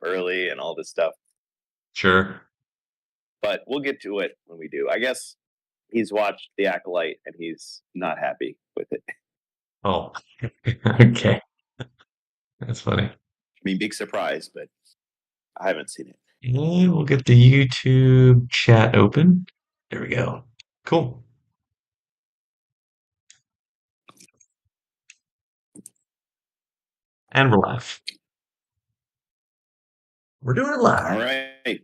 early and all this stuff. Sure. But we'll get to it when we do. I guess he's watched The Acolyte and he's not happy with it. Oh, okay. That's funny. I mean, big surprise, but I haven't seen it. And we'll get the YouTube chat open. There we go. Cool. And we're live. We're doing it live. All right.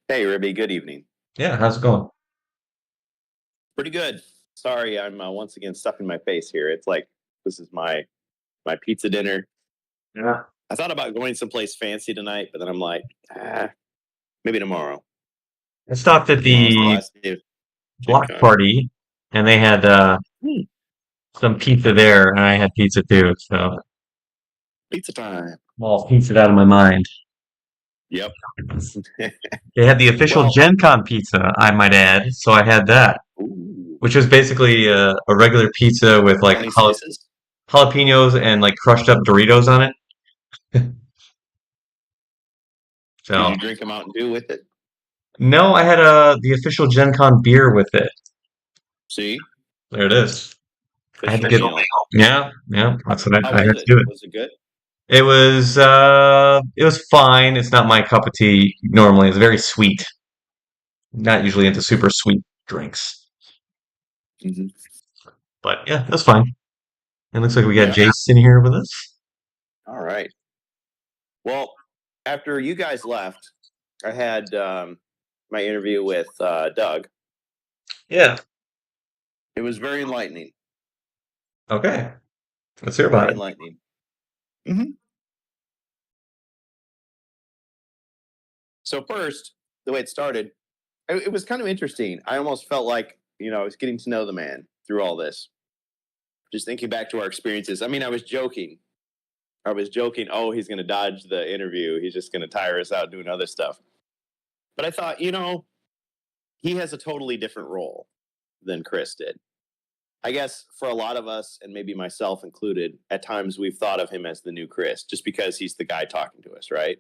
Hey, Ribby, good evening. Yeah, how's it going? Pretty good. Sorry, I'm once again stuffing my face here. It's like this is my pizza dinner. Yeah. I thought about going someplace fancy tonight, but then I'm like, maybe tomorrow. I stopped at Tomorrow's the the last day of Gen block Con. party, and they had some pizza there, and I had pizza too. So Pizza time. I'm all pizza out of my mind. Yep. They had the official Well- Gen Con pizza, I might add. So I had that, Ooh. which was basically a regular pizza with like Funny slices? jalapenos and like crushed up Doritos on it. Did So you drink a Mountain Dew with it? no, I had the official Gen Con beer with it. See? There it is. I had to Official get meal. yeah. That's what How I had was to it? do it. Was it good? It was fine. It's not my cup of tea normally. It's very sweet. Not usually into super sweet drinks. Mm-hmm. But yeah, that's fine. It looks like we got Yeah. Jason here with us. All right. Well, after you guys left, I had my interview with Doug. Yeah. It was very enlightening. Okay. Let's hear Very about it. enlightening. Mm-hmm. So first, the way it started, it was kind of interesting. I almost felt like, I was getting to know the man through all this. Just thinking back to our experiences. I mean, I was joking. Oh, he's going to dodge the interview. He's just going to tire us out doing other stuff. But I thought, he has a totally different role than Chris did. I guess for a lot of us, and maybe myself included, at times we've thought of him as the new Chris, just because he's the guy talking to us, right?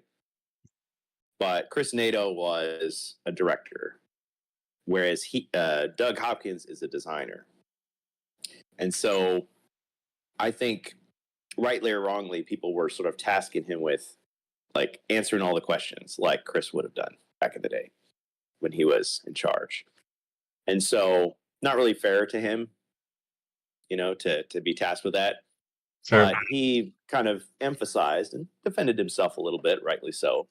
But Chris Nato was a director, whereas Doug Hopkins is a designer. And so I think, rightly or wrongly, people were sort of tasking him with like answering all the questions like Chris would have done back in the day when he was in charge. And so not really fair to him, to be tasked with that. Sure. But he kind of emphasized and defended himself a little bit, rightly so,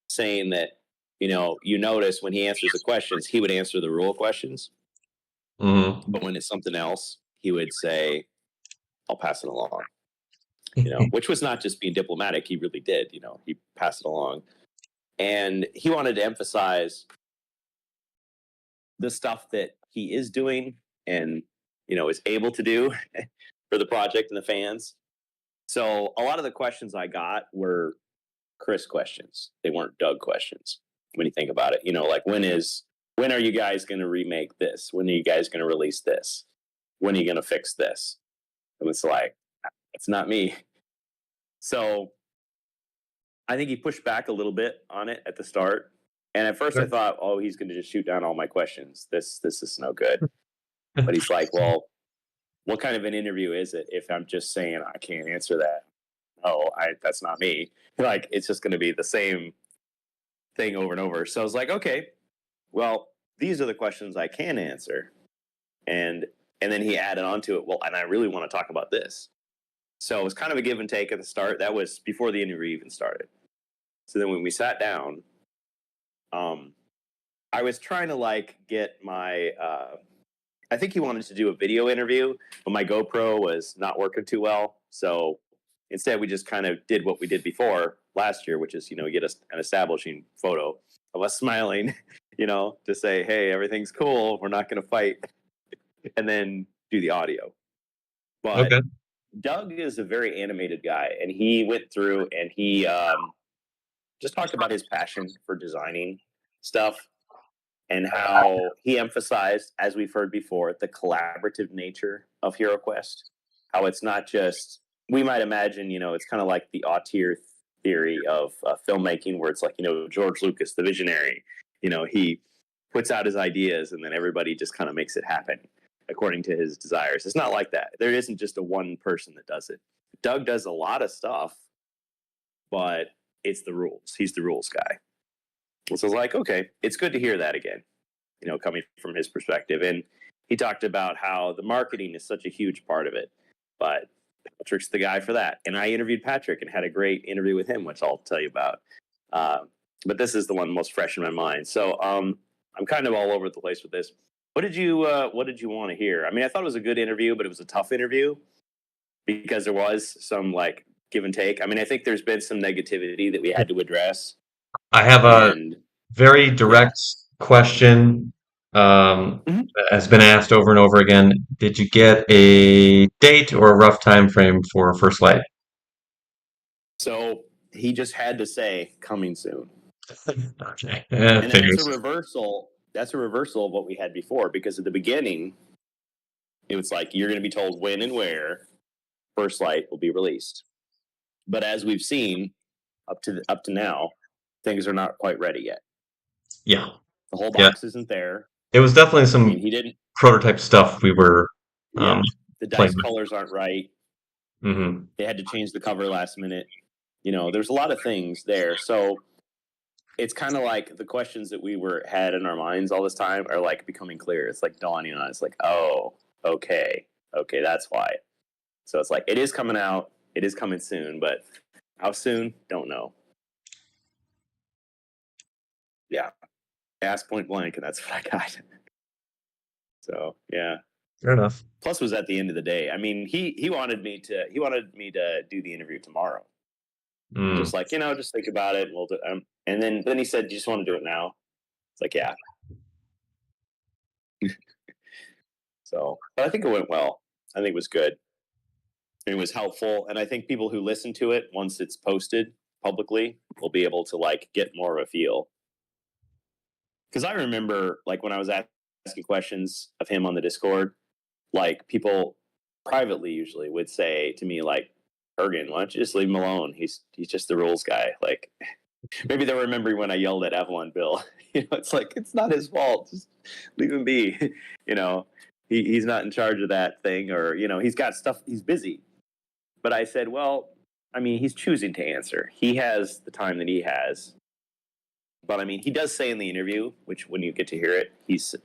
saying that, you notice when he answers the questions, he would answer the rule questions. Mm-hmm. But when it's something else, he would say, I'll pass it along. Which was not just being diplomatic. He really did, he passed it along. And he wanted to emphasize the stuff that he is doing and, is able to do for the project and the fans. So a lot of the questions I got were Chris questions. They weren't Doug questions when you think about it. Like when are you guys going to remake this? When are you guys going to release this? When are you going to fix this? And it's like, it's not me. So I think he pushed back a little bit on it at the start. And at first I thought, oh, he's going to just shoot down all my questions. This is no good. But he's like, well, what kind of an interview is it if I'm just saying I can't answer that? Oh, that's not me. Like, it's just going to be the same thing over and over. So I was like, okay, well, these are the questions I can answer. And then he added on to it, well, and I really want to talk about this. So it was kind of a give and take at the start. That was before the interview even started. So then when we sat down, I was trying to get my, I think he wanted to do a video interview, but my GoPro was not working too well. So instead we just kind of did what we did before last year, which is, get an establishing photo of us smiling, to say, hey, everything's cool. We're not going to fight. And then do the audio. But Okay. Doug is a very animated guy, and he went through and he just talked about his passion for designing stuff and how he emphasized, as we've heard before, the collaborative nature of HeroQuest. How it's not just, we might imagine, it's kind of like the auteur theory of filmmaking, where it's like, George Lucas, the visionary, he puts out his ideas and then everybody just kind of makes it happen according to his desires. It's not like that. There isn't just a one person that does it. Doug does a lot of stuff, but it's the rules. He's the rules guy. And so it's like, okay, it's good to hear that again, coming from his perspective. And he talked about how the marketing is such a huge part of it, but Patrick's the guy for that. And I interviewed Patrick and had a great interview with him, which I'll tell you about. But this is the one most fresh in my mind. So I'm kind of all over the place with this. What did you want to hear? I mean, I thought it was a good interview, but it was a tough interview because there was some like give and take. I mean, I think there's been some negativity that we had to address. I have a And very direct question Mhm. that has been asked over and over again. Did you get a date or a rough time frame for First Light? So he just had to say coming soon. Okay. And that's a Figures. reversal. That's a reversal of what we had before, because at the beginning, it was like you're going to be told when and where First Light will be released. But as we've seen up to now, things are not quite ready yet. Yeah. The whole Yeah. box isn't there. It was definitely I some mean, he didn't. prototype stuff we were Yeah, the playing dice colors aren't right. with. Hmm. They had to change the cover last minute. There's a lot of things there. So it's kind of like the questions that we had in our minds all this time are like becoming clear. It's like dawning on us. Like, oh, okay, that's why. So it's like it is coming out. It is coming soon, but how soon? Don't know. Yeah, ask point blank, and that's what I got. So yeah. Fair enough. Plus, was at the end of the day. I mean, he wanted me to do the interview tomorrow. Mm. Just like just think about it. And then he said, "You just want to do it now?" It's like, yeah. So, but I think it went well. I think it was good. It was helpful, and I think people who listen to it once it's posted publicly will be able to like get more of a feel. Because I remember like when I was asking questions of him on the Discord, like people privately usually would say to me like, "Ergen, why don't you just leave him alone? He's just the rules guy." Like maybe they're remembering when I yelled at Evelyn Bill. It's like it's not his fault. Just leave him be. you know, he's not in charge of that thing, or he's got stuff. He's busy. But I said, well, I mean, he's choosing to answer. He has the time that he has. But I mean, he does say in the interview, which when you get to hear it,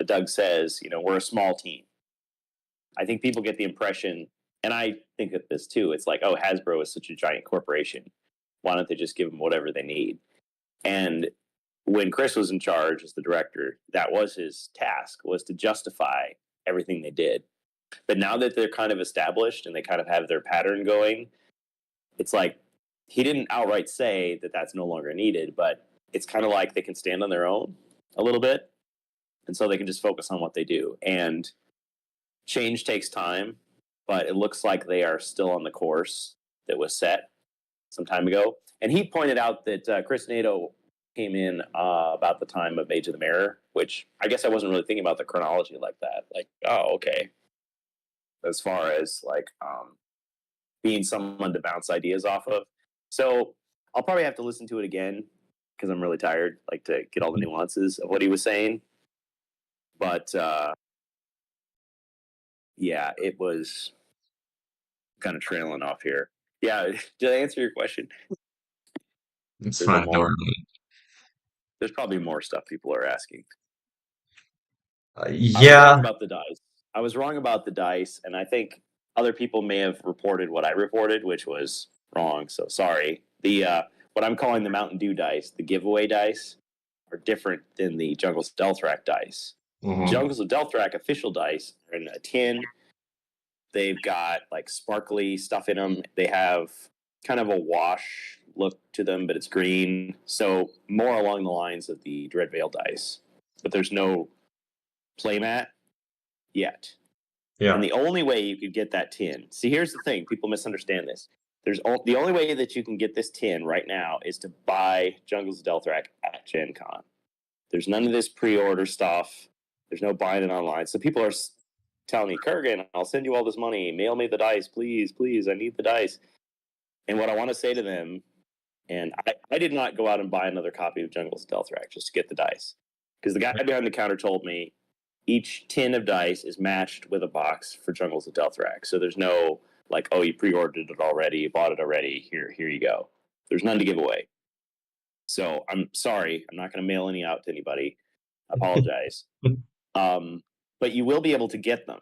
Doug says, we're a small team. I think people get the impression, and I think of this too. It's like, oh, Hasbro is such a giant corporation. Why don't they just give them whatever they need? And when Chris was in charge as the director, that was his task, was to justify everything they did. But now that they're kind of established and they kind of have their pattern going, it's like he didn't outright say that that's no longer needed, but it's kind of like they can stand on their own a little bit. And so they can just focus on what they do. And change takes time, but it looks like they are still on the course that was set some time ago. And he pointed out that Chris Nato came in about the time of Age of the Mirror, which I guess I wasn't really thinking about the chronology like that. Like, oh, okay. As far as like being someone to bounce ideas off of. So I'll probably have to listen to it again because I'm really tired, like to get all the nuances of what he was saying. But yeah, it was kind of trailing off here. Yeah, did I answer your question? It's There's no fine. Don't more. worry. There's probably more stuff people are asking. I was wrong Yeah. about the dice. I was wrong about the dice, and I think other people may have reported what I reported, which was wrong. So sorry. The what I'm calling the Mountain Dew dice, the giveaway dice, are different than the Jungle's Delthrak dice. Mhm. Jungle's Delthrak official dice are in a tin. They've got like sparkly stuff in them. They have kind of a wash look to them, but it's green. So more along the lines of the Dread Veil dice. But there's no playmat yet. And Yeah. the only way you could get that tin, see, here's the thing: people misunderstand this. The only way that you can get this tin right now is to buy Jungles of Delthrak at Gen Con. There's none of this pre-order stuff. There's no buying it online. So people are telling me, Kurgan, I'll send you all this money. Mail me the dice, please, please. I need the dice. And what I want to say to them, And I did not go out and buy another copy of Jungles of Delthrak just to get the dice. Because the guy behind the counter told me each tin of dice is matched with a box for Jungles of Delthrak. So there's no like, oh, you pre-ordered it already, you bought it already. Here you go. There's none to give away. So I'm sorry, I'm not going to mail any out to anybody. I apologize. But you will be able to get them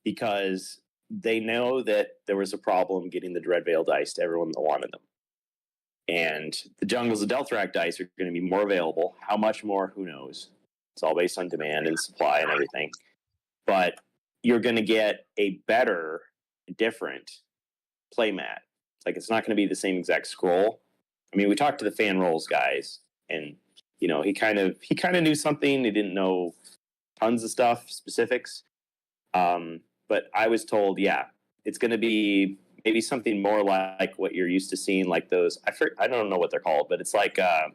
because they know that there was a problem getting the Dreadveil dice to everyone that wanted them. And the Jungles of Delthrak dice are going to be more available. How much more? Who knows? It's all based on demand and supply and everything. But you're going to get a better, different playmat. It's not going to be the same exact scroll. I mean, we talked to the fan rolls guys, and he kind of knew something. He didn't know tons of stuff, specifics. But I was told, yeah, it's going to be maybe something more like what you're used to seeing, like those. I don't know what they're called, but it's like a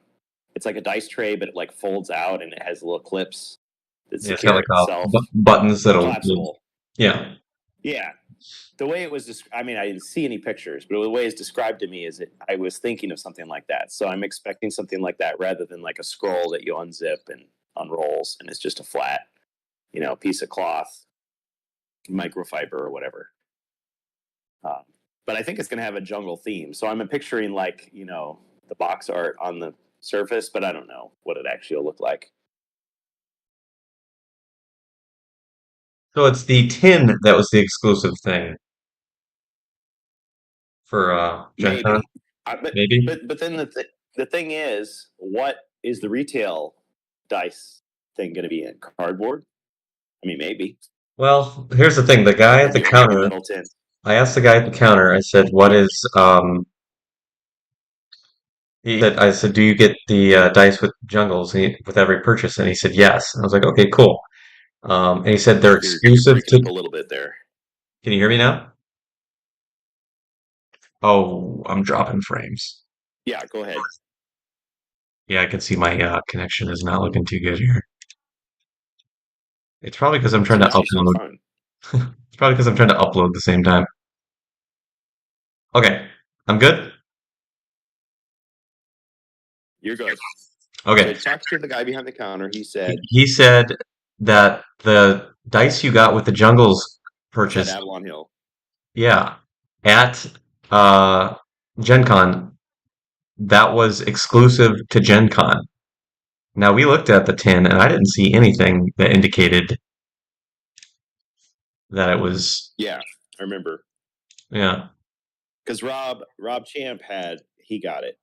dice tray, but it like folds out and it has little clips that Yeah, it's got secure like itself. buttons that'll. Collapsible. Yeah. Yeah. The way it was, I mean, I didn't see any pictures, but the way it's described to me is I was thinking of something like that. So I'm expecting something like that rather than like a scroll that you unzip and unrolls and it's just a flat, piece of cloth, microfiber or whatever. But I think it's going to have a jungle theme. So I'm picturing like, the box art on the surface, but I don't know what it actually will look like. So it's the tin that was the exclusive thing for Gen Con, Maybe. But maybe. but then the thing is, what is the retail dice thing going to be in? Cardboard? I mean, maybe. Well, here's the thing. The guy at Or the do you have a counter, metal tin? I asked the guy at the counter, I said, what is, I said, do you get the dice with jungles with every purchase? And he said, yes. And I was like, okay, cool. And he said they're You're exclusive breaking to, up a little bit there. can you hear me now? Oh, I'm dropping frames. Yeah, go ahead. Yeah, I can see my connection is not looking too good here. It's probably because I'm trying This to must be so upload. fun. It's probably because I'm trying to upload at the same time. Okay, I'm good? You're good. So Okay. talk to the guy behind the counter. He said He said that the dice you got with the jungles it's at purchase, Avalon Hill. yeah, at uh, Gen Con, that was exclusive to Gen Con. Now, we looked at the tin, and I didn't see anything that indicated that it was, Yeah, I remember. yeah. Because Rob Champ he got it.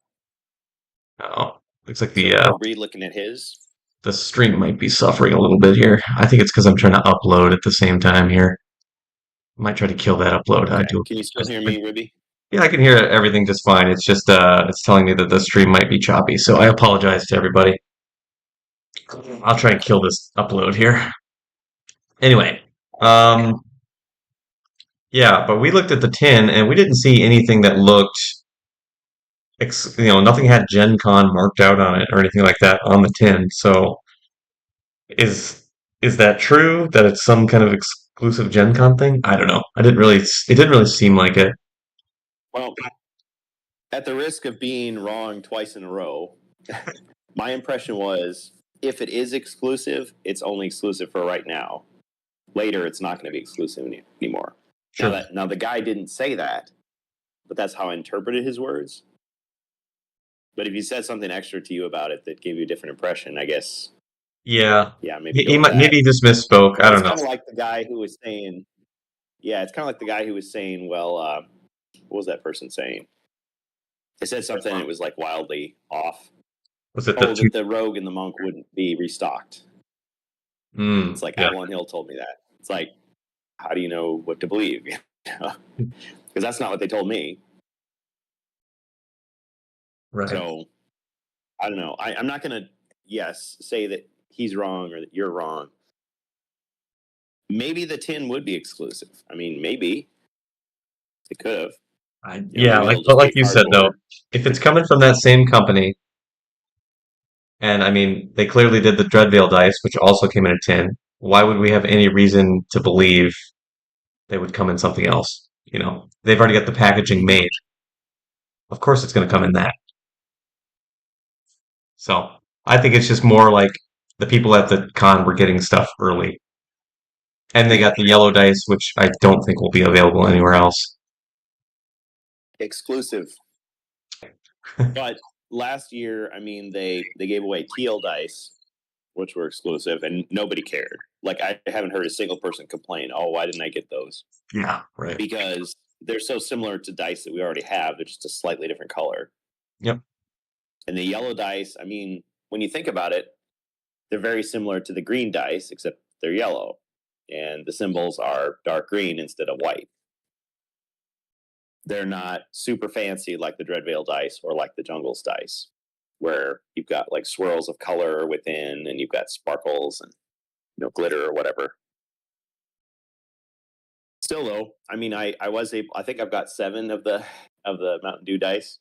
Oh, looks like So are we looking at his? the stream might be suffering a little bit here. I think it's because I'm trying to upload at the same time here. Might try to kill that upload. I Okay. do. Can you still hear me, Ribby? Yeah, I can hear everything just fine. It's just it's telling me that the stream might be choppy. So I apologize to everybody. I'll try and kill this upload here. Anyway, um, yeah, but we looked at the tin and we didn't see anything that looked, nothing had Gen Con marked out on it or anything like that on the tin. So is is that true that it's some kind of exclusive Gen Con thing? I don't know. It didn't really seem like it. Well, at the risk of being wrong twice in a row, my impression was if it is exclusive, it's only exclusive for right now. Later, it's not going to be exclusive anymore. Sure. Now the guy didn't say that, but that's how I interpreted his words. But if he said something extra to you about it that gave you a different impression, I guess, Yeah. yeah, maybe go He with might, that. maybe he just misspoke. I It's don't know. kind of like the guy who was saying, yeah, it's kind of like the guy who was saying, well, what was that person saying? They said something and it was like wildly off. Was it the Oh, two? that the rogue and the monk wouldn't be restocked. It's like Yeah. Avalon Hill told me that. It's like, how do you know what to believe? Because that's not what they told me. Right. So I don't know. I'm not going to, say that he's wrong or that you're wrong. Maybe the tin would be exclusive. I mean, maybe it could have. Yeah, Maybe it'll but just be like a you said though, cardboard. if it's coming from that same company, and I mean they clearly did the Dreadveil dice, which also came in a tin, why would we have any reason to believe they would come in something else? They've already got the packaging made. Of course, it's going to come in that. So I think it's just more like the people at the con were getting stuff early, and they Yeah. got the yellow dice, which I don't think will be available anywhere else. Exclusive. But last year, I mean, they gave away teal dice, which were exclusive, and nobody cared. Like I haven't heard a single person complain, "Oh, why didn't I get those?" Yeah, right. Because they're so similar to dice that we already have. They're just a slightly different color. Yep. And the yellow dice, I mean, when you think about it, they're very similar to the green dice, except they're yellow, and the symbols are dark green instead of white. They're not super fancy like the Dreadvale dice or like the Jungles dice, where you've got like swirls of color within, and you've got sparkles and glitter or whatever. Still though, I mean, I was able. I think I've got 7 of the Mountain Dew dice.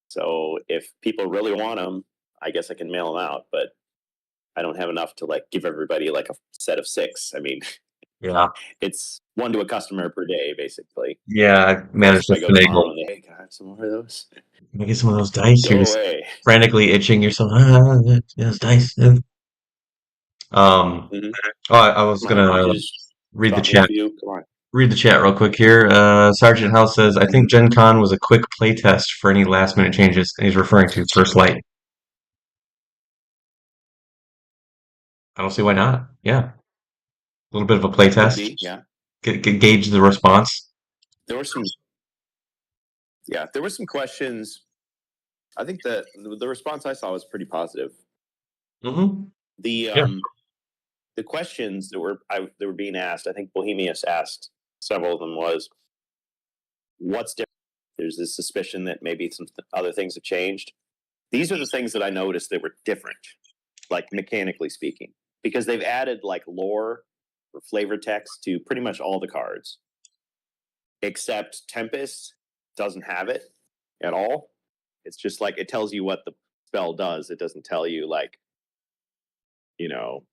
So if people really want them, I guess I can mail them out. But I don't have enough to like give everybody like a set of 6. I mean, Yeah. it's one to a customer per day, basically. Yeah, I Plus, if managed to I go finagle. tomorrow and they, hey, can I have some more of those? Can I get some of those dice? You're Go just away. frantically itching yourself. Those dice. Um, Mm-hmm. I was Come on, why don't gonna you just read the drop me a chat. few? Come on. Read the chat real quick here. Sergeant House says, "I Mm-hmm. think Gen Con was a quick play test for any last minute changes." And he's referring to First Light. I don't see why not. Yeah, a little bit of a play Could test. be, yeah. Gauge the response. There were some, yeah, there were some questions. I think that the response I saw was pretty positive. Hmm. The Yeah. the questions that were being asked, I think Bohemius asked several of them was, "What's different?" There's this suspicion that maybe some other things have changed. These are the things that I noticed that were different, like mechanically speaking, because they've added like lore or flavor text to pretty much all the cards, except Tempest doesn't have it at all. It's just like it tells you what the spell does. It doesn't tell you like, you know,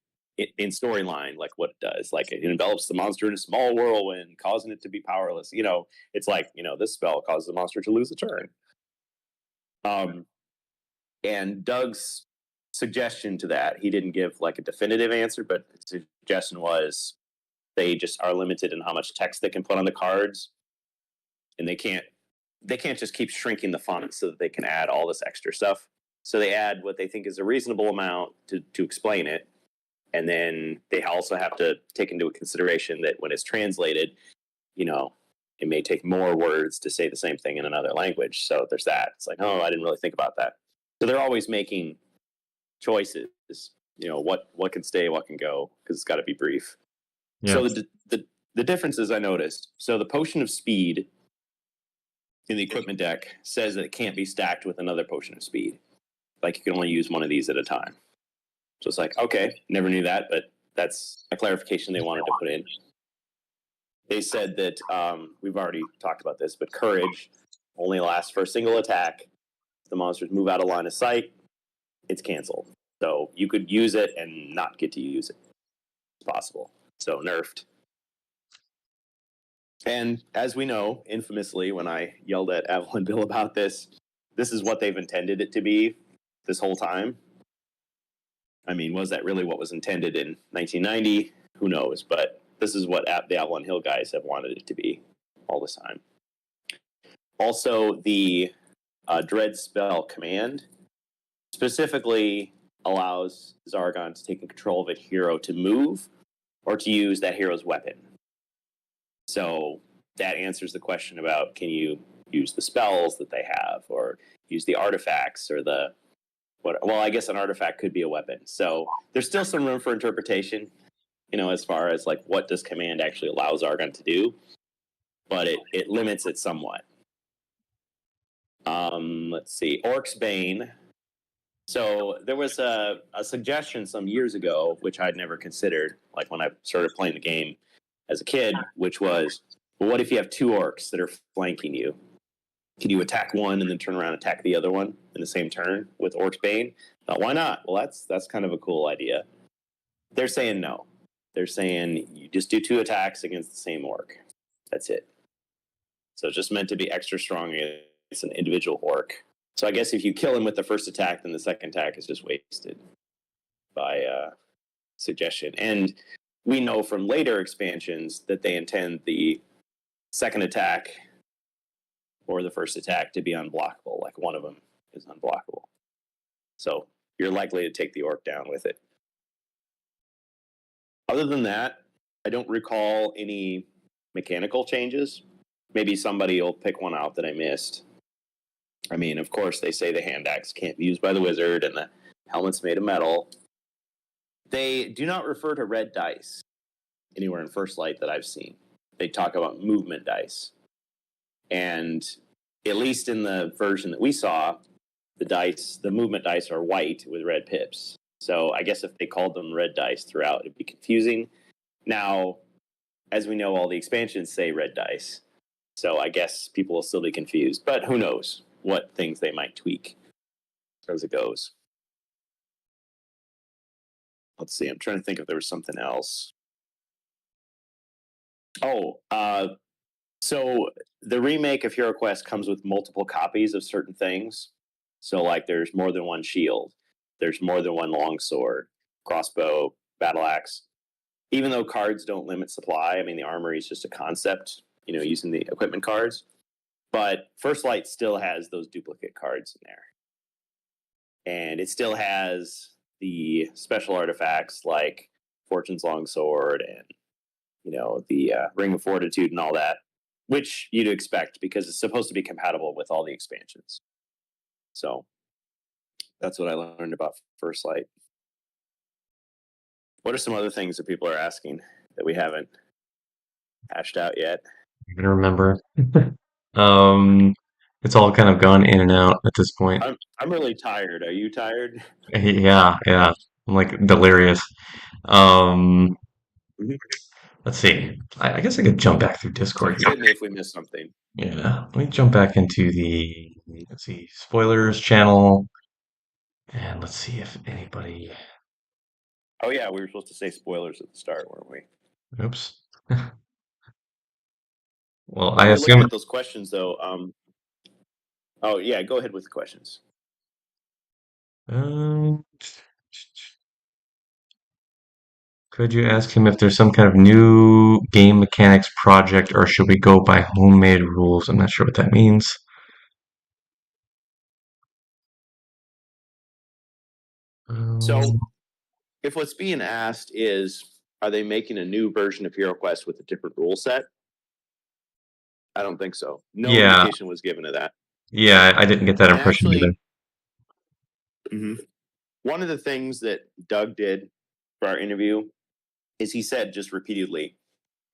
in storyline like what it does. Like it envelops the monster in a small whirlwind, causing it to be powerless. It's like this spell causes the monster to lose a turn. Um, and Doug's suggestion to that, he didn't give like a definitive answer, but his suggestion was they just are limited in how much text they can put on the cards, and they can't just keep shrinking the font so that they can add all this extra stuff. So they add what they think is a reasonable amount to explain it. And then they also have to take into consideration that when it's translated, it may take more words to say the same thing in another language. So there's that. It's like, oh, I didn't really think about that. So they're always making choices. What can stay, what can go, because it's got to be brief. Yeah. So the differences I noticed. So the potion of speed in the equipment deck says that it can't be stacked with another potion of speed. Like you can only use one of these at a time. So it's like, okay, never knew that, but that's a clarification they wanted to put in. They said that we've already talked about this, but courage only lasts for a single attack. If the monsters move out of line of sight, it's canceled. So you could use it and not get to use it. It's possible. So nerfed. And as we know, infamously, when I yelled at Avalon Bill about this is what they've intended it to be this whole time. I mean, was that really what was intended in 1990? Who knows? But this is what the Avalon Hill guys have wanted it to be all this time. Also, the Dread Spell command specifically allows Zargon to take control of a hero to move or to use that hero's weapon. So that answers the question about can you use the spells that they have or use the artifacts or well, I guess an artifact could be a weapon. So there's still some room for interpretation, as far as like what does command actually allow Zargon to do, but it limits it somewhat. Let's see, Orc's Bane. So there was a suggestion some years ago, which I'd never considered, like when I started playing the game as a kid, which was, well, what if you have 2 orcs that are flanking you? Can you attack one and then turn around and attack the other one in the same turn with Orc's Bane? Why not? Well, that's kind of a cool idea. They're saying no. They're saying you just do 2 attacks against the same orc. That's it. So it's just meant to be extra strong an individual orc. So I guess if you kill him with the first attack, then the second attack is just wasted by suggestion. And we know from later expansions that they intend the second attack or the first attack to be unblockable. Like one of them is unblockable. So you're likely to take the orc down with it. Other than that, I don't recall any mechanical changes. Maybe somebody will pick one out that I missed. I mean, of course, they say the hand axe can't be used by the wizard and the helmet's made of metal. They do not refer to red dice anywhere in First Light that I've seen. They talk about movement dice. And at least in the version that we saw, the movement dice are white with red pips. So I guess if they called them red dice throughout, it'd be confusing. Now, as we know, all the expansions say red dice. So I guess people will still be confused. But who knows what things they might tweak as it goes. Let's see. I'm trying to think if there was something else. Oh, so the remake of Hero Quest comes with multiple copies of certain things. So, like, there's more than one shield, there's more than one longsword, crossbow, battle axe. Even though cards don't limit supply, I mean, the armory is just a concept, using the equipment cards. But First Light still has those duplicate cards in there. And it still has the special artifacts like Fortune's Longsword and, the Ring of Fortitude and all that, which you'd expect because it's supposed to be compatible with all the expansions. So that's what I learned about First Light. What are some other things that people are asking that we haven't hashed out yet? I'm gonna remember. It's all kind of gone in and out at this point. I'm really tired. Are you tired? Yeah, yeah. I'm like delirious. Um, Mhm. let's see. I guess I could jump back through So Discord just here. hit me if we missed something. Yeah, let me jump back into the, let's see, spoilers channel, and let's see if anybody. Oh yeah, we were supposed to say spoilers at the start, weren't we? Oops. Well, I While we're looking assume. at those questions, though, oh yeah, go ahead with the questions. Um, could you ask him if there's some kind of new game mechanics project, or should we go by homemade rules? I'm not sure what that means. So, Um, if what's being asked is, are they making a new version of Hero Quest with a different rule set? I don't think so. No yeah, indication was given of that. yeah, I didn't get that And impression either. actually, one of the things that Doug did for our interview is he said just repeatedly,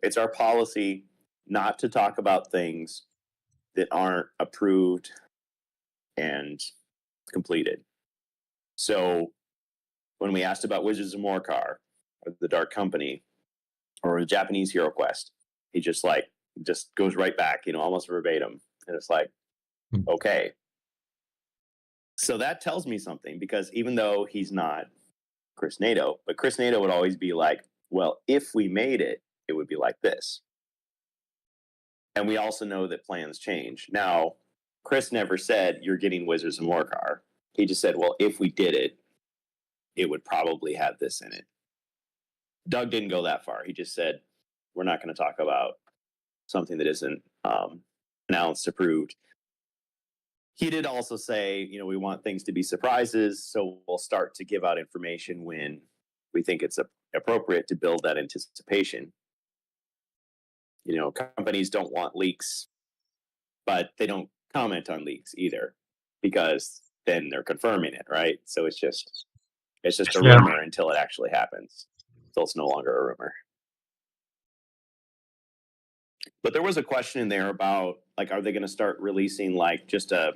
it's our policy not to talk about things that aren't approved and completed. So when we asked about Wizards of Morcar or the Dark Company or the Japanese Hero Quest, he just goes right back, almost verbatim. And it's like, Hmm. okay. So that tells me something because even though he's not Chris Nato, but Chris Nato would always be like, well, if we made it, it would be like this. And we also know that plans change. Now, Chris never said you're getting Wizards of Morcar. He just said, well, if we did it, it would probably have this in it. Doug didn't go that far. He just said, we're not going to talk about something that isn't announced, approved. He did also say, we want things to be surprises. So we'll start to give out information when we think it's appropriate to build that anticipation. Companies don't want leaks, but they don't comment on leaks either because then they're confirming it, right? So it's just a Yeah. rumor until it actually happens. So it's no longer a rumor. But there was a question in there about like, are they going to start releasing like just a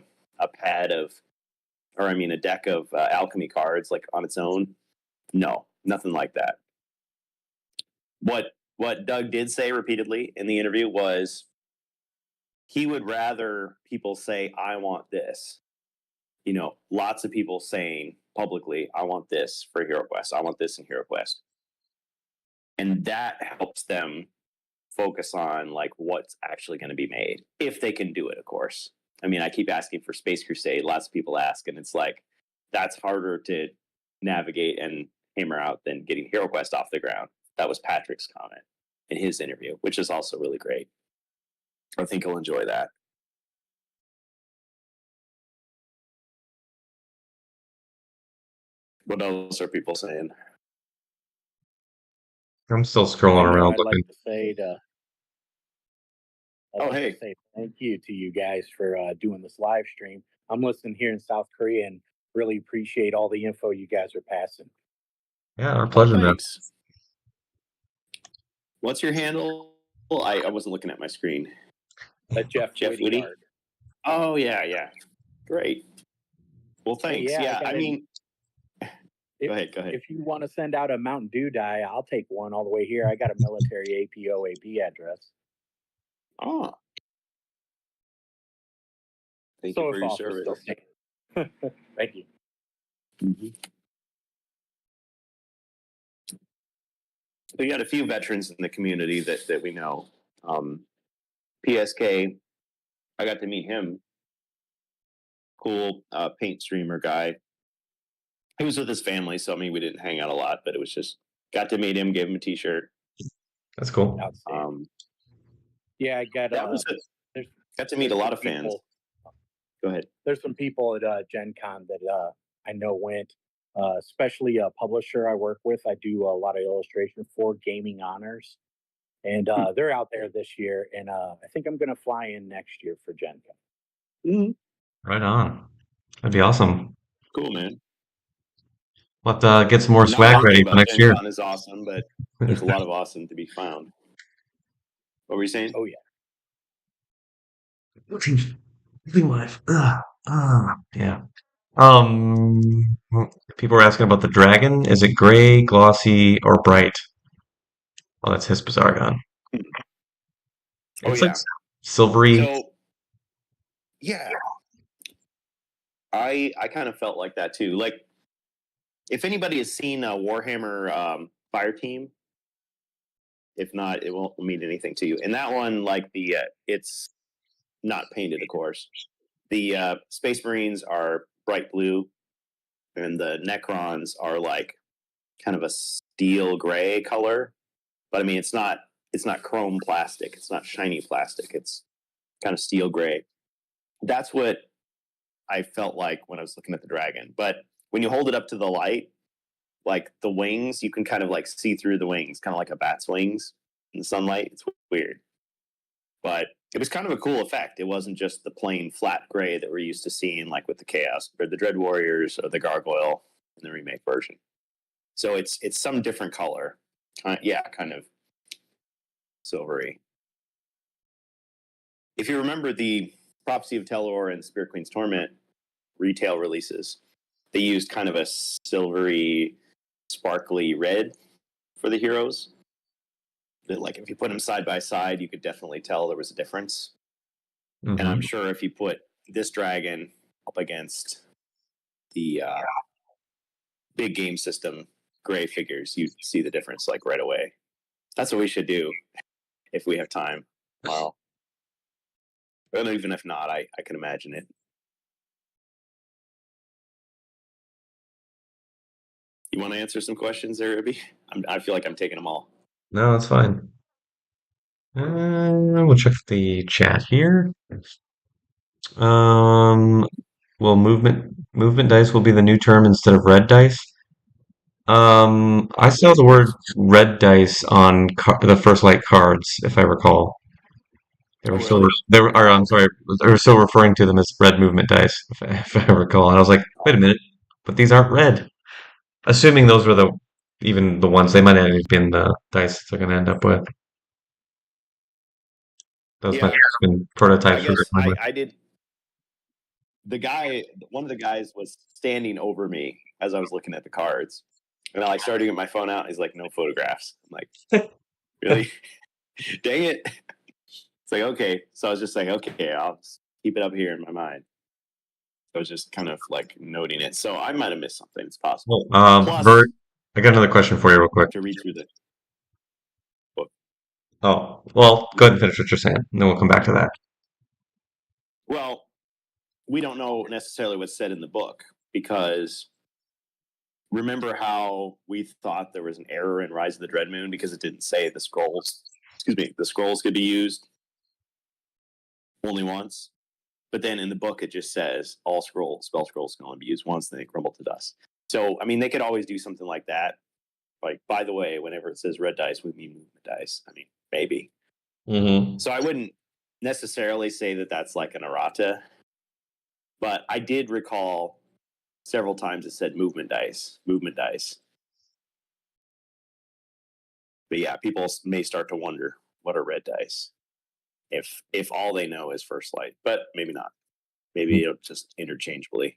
pad of, or I mean, a deck of alchemy cards like on its own? No, nothing like that. What Doug did say repeatedly in the interview was he would rather people say, I want this. Lots of people saying publicly, I want this for Hero Quest. I want this in Hero Quest. And that helps them focus on like what's actually going to be made if they can do it, of course. I mean, I keep asking for Space Crusade. Lots of people ask, and it's like that's harder to navigate and hammer out than getting Hero Quest off the ground. That was Patrick's comment in his interview, which is also really great. I think he'll enjoy that. What else are people saying? I'm still scrolling You know, around I'd looking. like to say to Oh, hey. say thank you to you guys for doing this live stream. I'm listening here in South Korea and really appreciate all the info you guys are passing. Yeah, our Oh, pleasure, man. thanks. What's your handle? Well, I wasn't looking at my screen. Jeff Woody? Whittyard. Oh, yeah. Great. Well, thanks. yeah, Yeah, I I got mean, If, go ahead. if you want to send out a Mountain Dew dye, I'll take one all the way here. I got a military APOAP address. Oh, thank So you if for your office service. still Thank you. Mm-hmm. We got a few veterans in the community that we know. PSK, I got to meet him. Cool paint streamer guy. He was with his family, so I mean, we didn't hang out a lot, but it was just got to meet him, gave him a T-shirt. That's cool. Yeah, I got that was it. Got to meet a lot of fans. Go ahead. There's some people at Gen Con that I know went, especially a publisher I work with. I do a lot of illustration for Gaming Honors, and they're out there this year. And I think I'm going to fly in next year for Gen Con. Mm-hmm. Right on. That'd be awesome. Cool, man. We'll have to get some more Not swag talking ready about for next Gen year. Con is awesome, but there's a lot of awesome to be found. What were you saying? Oh, yeah. Wife. Yeah. People are asking about the dragon. Is it gray, glossy, or bright? Oh, that's his bizarre gun. It's like silvery. So, yeah, I kind of felt like that too. Like, if anybody has seen Warhammer Fire Team, if not, it won't mean anything to you. And that one, like it's not painted, of course. The Space Marines are bright blue, and the Necrons are like kind of a steel gray color. But I mean, it's not chrome plastic. It's not shiny plastic. It's kind of steel gray. That's what I felt like when I was looking at the dragon. But when you hold it up to the light, like the wings, you can kind of like see through the wings, kind of like a bat's wings in the sunlight. It's weird. But it was kind of a cool effect. It wasn't just the plain flat gray that we're used to seeing, like with the Chaos or the Dread Warriors or the Gargoyle in the remake version. So it's some different color. Kind of silvery. If you remember the Prophecy of Telor and Spirit Queen's Torment retail releases, they used kind of a silvery, sparkly red for the heroes. That, like, if you put them side by side, you could definitely tell there was a difference. Mm-hmm. And I'm sure if you put this dragon up against the big game system gray figures, you'd see the difference like right away. That's what we should do if we have time tomorrow. And even if not, I can imagine it. You want to answer some questions there, Ruby? I feel like I'm taking them all. No, that's fine. We'll check the chat here. Well, movement dice will be the new term instead of red dice. I saw the word red dice on the First Light cards, if I recall. They were still, I'm sorry, they were still referring to them as red movement dice, if I recall. And I was like, wait a minute, but these aren't red. Assuming those were even the ones, they might not have been the dice they're going to end up with. Those might have been prototypes. I guess I did. One of the guys was standing over me as I was looking at the cards. And I started to get my phone out. And he's like, no photographs. I'm like, really? Dang it. It's like, okay. So I was just like, okay, I'll keep it up here in my mind. I was just kind of like noting it. So I might have missed something. It's possible. Plus, Bert, I got another question for you real quick. To read through the book. Oh, well, go ahead and finish what you're saying, and then we'll come back to that. Well, we don't know necessarily what's said in the book, because remember how we thought there was an error in Rise of the Dread Moon because it didn't say the scrolls could be used only once. But then in the book, it just says all spell scrolls can only be used once, then they crumble to dust. So, I mean, they could always do something like that. Like, by the way, whenever it says red dice, we mean movement dice. I mean, maybe. Mm-hmm. So I wouldn't necessarily say that that's like an errata, but I did recall several times it said movement dice. But yeah, people may start to wonder, what are red dice? If all they know is first light, but maybe not. Maybe it'll just interchangeably.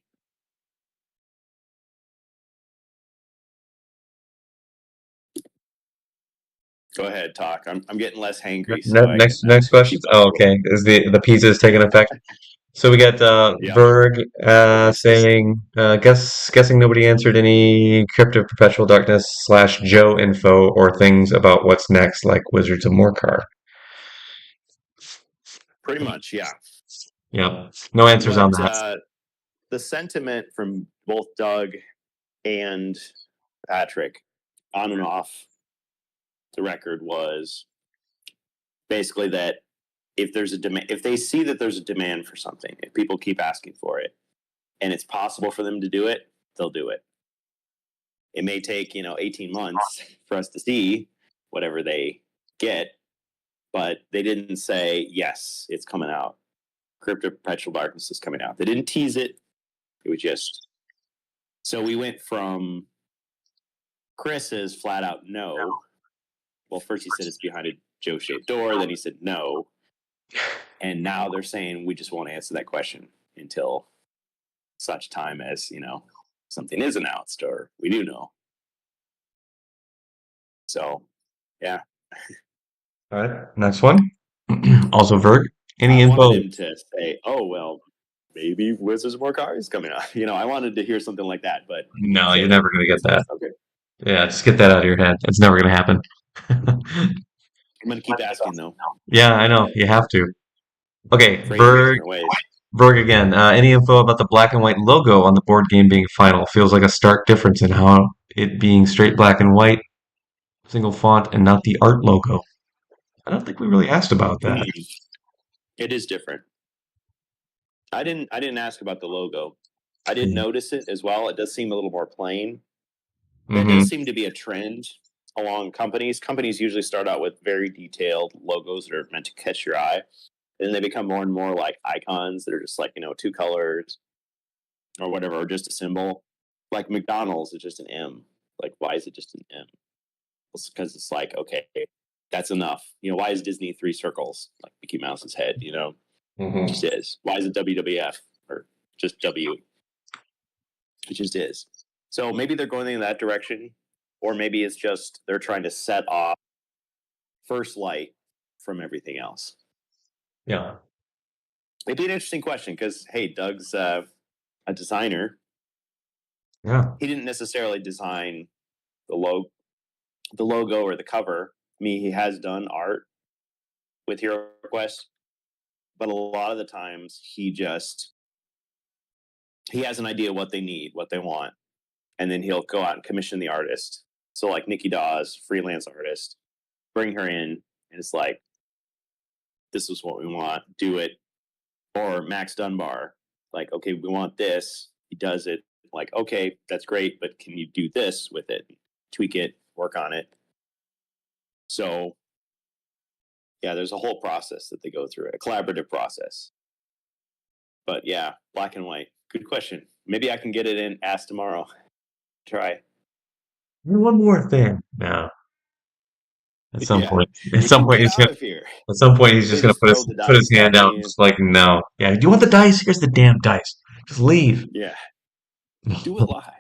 Go ahead, talk. I'm getting less hangry. So Next question. Oh, okay. Is the pizzas taking effect? So we got Yeah. Berg saying, guessing nobody answered any Crypt of Perpetual Darkness / Joe info or things about what's next, like Wizards of Morcar. Pretty much, yeah. Yeah, no answers on that. The sentiment from both Doug and Patrick, on and off the record, was basically that if there's a demand, if they see that there's a demand for something, if people keep asking for it, and it's possible for them to do it, they'll do it. It may take 18 months for us to see whatever they get, but they didn't say yes, it's coming out. Crypt of Perpetual Darkness is coming out. They didn't tease it. It was just, so we went from Chris's flat out no. Well, first he said it's behind a Joe-shaped door. Then he said no. And now they're saying we just won't answer that question until such time as, something is announced or we do know. So, yeah. All right, next one. Also, Verg. Any I info? wanted him to say, oh, well, maybe Wizards of Morcar is coming out. I wanted to hear something like that, but No, you're never going to get that. Okay. Yeah, just get that out of your head. It's never going to happen. I'm going to keep asking, though. Yeah, I know. You have to. Okay, Phrase it different ways. Berg again. Any info about the black and white logo on the board game being final? Feels like a stark difference in how it being straight black and white, single font, and not the art logo. I don't think we really asked about that. It is different. I didn't ask about the logo. I did notice it as well. It does seem a little more plain. There does seem to be a trend along companies. Companies usually start out with very detailed logos that are meant to catch your eye. And then they become more and more like icons that are just like, two colors or whatever, or just a symbol. Like McDonald's is just an M. Like, why is it just an M? It's because it's like, okay, that's enough. Why is Disney 3 circles? Like Mickey Mouse's head, It just is. Why is it WWF or just W? It just is. So maybe they're going in that direction, or maybe it's just they're trying to set off First Light from everything else. Yeah. It'd be an interesting question because, hey, Doug's a designer. Yeah. He didn't necessarily design the logo or the cover. I mean, he has done art with Hero Quest, but a lot of the times he has an idea what they need, what they want, and then he'll go out and commission the artist. So like Nikki Dawes, freelance artist, bring her in, and it's like, this is what we want, do it. Or Max Dunbar, like, okay, we want this. He does it. Like, okay, that's great, but can you do this with it? Tweak it, work on it. So, yeah, there's a whole process that they go through, a collaborative process. But yeah, black and white. Good question. Maybe I can get it in asked tomorrow. Try. One more thing. No. At some Yeah. point. You At some can point, get he's out gonna. of here. At some point, he's They just gonna just throw the put his dice hand at out, me. just like, no. Yeah. Do you want the dice? Here's the damn dice. Just leave. Yeah. Do it live.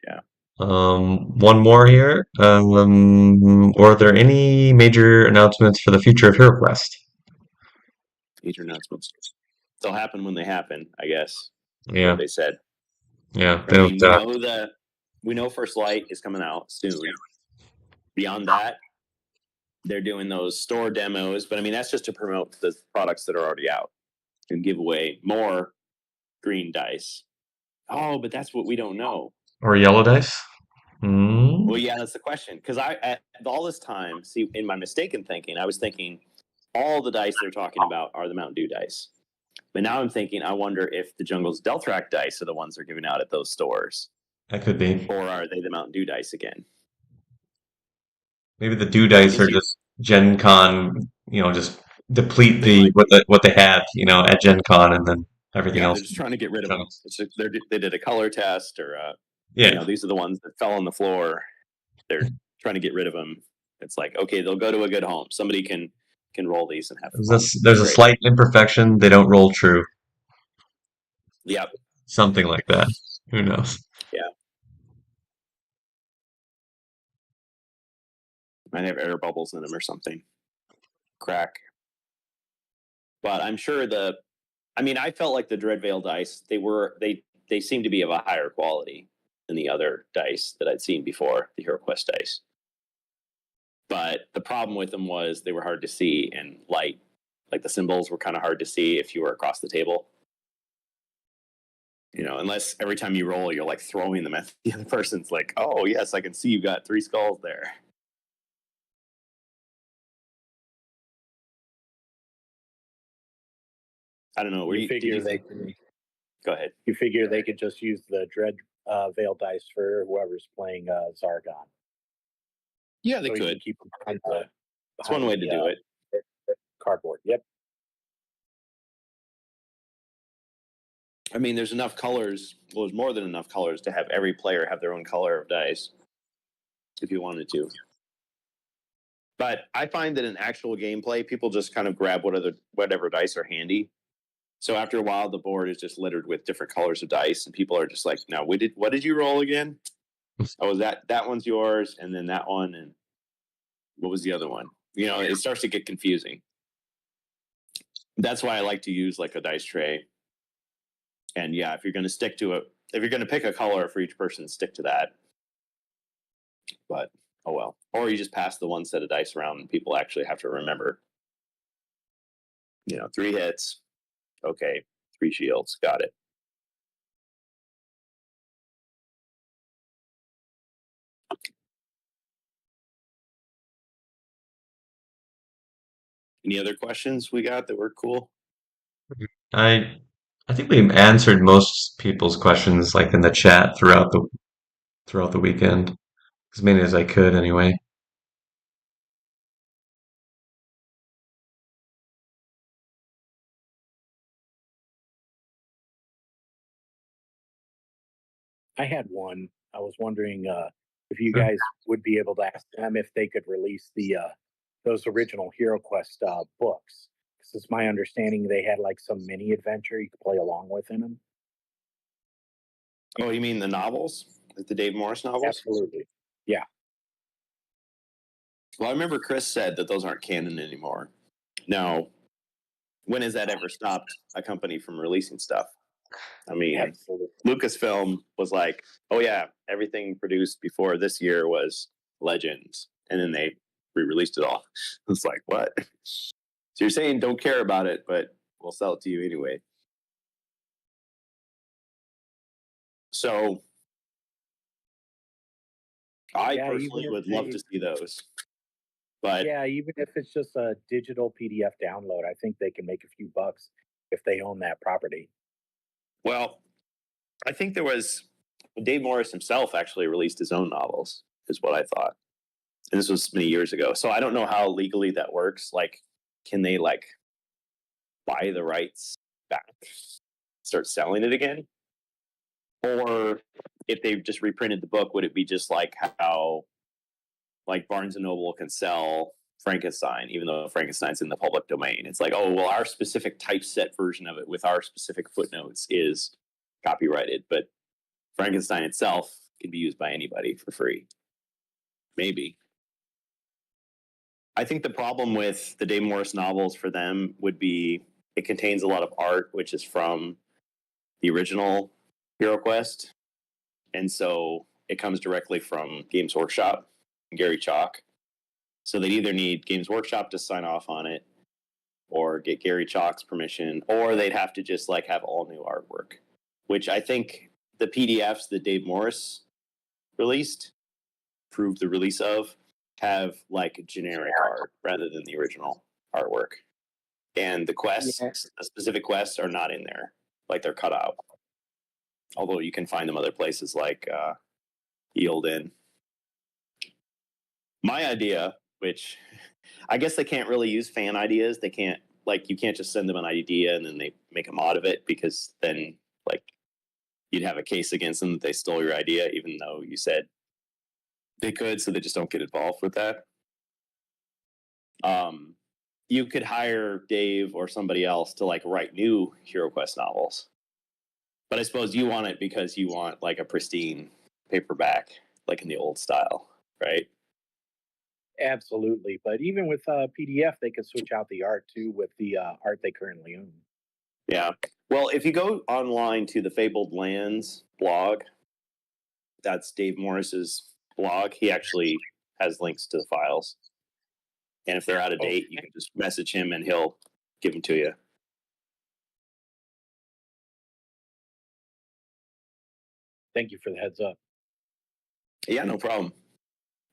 Yeah. One more here. Were there any major announcements for the future of HeroQuest? Major announcements. They'll happen when they happen, I guess. Yeah. What they said. Yeah. I mean, we know First Light is coming out soon. Beyond that, they're doing those store demos, but I mean that's just to promote the products that are already out. and give away more green dice. Oh, but that's what we don't know. Or yellow dice? Hmm. Well, yeah, that's the question. Because all this time, see, in my mistaken thinking, I was thinking all the dice they're talking about are the Mountain Dew dice. But now I'm thinking, I wonder if the Jungle's Deltrac dice are the ones they're giving out at those stores, That could be. or are they the Mountain Dew dice again? Maybe the Dew dice are just Gen Con, just deplete what they have, at Gen Con, and then everything else. They're just trying to get rid of them. They did a color test, or Yeah. these are the ones that fell on the floor. They're trying to get rid of them. It's like, okay, they'll go to a good home. Somebody can roll these and have fun. There's a slight imperfection. They don't roll true. Yep. Something like that. Who knows? Yeah. Might have air bubbles in them or something. Crack. But I'm sure I felt like the Dreadveil dice, they seem to be of a higher quality than the other dice that I'd seen before, the HeroQuest dice. But the problem with them was they were hard to see and light. Like the symbols were kind of hard to see if you were across the table. Unless every time you roll, you're like throwing them at the other person's like, oh, yes, I can see you got 3 skulls there. I don't know. Go ahead. You figure they could just use the Dreadveil dice for whoever's playing Zargon. Yeah, they could. Keep them behind It's one way to do it. Cardboard. Yep. I mean, there's enough colors. Well, there's more than enough colors to have every player have their own color of dice, if you wanted to. But I find that in actual gameplay, people just kind of grab whatever dice are handy. So after a while, the board is just littered with different colors of dice, and people are just like, "Now, what did you roll again? Oh, that one's yours, and then that one, and what was the other one?" It starts to get confusing. That's why I like to use like a dice tray. And yeah, if you're going to pick a color for each person, stick to that. But oh well. Or you just pass the one set of dice around, and people actually have to remember. 3 hits. Okay, 3 shields. Got it. Any other questions we got that were cool? I think we answered most people's questions like in the chat throughout the weekend, as many as I could anyway. I had one. I was wondering if you guys would be able to ask them if they could release those original HeroQuest books. Because it's my understanding they had like some mini adventure you could play along with in them. Oh, you mean the novels? Like the Dave Morris novels? Absolutely. Yeah. Well, I remember Chris said that those aren't canon anymore. Now, when has that ever stopped a company from releasing stuff? I mean, Absolutely. Lucasfilm was like, oh yeah, everything produced before this year was Legends. And then they re-released it all. It's like, what? So you're saying don't care about it, but we'll sell it to you anyway. So I personally would love to see those. But yeah, even if it's just a digital PDF download, I think they can make a few bucks if they own that property. Well, I think Dave Morris himself actually released his own novels, is what I thought. And this was many years ago. So I don't know how legally that works. Like, can they buy the rights back, start selling it again? Or if they just reprinted the book, would it be just like how Barnes and Noble can sell Frankenstein, even though Frankenstein's in the public domain? It's like, oh, well, our specific typeset version of it with our specific footnotes is copyrighted, but Frankenstein itself can be used by anybody for free. Maybe. I think the problem with the Dave Morris novels for them would be it contains a lot of art, which is from the original HeroQuest. And so it comes directly from Games Workshop and Gary Chalk. So they'd either need Games Workshop to sign off on it, or get Gary Chalk's permission, or they'd have to just like have all new artwork, which I think the PDFs that Dave Morris released, proved the release of, have like generic art rather than the original artwork. And the quests, the specific quests, are not in there. Like they're cut out. Although you can find them other places like Eildon. My idea, which I guess they can't really use fan ideas. They can't, like, you can't just send them an idea and then they make a mod of it, because then, like, you'd have a case against them that they stole your idea, even though you said they could, so they just don't get involved with that. You could hire Dave or somebody else to like write new HeroQuest novels, but I suppose you want it because you want like a pristine paperback, like in the old style, right? Absolutely. But even with PDF, they can switch out the art too with the art they currently own. Yeah. Well, if you go online to the Fabled Lands blog, that's Dave Morris's blog. He actually has links to the files. And if they're out of date, you can just message him and he'll give them to you. Thank you for the heads up. Yeah, no problem.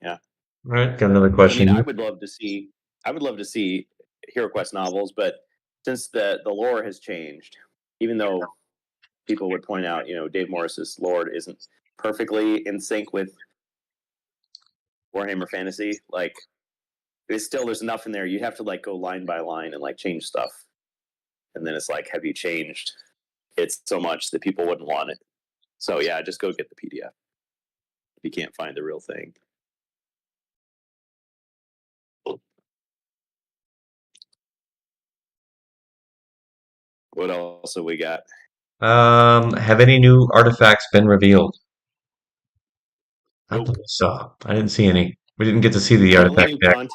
Yeah. All right, got another I question. mean, I would love to see HeroQuest novels, but since the lore has changed, even though people would point out, Dave Morris's lore isn't perfectly in sync with Warhammer Fantasy, like there's enough in there. You have to like go line by line and like change stuff. And then it's like, have you changed it so much that people wouldn't want it? So yeah, just go get the PDF if you can't find the real thing. What else have we got? Have any new artifacts been revealed? I Nope. didn't see any. We didn't get to see the artifact deck.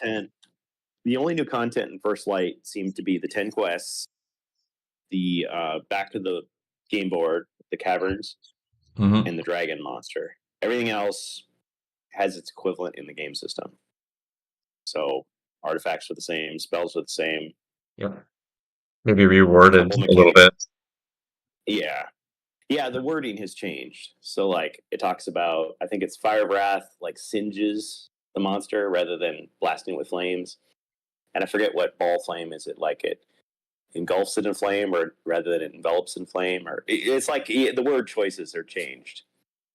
The only new content in First Light seemed to be the 10 quests, the back to the game board, the caverns, and the dragon monster. Everything else has its equivalent in the game system. So artifacts are the same, spells are the same. Yep. Maybe reworded a little bit. Yeah. Yeah, the wording has changed. So like it talks about, I think it's Fire Wrath like singes the monster rather than blasting with flames. And I forget what ball flame is. It like it engulfs it in flame, or rather than it envelops in flame, or it's like the word choices are changed.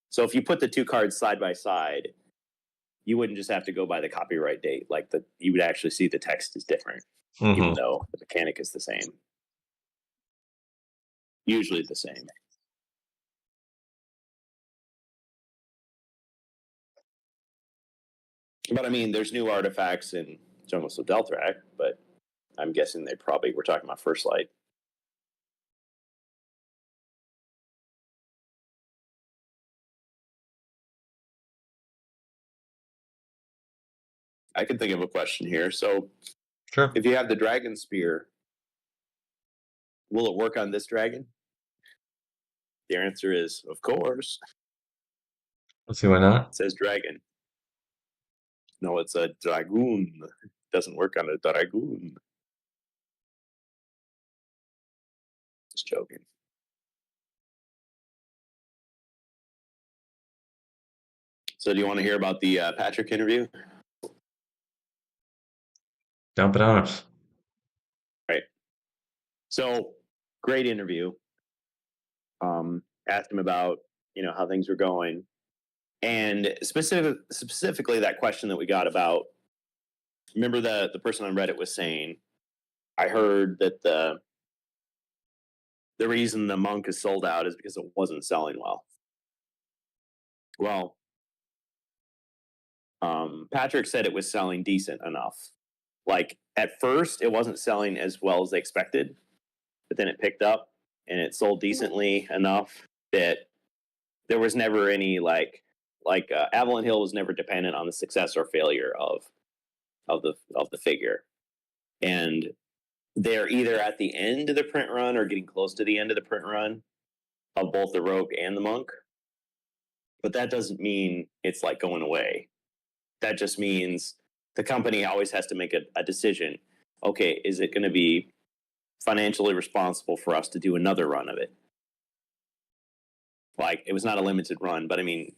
So if you put the two cards side by side, you wouldn't just have to go by the copyright date. Like you would actually see the text is different, even though the mechanic is the same. Usually the same. But I mean, there's new artifacts in Jungles of Delthrak, but I'm guessing they probably were talking about First Light. I can think of a question here. So, sure. If you have the dragon spear, will it work on this dragon? The answer is, of course. Let's see, why not? It says dragon. No, it's a dragoon. It doesn't work on a dragoon. Just joking. So, do you want to hear about the Patrick interview? Dump it on us. Right. So, great interview. Asked him about how things were going, and specifically that question that we got about. Remember the person on Reddit was saying, I heard that the reason the monk is sold out is because it wasn't selling well. Well, Patrick said it was selling decent enough. Like at first, it wasn't selling as well as they expected, but then it picked up and it sold decently enough that there was never any like Avalon Hill was never dependent on the success or failure of the figure, and they're either at the end of the print run or getting close to the end of the print run of both the rogue and the monk. But that doesn't mean it's like going away. That just means the company always has to make a decision. Okay, is it going to be financially responsible for us to do another run of it. Like, it was not a limited run, but I mean,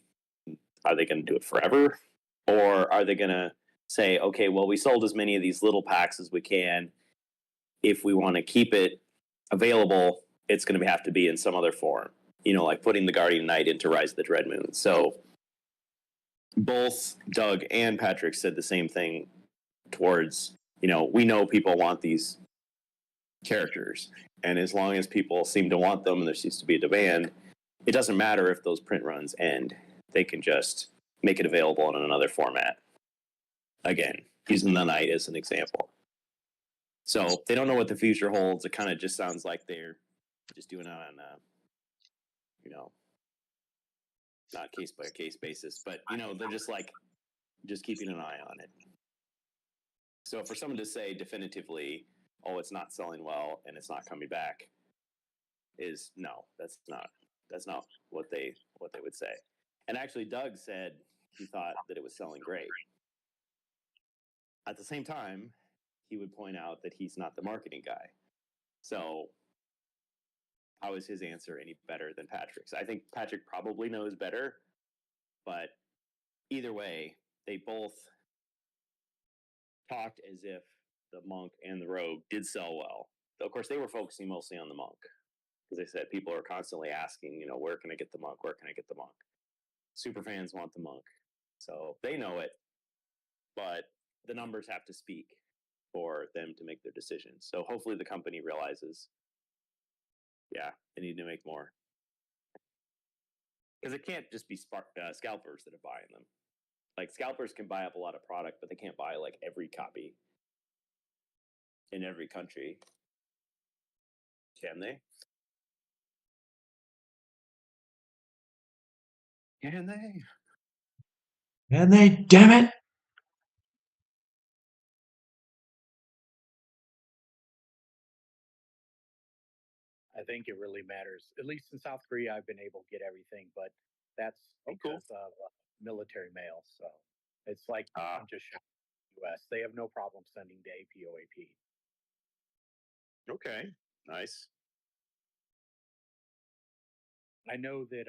are they going to do it forever? Or are they going to say, okay, well, we sold as many of these little packs as we can. If we want to keep it available, it's going to have to be in some other form, like putting the Guardian Knight into Rise of the Dread Moon. So both Doug and Patrick said the same thing towards, we know people want these characters. And as long as people seem to want them and there seems to be a demand, it doesn't matter if those print runs end. They can just make it available in another format. Again, using the Knight as an example. So they don't know what the future holds. It kind of just sounds like they're just doing it on, not case by case basis, but they're just keeping an eye on it. So for someone to say definitively, "Oh, it's not selling well and it's not coming back," is no, that's not what they would say. And actually, Doug said he thought that it was selling great. At the same time, he would point out that he's not the marketing guy. So how is his answer any better than Patrick's? I think Patrick probably knows better, but either way, they both talked as if the monk and the rogue did sell well. Of course, they were focusing mostly on the monk because they said people are constantly asking, where can I get the monk? Where can I get the monk? Super fans want the monk. So they know it, but the numbers have to speak for them to make their decisions. So hopefully the company realizes, yeah, they need to make more. Because it can't just be scalpers that are buying them. Like, scalpers can buy up a lot of product, but they can't buy like every copy in every country. Can they? Can they? And they, damn it! I think it really matters. At least in South Korea, I've been able to get everything, but that's because of military mail. So it's like I'm just shocked. U.S. They have no problem sending to APOAP. Okay, nice. I know that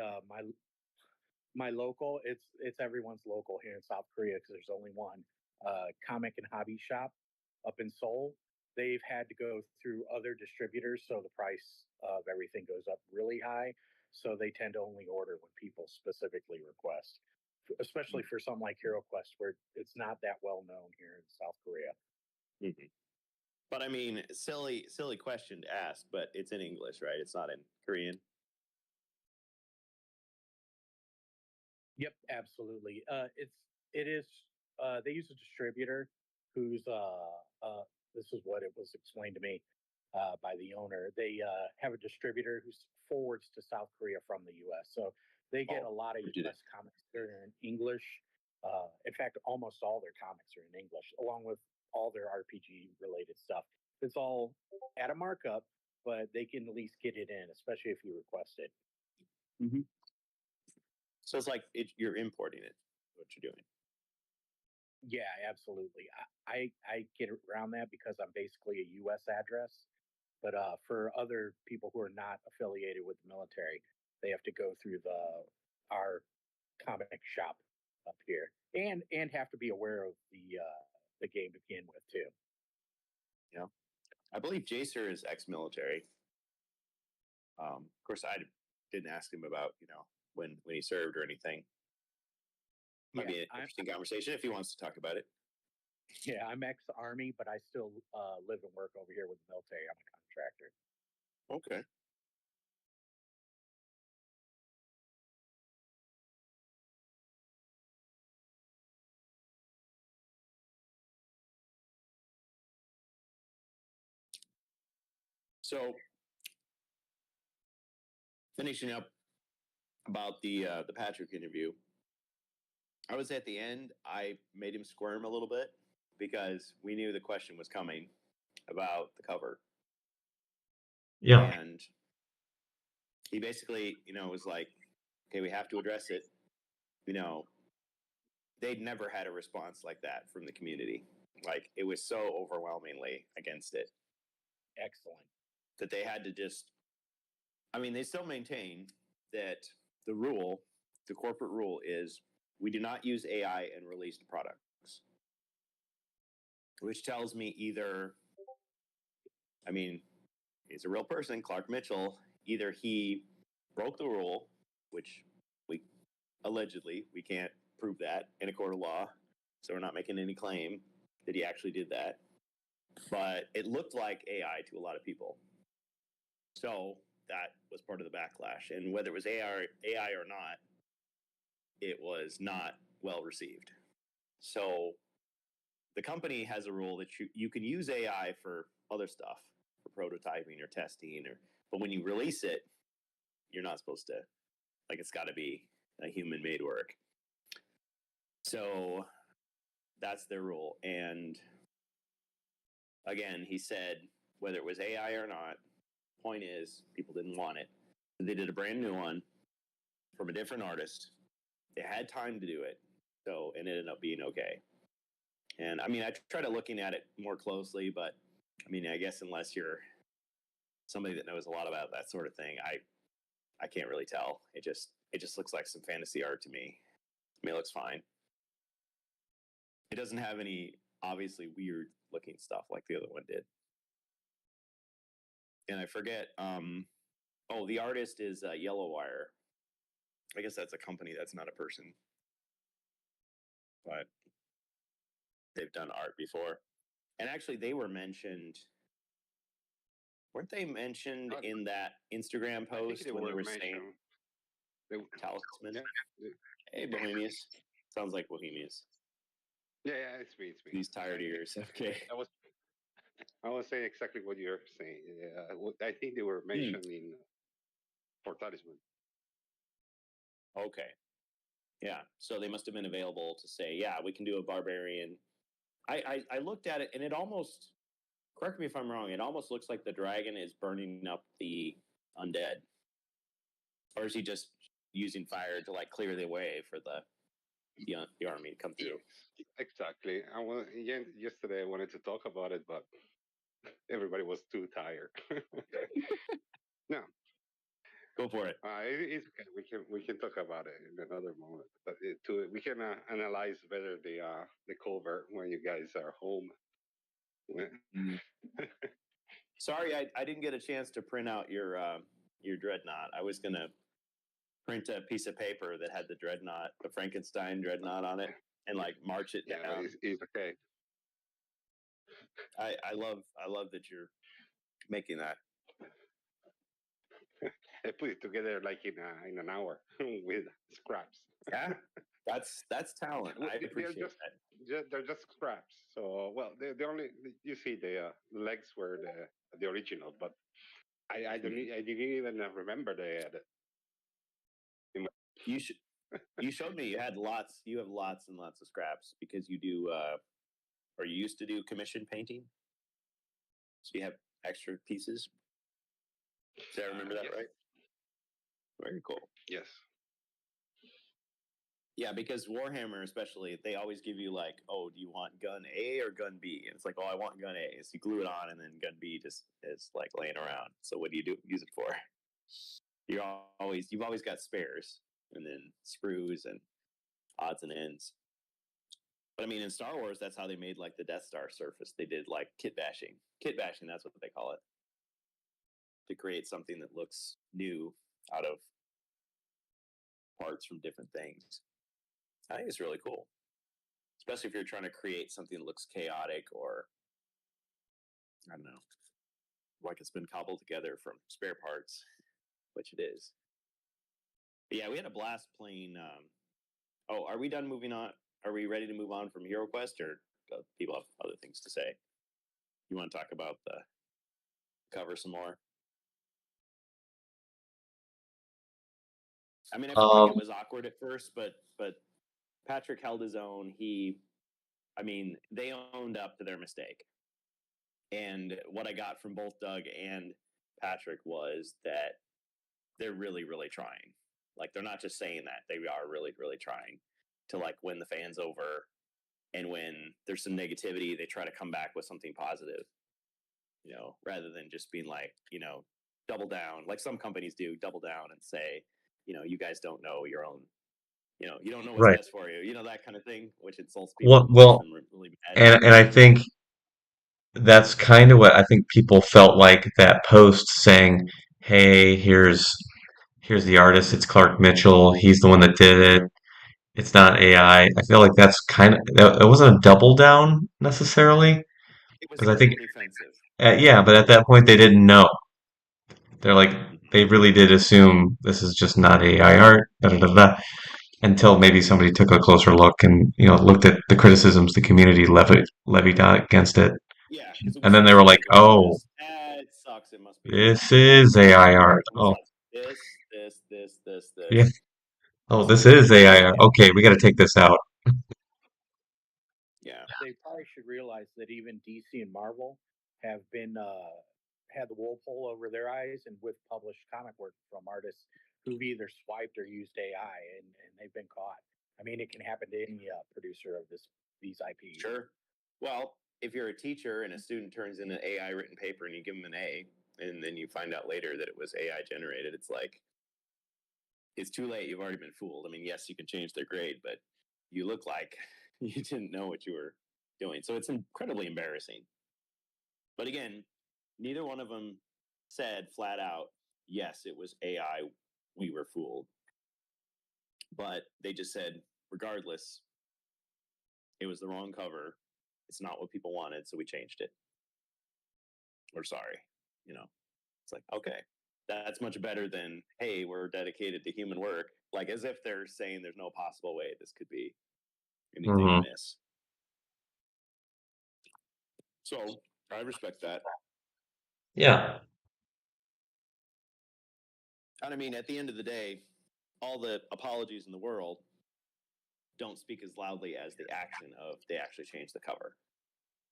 my local, it's everyone's local here in South Korea because there's only one comic and hobby shop up in Seoul. They've had to go through other distributors, so the price of everything goes up really high. So they tend to only order when people specifically request, especially for something like Hero Quest, where it's not that well known here in South Korea. Mm-hmm. But I mean, silly question to ask, but it's in English, right? It's not in Korean. Yep, absolutely. It is. They use a distributor who's this is what it was explained to me by the owner. They have a distributor who forwards to South Korea from the U.S. So they get a lot of U.S. comics that are in English. In fact, almost all their comics are in English, along with all their RPG related stuff. It's all at a markup, but they can at least get it in, especially if you request it. Mm-hmm. So it's like you're importing it, what you're doing. Yeah, absolutely. I get around that because I'm basically a U.S. address. But for other people who are not affiliated with the military, they have to go through our comic shop up here, and have to be aware of the game to begin with too. Yeah, I believe Jacer is ex-military. Of course, I didn't ask him about when he served or anything. Might be an interesting conversation if he wants to talk about it. Yeah, I'm ex-Army, but I still live and work over here with the military. I'm a contractor. Okay. So, finishing up about the Patrick interview, I would say at the end I made him squirm a little bit because we knew the question was coming about the cover. Yeah. And he basically, was like, "Okay, we have to address it." They'd never had a response like that from the community. Like, it was so overwhelmingly against it. Excellent. that they had to just, I mean, they still maintain that the corporate rule is we do not use AI in released products, which tells me either, I mean, he's a real person, Clark Mitchell, either he broke the rule, which we allegedly, we can't prove that in a court of law, so we're not making any claim that he actually did that, but it looked like AI to a lot of people. So that was part of the backlash. And whether it was AI or not, it was not well received. So the company has a rule that you can use AI for other stuff, for prototyping or testing, but when you release it, you're not supposed to, like, it's got to be a human made work. So that's their rule. And again, he said, whether it was AI or not, point is, people didn't want it. So they did a brand new one from a different artist. They had time to do it, so it ended up being okay. And I mean, I tried looking at it more closely, but I mean, I guess unless you're somebody that knows a lot about that sort of thing, I can't really tell. It just looks like some fantasy art to me. I mean, it looks fine. It doesn't have any obviously weird looking stuff like the other one did. And I forget. The artist is Yellow Wire. I guess that's a company. That's not a person, but they've done art before. And actually, they were mentioned. Weren't they mentioned in that Instagram post when they were saying Talisman? Yeah. Hey, Bohemius. Sounds like Bohemius. Yeah, it's me. These tired ears. Okay. I was saying exactly what you're saying. I think they were mentioning for Talisman. Okay. Yeah. So they must have been available to say, yeah, we can do a barbarian. I looked at it and it almost, correct me if I'm wrong, it almost looks like the dragon is burning up the undead. Or is he just using fire to like clear the way for the army to come through? Exactly. Yesterday I wanted to talk about it, but everybody was too tired. No. Go for it. It's okay. We can talk about it in another moment. But we can analyze better the cover when you guys are home. Sorry, I didn't get a chance to print out your dreadnought. I was gonna print a piece of paper that had the Frankenstein dreadnought on it, and like march it down. It's okay. I love that you're making that. I put it together like in an hour with scraps. Yeah, that's talent. I appreciate that. They're just scraps. So the only you see the legs were the original, but I didn't even remember they had it. You showed me you have lots and lots of scraps because you do or you used to do commission painting. So you have extra pieces. Did I remember that right? Very cool. Yes. Yeah, because Warhammer, especially, they always give you like, oh, do you want gun A or gun B? And it's like, oh, I want gun A. So you glue it on, and then gun B just is like laying around. So what do you use it for? You've always got spares, and then sprues and odds and ends. But I mean, in Star Wars, that's how they made like the Death Star surface. They did like kit bashing. Kit bashing, that's what they call it. To create something that looks new out of parts from different things. I think it's really cool. Especially if you're trying to create something that looks chaotic or, I don't know, like it's been cobbled together from spare parts, which it is. But yeah, we had a blast playing. Are we done moving on? Are we ready to move on from Hero Quest, or do people have other things to say? You want to talk about the cover some more? I mean, I feel like it was awkward at first, but Patrick held his own. They owned up to their mistake. And what I got from both Doug and Patrick was that they're really, really trying. Like, they're not just saying that. They are really, really trying to, like, win the fans over. And when there's some negativity, they try to come back with something positive. rather than just being like, double down, like some companies do, double down and say, you guys don't know your own, you don't know what's Right. best for you, that kind of thing, which insults people Well, and makes well, them really mad. and I think that's kind of what I think people felt like that post saying, "Hey, here's the artist. It's Clark Mitchell. He's the one that did it. It's not AI." I feel like that's kind of that wasn't a double down necessarily It was because a I think little defensive. yeah, but at that point they didn't know. They're like Mhm. they really did assume this is just not AI art, da, da, da, da, until maybe somebody took a closer look and looked at the criticisms the community levied against it, Yeah, because it and was then so they were like, silly going "Oh, this, it sucks, it must be AI. this is AI art. It was Oh, like yeah. this. Oh, So this yeah, is AI art. Okay, we got to take this out." yeah, They probably should realize that even DC and Marvel have been had the wool pull over their eyes and with published comic work from artists who've either swiped or used AI, and they've been caught. I mean, it can happen to any producer of these IPs. sure. Well, if you're a teacher and a student turns in an AI written paper and you give them an A, and then you find out later that it was AI generated, it's like it's too late. You've already been fooled. I mean, yes, you can change their grade, but you look like you didn't know what you were doing. So it's incredibly embarrassing. But again, neither one of them said flat out, yes, it was AI. We were fooled. But they just said, regardless, it was the wrong cover. It's not what people wanted, so we changed it. We're sorry. It's like, okay, that's much better than, hey, we're dedicated to human work. Like as if they're saying there's no possible way this could be anything Hmm. amiss. So I respect that. Yeah. And I mean, at the end of the day, all the apologies in the world don't speak as loudly as the action of they actually changed the cover.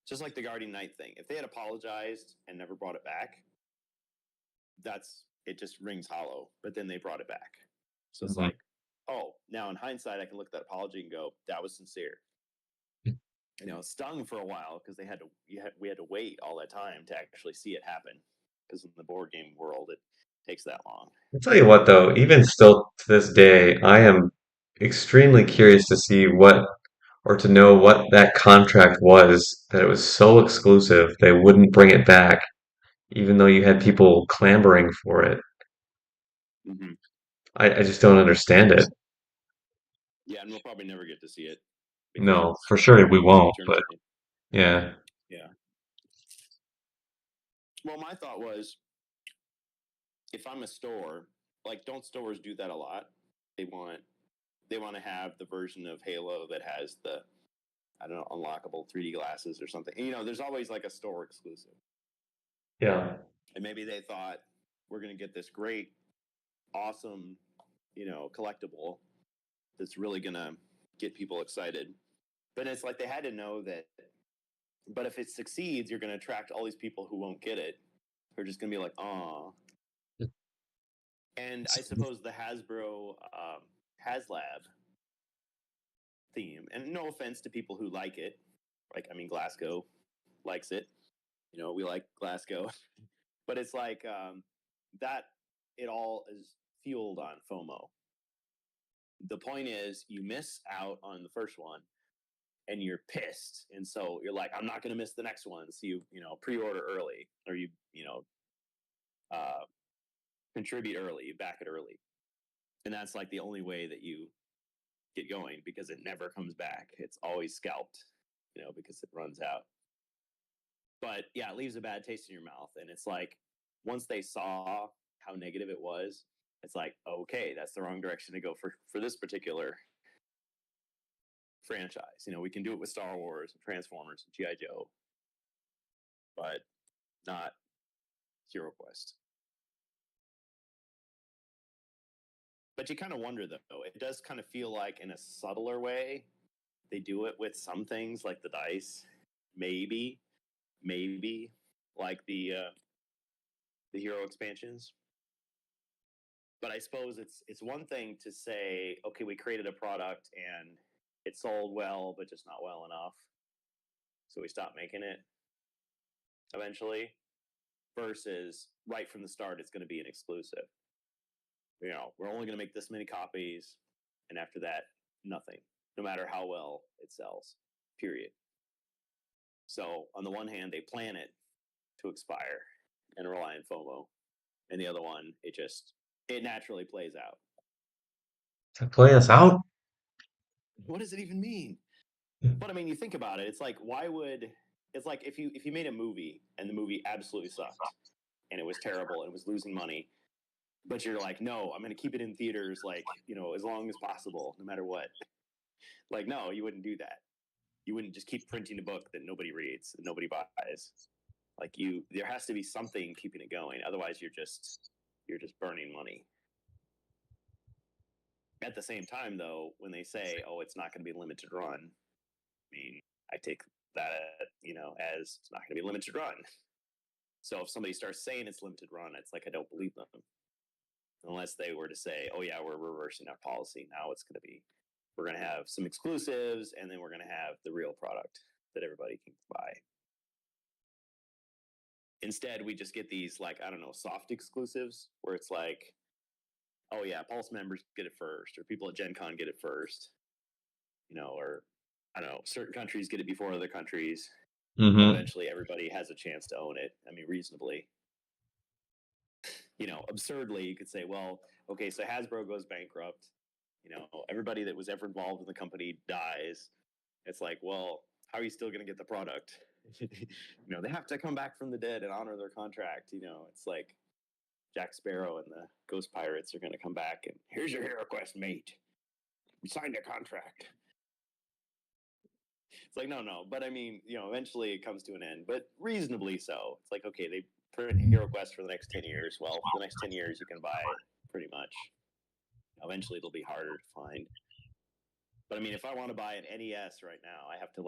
Just like the Guardian Knight thing. If they had apologized and never brought it back, it just rings hollow. But then they brought it back. So it's Hmm. like, oh, now in hindsight, I can look at that apology and go, that was sincere. It stung for a while because we had to wait all that time to actually see it happen. Because in the board game world, it takes that long. I'll tell you what, though, even still to this day, I am extremely curious to see what or to know what that contract was that it was so exclusive they wouldn't bring it back, even though you had people clamoring for it. Mm-hmm. I just don't understand it. Yeah, and we'll probably never get to see it because No, it's for sure we won't, but eternity. yeah. Yeah. Well, my thought was, if I'm a store, like, don't stores do that a lot? They want they want to have the version of Halo that has the, I don't know, unlockable 3D glasses or something. There's always like a store exclusive. Yeah. And maybe they thought we're going to get this great, awesome, collectible that's really going to get people excited. But it's like they had to know that. But if it succeeds, you're going to attract all these people who won't get it. Who are just going to be like, "Aw." And I suppose the Hasbro HasLab theme, and no offense to people who like it, like, I mean, Glasgow likes it. We like Glasgow, but it's like that. It all is fueled on FOMO. The point is, you miss out on the first one, and you're pissed, and so you're like, I'm not going to miss the next one. So you pre-order early, or you uh, contribute early, you back it early, and that's like the only way that you get going because it never comes back. It's always scalped, because it runs out. But yeah, it leaves a bad taste in your mouth. And it's like, once they saw how negative it was, it's like, okay, that's the wrong direction to go for this particular franchise. We can do it with Star Wars and Transformers and G.I. Joe, but not Hero Quest. But you kind of wonder, though. It does kind of feel like, in a subtler way, they do it with some things like the dice, maybe, like the hero expansions. But I suppose it's one thing to say, okay, we created a product and it sold well, but just not well enough, so we stopped making it eventually. versus right from the start, it's going to be an exclusive. We're only going to make this many copies, and after that, nothing, no matter how well it sells, period. So on the one hand, they plan it to expire and rely on FOMO, and the other one, it naturally plays out. To play us out? What does it even mean? But I mean, you think about it. It's like, it's like if you made a movie and the movie absolutely sucked and it was terrible and it was losing money, but you're like, no, I'm going to keep it in theaters, like, as long as possible, no matter what. Like, no, you wouldn't do that. You wouldn't just keep printing a book that nobody reads and nobody buys. Like, there has to be something keeping it going. Otherwise, you're just burning money. At the same time, though, when they say, oh, it's not going to be limited run, I mean, I take that, as it's not going to be limited run. So if somebody starts saying it's limited run, it's like I don't believe them. Unless they were to say, oh, yeah, we're reversing our policy. Now we're going to have some exclusives, and then we're going to have the real product that everybody can buy. Instead, we just get these, like, I don't know, soft exclusives where it's like, oh, yeah, Pulse members get it first, or people at Gen Con get it first, or I don't know, certain countries get it before other countries. Mm-hmm. Eventually, everybody has a chance to own it. I mean, reasonably. Absurdly, you could say, well, okay, so Hasbro goes bankrupt. Everybody that was ever involved in the company dies. It's like, well, how are you still going to get the product? They have to come back from the dead and honor their contract. It's like Jack Sparrow and the Ghost Pirates are going to come back and here's your Hero Quest mate. We signed a contract. It's like, no. But I mean, eventually it comes to an end, but reasonably so. It's like, okay, they print Hero Quest for the next 10 years. Well, for the next 10 years, you can buy it pretty much. Eventually it'll be harder to find. But I mean, if I want to buy an NES right now, I have to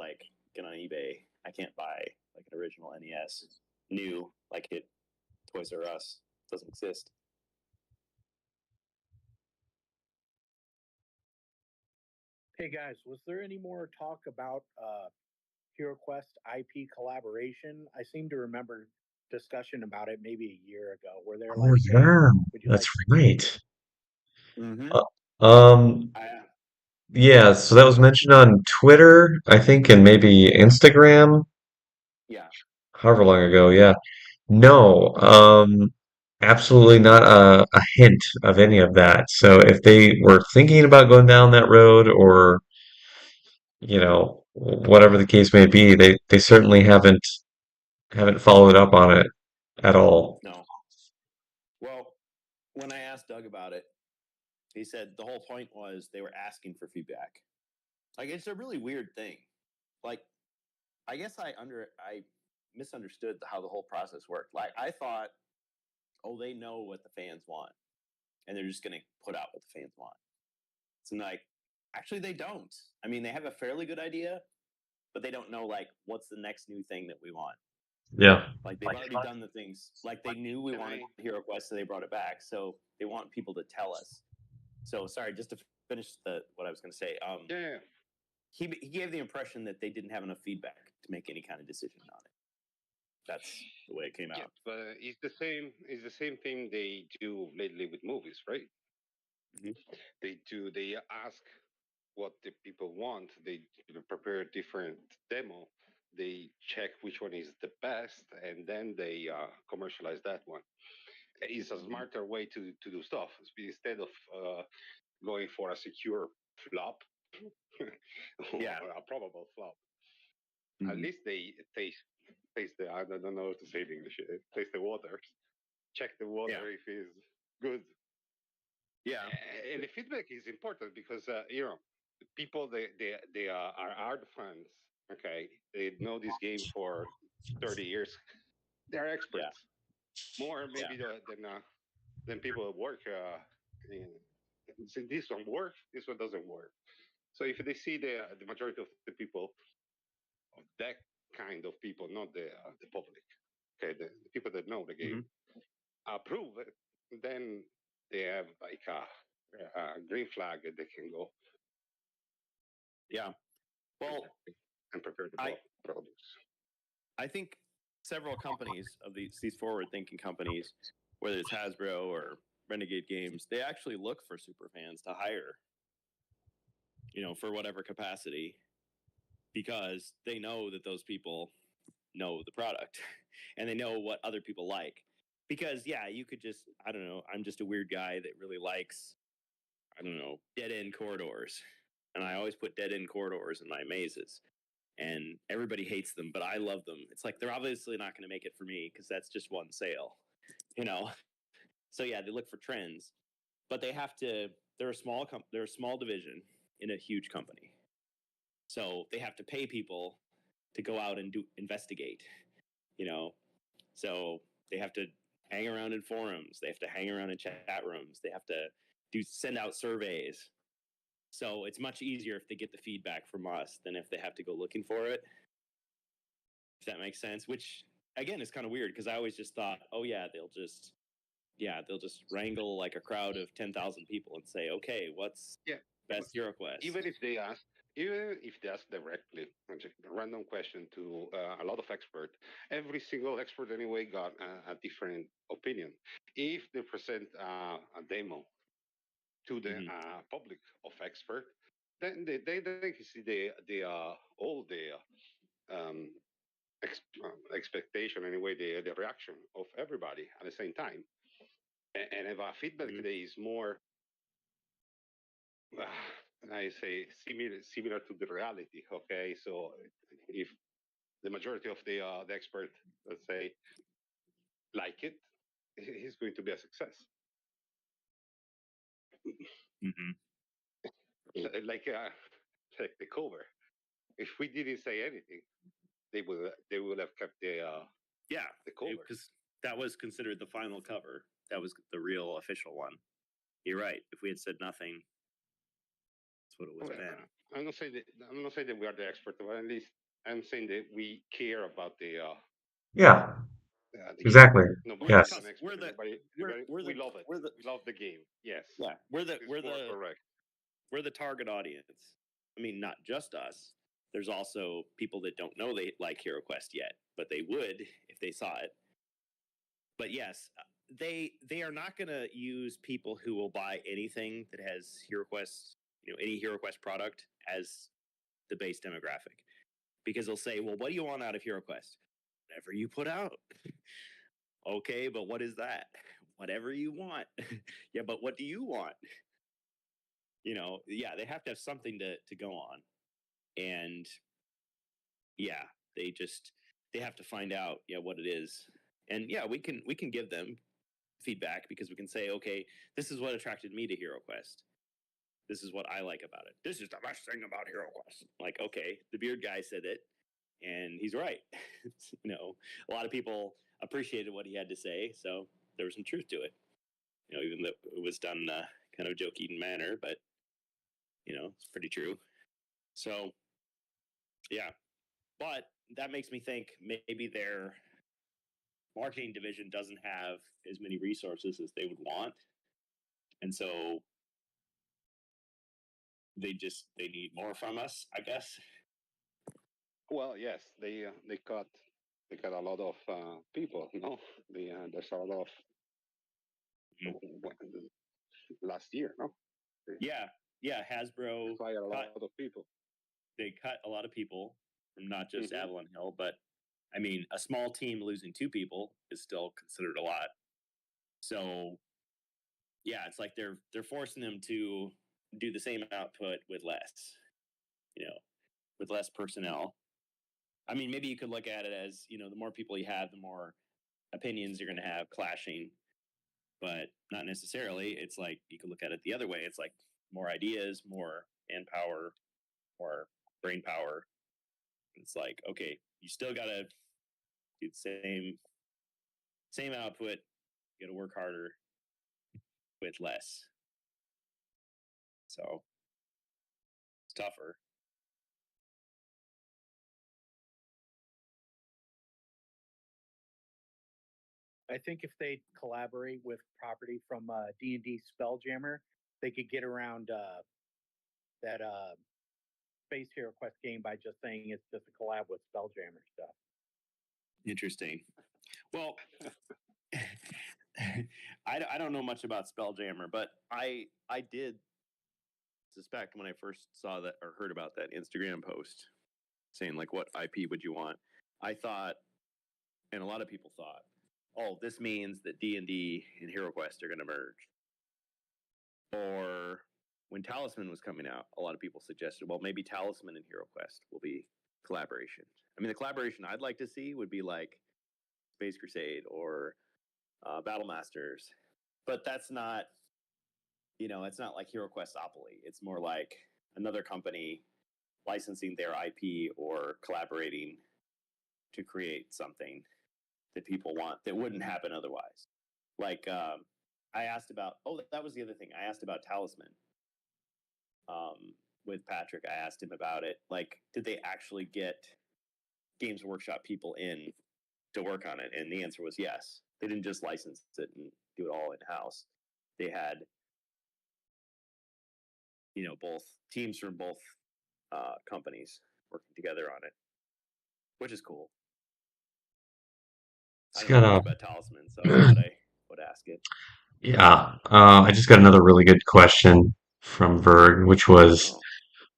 get on eBay. I can't buy like an original NES new, like it Toys R Us. It doesn't exist. Hey guys, was there any more talk about Hero Quest IP collaboration? I seem to remember discussion about it maybe a year ago, where they're Oh like, hey, yeah, would you that's like? right. Mm-hmm. Um, yeah, so that was mentioned on Twitter, I think, and maybe Instagram, Yeah. however long ago, yeah. No, absolutely not a hint of any of that. So if they were thinking about going down that road or, whatever the case may be, they certainly haven't followed up on it at all. No. Well, when I asked Doug about it, he said the whole point was they were asking for feedback. Like, it's a really weird thing. Like, I guess I misunderstood how the whole process worked. Like, I thought, oh, they know what the fans want, and they're just going to put out what the fans want. It's like, actually, they don't. I mean, they have a fairly good idea, but they don't know, like, what's the next new thing that we want. Yeah. Like, they've already done the things. Like, they knew we wanted Hero Quest, so they brought it back. So they want people to tell us. So, sorry, just to finish what I was going to say. Yeah. He gave the impression that they didn't have enough feedback to make any kind of decision on it. That's the way it came Yeah, out. but it's the same. It's the same thing they do lately with movies, right? Mhm. They ask what the people want. They prepare a different demo. They check which one is the best, and then they commercialize that one. It's a smarter way to do stuff instead of going for a secure flop Yeah. or a probable flop. At Mhm. least they taste the, I don't know how to say it in English, taste the waters, check the water if it's good. Yeah. And the feedback is important because, people, are hard fans. Okay. They know this game for 30 years. They're Yeah. experts. More maybe than people at work. Say this one works, this one doesn't work. So if they see the majority of the people, of that kind of people, not the public, okay, the people that know the game, Mhm. approve it, then they have like a green flag that they can go Yeah. Well, and prepare the I products. I think several companies of these forward-thinking companies, whether it's Hasbro or Renegade Games, they actually look for super fans to hire, for whatever capacity, because they know that those people know the product and they know what other people like. Because yeah, you could just, I don't know, I'm just a weird guy that really likes, I don't know, dead end corridors. And I always put dead end corridors in my mazes. And everybody hates them, but I love them. It's like they're obviously not going to make it for me because that's just one sale, you know. So yeah, they look for trends, but they have to. They're a small division in a huge company, so they have to pay people to go out and do investigate, you know. So they have to hang around in forums. They have to hang around in chat rooms. They have to send out surveys. So it's much easier if they get the feedback from us than if they have to go looking for it. If that makes sense, which again is kind of weird because I always just thought, oh yeah, they'll just wrangle like a crowd of 10,000 people and say, okay, what's Yeah. best hero quest? Even if they ask directly, a random question to a lot of experts, every single expert anyway got a different opinion. If they present a demo to the public of expert, then they can see all the um, expectation anyway, the reaction of everybody at the same time. And if our feedback today is more, I say similar to the reality. Okay, so if the majority of the expert, let's say, like it, it's going to be a success. Like the cover. If we didn't say anything, they would have kept the cover because that was considered the final cover. That was the real official one. You're right. If we had said nothing, that's what it was then. I'm not saying that we are the expert, but at least I'm saying that we care about the Yeah, exactly. Yes. We love it. We love the game. Yes. Yeah, we're correct. We're the target audience. I mean, not just us. There's also people that don't know they like Hero Quest yet, but they would if they saw it. But yes, they are not going to use people who will buy anything that has Hero Quest, any Hero Quest product as the base demographic, because they'll say, "Well, what do you want out of Hero Quest? Whatever you put out." Okay, but what is that? Whatever you want. Yeah, but what do you want? Yeah, they have to have something to go on. And yeah, they have to find out, what it is. And yeah, we can give them feedback because we can say, okay, this is what attracted me to Hero Quest. This is what I like about it. This is the best thing about Hero Quest. Like, okay, the beard guy said it, and he's right. A lot of people appreciated what he had to say, so there was some truth to it. Even though it was done in a kind of joking manner, but it's pretty true. So, yeah, but that makes me think maybe their marketing division doesn't have as many resources as they would want, and so they need more from us, I guess. Well, yes, they cut a lot of people. There's a lot of last year. No. Yeah. Hasbro cut a lot of people. They cut a lot of people from not just Avalon Hill, but I mean, a small team losing 2 people is still considered a lot. So, yeah, it's like they're forcing them to do the same output with less, with less personnel. I mean, maybe you could look at it as, the more people you have, the more opinions you're going to have clashing, but not necessarily. It's like you could look at it the other way. It's like more ideas, more manpower, more brain power. It's like, okay, you still got to do the same output. You got to work harder with less. So it's tougher. I think if they collaborate with property from D&D Spelljammer, they could get around that Space Hero Quest game by just saying it's just a collab with Spelljammer stuff. Interesting. Well, I don't know much about Spelljammer, but I did suspect when I first saw that or heard about that Instagram post saying like, what IP would you want? I thought, and a lot of people thought, oh, this means that D&D and HeroQuest are going to merge. Or when Talisman was coming out, a lot of people suggested, well, maybe Talisman and HeroQuest will be collaboration. I mean, the collaboration I'd like to see would be like Space Crusade or Battle Masters, but that's not, it's not like HeroQuestopoly. It's more like another company licensing their IP or collaborating to create something that people want that wouldn't happen otherwise. Like I asked about, that was the other thing. I asked about Talisman with Patrick. I asked him about it. Like, did they actually get Games Workshop people in to work on it? And the answer was yes. They didn't just license it and do it all in house. They had, both teams from both companies working together on it, which is cool. It's I don't know got much about Talisman, so I thought I would ask it. yeah. I just got another really good question from Berg, which was, Oh,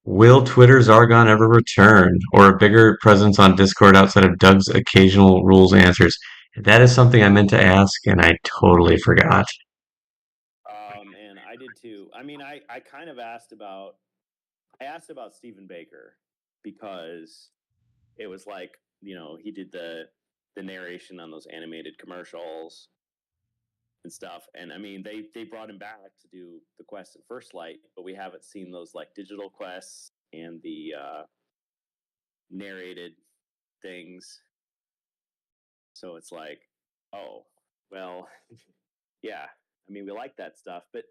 will Twitter's Argon ever return, or a bigger presence on Discord outside of Doug's occasional rules answers? That is something I meant to ask, and I totally forgot. and I did too. I mean, I kind of asked about Stephen Baker because it was like, he did the narration on those animated commercials and stuff. And I mean, they brought him back to do the quest in First Light, but we haven't seen those like digital quests and the narrated things. So it's like, oh, well, yeah. I mean, we like that stuff, but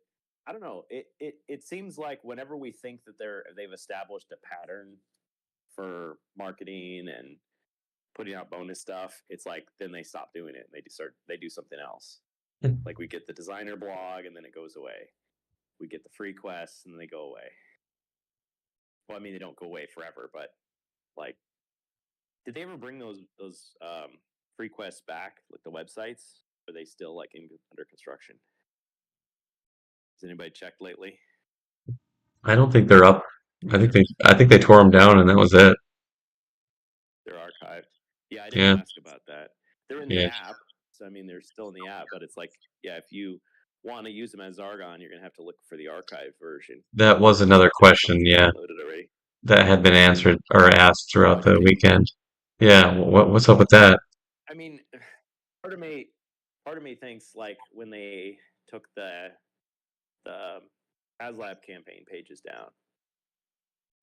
I don't know. It seems like whenever we think that they've established a pattern for marketing and putting out bonus stuff, it's like then they stop doing it and they do something else. Like we get the designer blog and then it goes away. We get the free quests and then they go away. Well, I mean they don't go away forever, but like, did they ever bring those free quests back, like the websites? Are they still like under construction? Has anybody checked lately? I don't think they're up. Have they ever? I think they tore them down, and that was it. They're archived. Yeah, I didn't Yeah, ask about that. They're in the yeah. app, so I mean they're still in the app, but it's like, yeah, if you want to use them as Zargon, you're gonna have to look for the archive version. That was It another seems like some question. of them Yeah, downloaded already. that had been answered or asked Oh, throughout it the did too. weekend. Yeah, what's up Well, with that? I mean, part of me, part of me thinks like when they took the AsLab campaign pages down,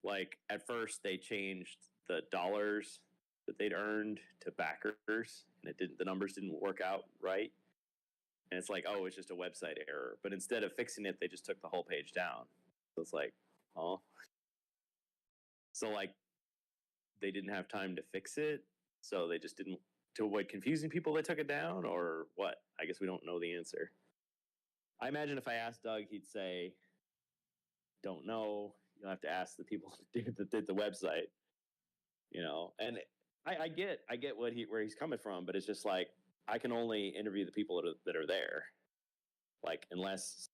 like at first they changed the dollars that they'd earned to backers, and the numbers didn't work out right. And it's like, oh, it's just a website error. But instead of fixing it, they just took the whole page down. So it's like, oh, so like they didn't have time to fix it, so they just didn't, to avoid confusing people. They took it down, or what? I guess we don't know the answer. I imagine if I asked Doug, he'd say, "Don't know. You'll have to ask the people that did the website." And I get where he's coming from, but it's just like I can only interview the people that are there, like unless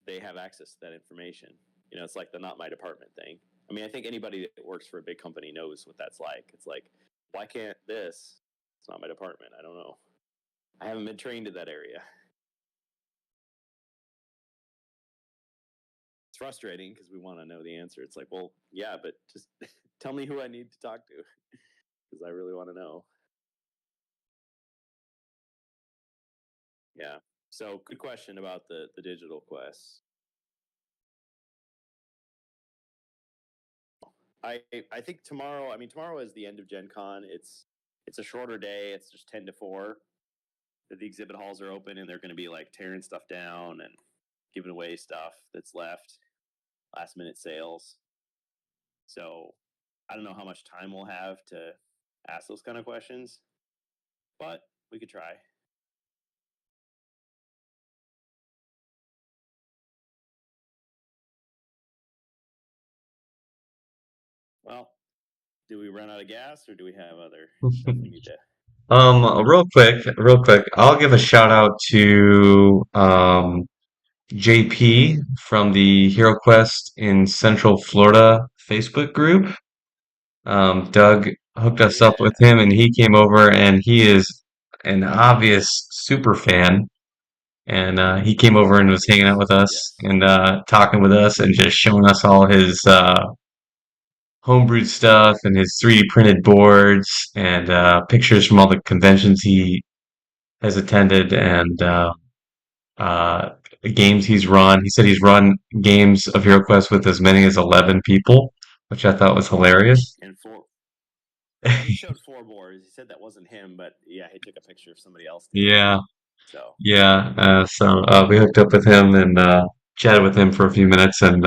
they have access to that information. It's like the not my department thing. I mean, I think anybody that works for a big company knows what that's like. It's like, why can't this? It's not my department. I don't know. I haven't been trained in that area. It's frustrating because we want to know the answer. It's like, well, yeah, but just tell me who I need to talk to because I really want to know. Yeah. So, good question about the digital quests. I think tomorrow. I mean, tomorrow is the end of Gen Con. It's a shorter day. It's just 10 to 4. The exhibit halls are open, and they're going to be like tearing stuff down and giving away stuff that's left, last minute sales. So I don't know how much time we'll have to ask those kind of questions, but we could try. Well, do we run out of gas, or do we have other stuff we need to Real quick, I'll give a shout out to JP from the Hero Quest in Central Florida Facebook group. Doug hooked Oh us up yeah. with him, and he came over, and he is an obvious super fan. And he came over and was hanging out with us Yes. and talking with us and just showing us all his homebrewed stuff and his 3D printed boards and pictures from all the conventions he has attended and uh, games he's run. He said he's run games of HeroQuest with as many as 11 people, which I thought was hilarious. And four. Well, he showed 4 boards. He said that wasn't him, but yeah, he took a picture of somebody else doing it. Yeah, So yeah. So we hooked up with him and chatted with him for a few minutes, and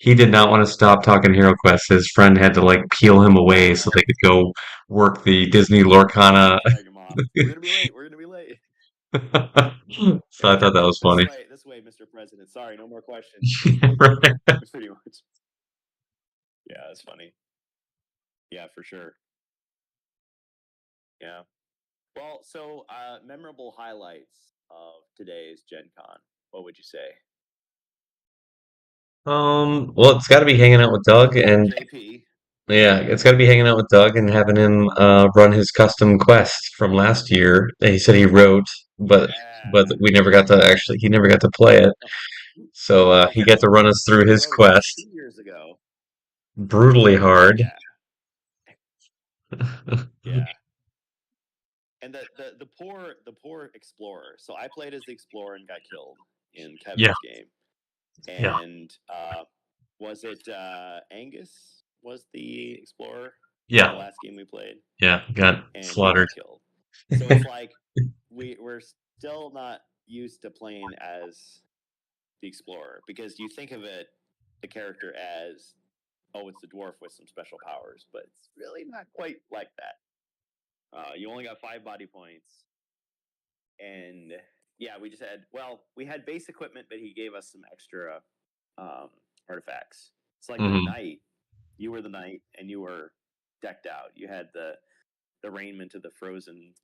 he did not want to stop talking HeroQuest. His friend had to like peel him away so they could go work the Disney Lorcana. drag him off. We're gonna be late. We're gonna be late. So I thought that was funny. This way, Mr. President. Sorry, no more questions. Right. Pretty much. Yeah, that's funny. Yeah, for sure. Yeah. Well, so memorable highlights of today's Gen Con. What would you say? Well, it's got to be hanging out with Doug, Other than and JP. yeah, it's got to be hanging out with Doug and having him run his custom quest from last year that he said he wrote, but Yeah. we never got to actually he never got to play it. So he got to run us through He his wrote it quest 2 years ago. brutally hard. Yeah. Yeah. And the poor explorer. So I played as the explorer and got killed in Yeah, Kevin's game. yeah, And was it Angus was the explorer in the yeah, last game we played? yeah. Got And he slaughtered. got killed. So it's like we're still not used to playing as the explorer because you think of it the character as it's the dwarf with some special powers, but it's really not quite like that. You only got 5 body points, and yeah, we had base equipment, but he gave us some extra um, artifacts. It's like the Hmm. knight. You were the knight, and you were decked out. You had the raiment of the frozen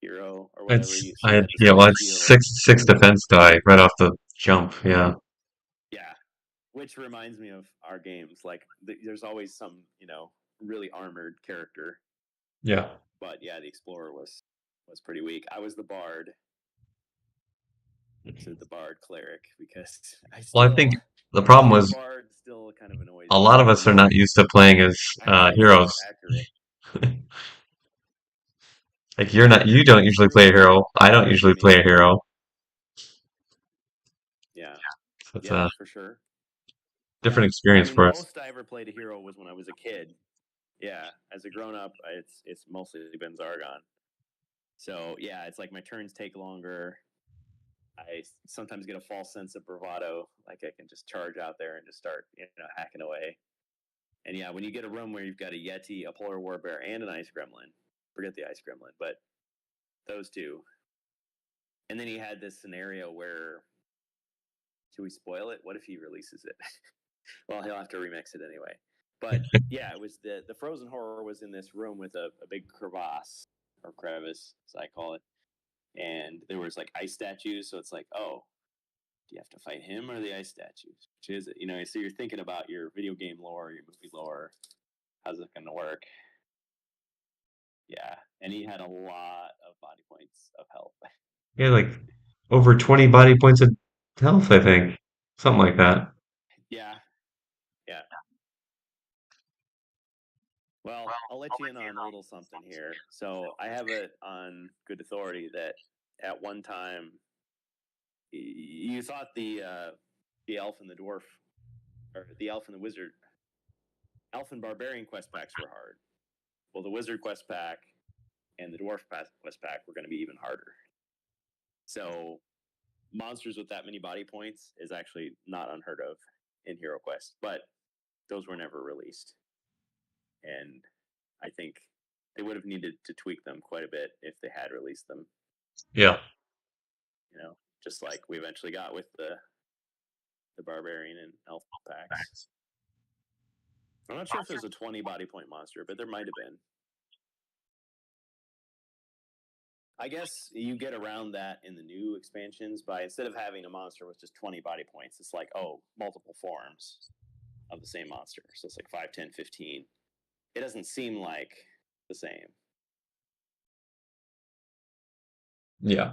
hero or whatever. So you had the Well, sword it's shield. six defense die right off the jump. Yeah, Yeah, which reminds me of our games. Like there's always some really armored character, yeah. but yeah, the explorer was pretty weak. I was the bard, so the bard cleric because Well, I think the the problem cleric was bard still kind of annoys a me. lot of us are not Usually, used to playing as I have to be super heroes. accurate. Like you don't That's usually true. play a hero. I don't Especially usually me. play a hero. Yeah, So it's yeah, a for sure. different Yeah, I experience mean, the for us. most I ever played a hero was when I was a kid. Yeah, as a grown up, it's mostly been Zargon. So yeah, it's like my turns take longer. I sometimes get a false sense of bravado, like I can just charge out there and just start hacking away. And yeah, when you get a room where you've got a Yeti, a polar warbear, and an ice gremlin, forget the ice gremlin, but those two. And then he had this scenario where, should we spoil it? What if he releases it? Well, he'll have to remix it anyway. But yeah, it was the frozen horror was in this room with a big crevasse or crevice, as I call it, and there was like ice statues. So it's like, oh, do you have to fight him or the ice statues? Which is it? So you're thinking about your video game lore, your movie lore. How's it going to work? Yeah, and he had a lot of body points of health. Yeah, like over 20 body points of health, I think. Something like that. Yeah, yeah. Well, I'll let you in on a little something here. So I have it on good authority that at one time you thought the elf and the dwarf, or the elf and the wizard, elf and barbarian quest packs were hard. Well, the wizard quest pack and the dwarf quest pack were going to be even harder. So monsters with that many body points is actually not unheard of in Hero Quest, but those were never released, and I think they would have needed to tweak them quite a bit if they had released them. Yeah. Just like we eventually got with the barbarian and elf packs. I'm not sure if there's a 20 body point monster, but there might have been. I guess you get around that in the new expansions by instead of having a monster with just 20 body points, it's like, oh, multiple forms of the same monster. So it's like 5, 10, 15. It doesn't seem like the same. Yeah.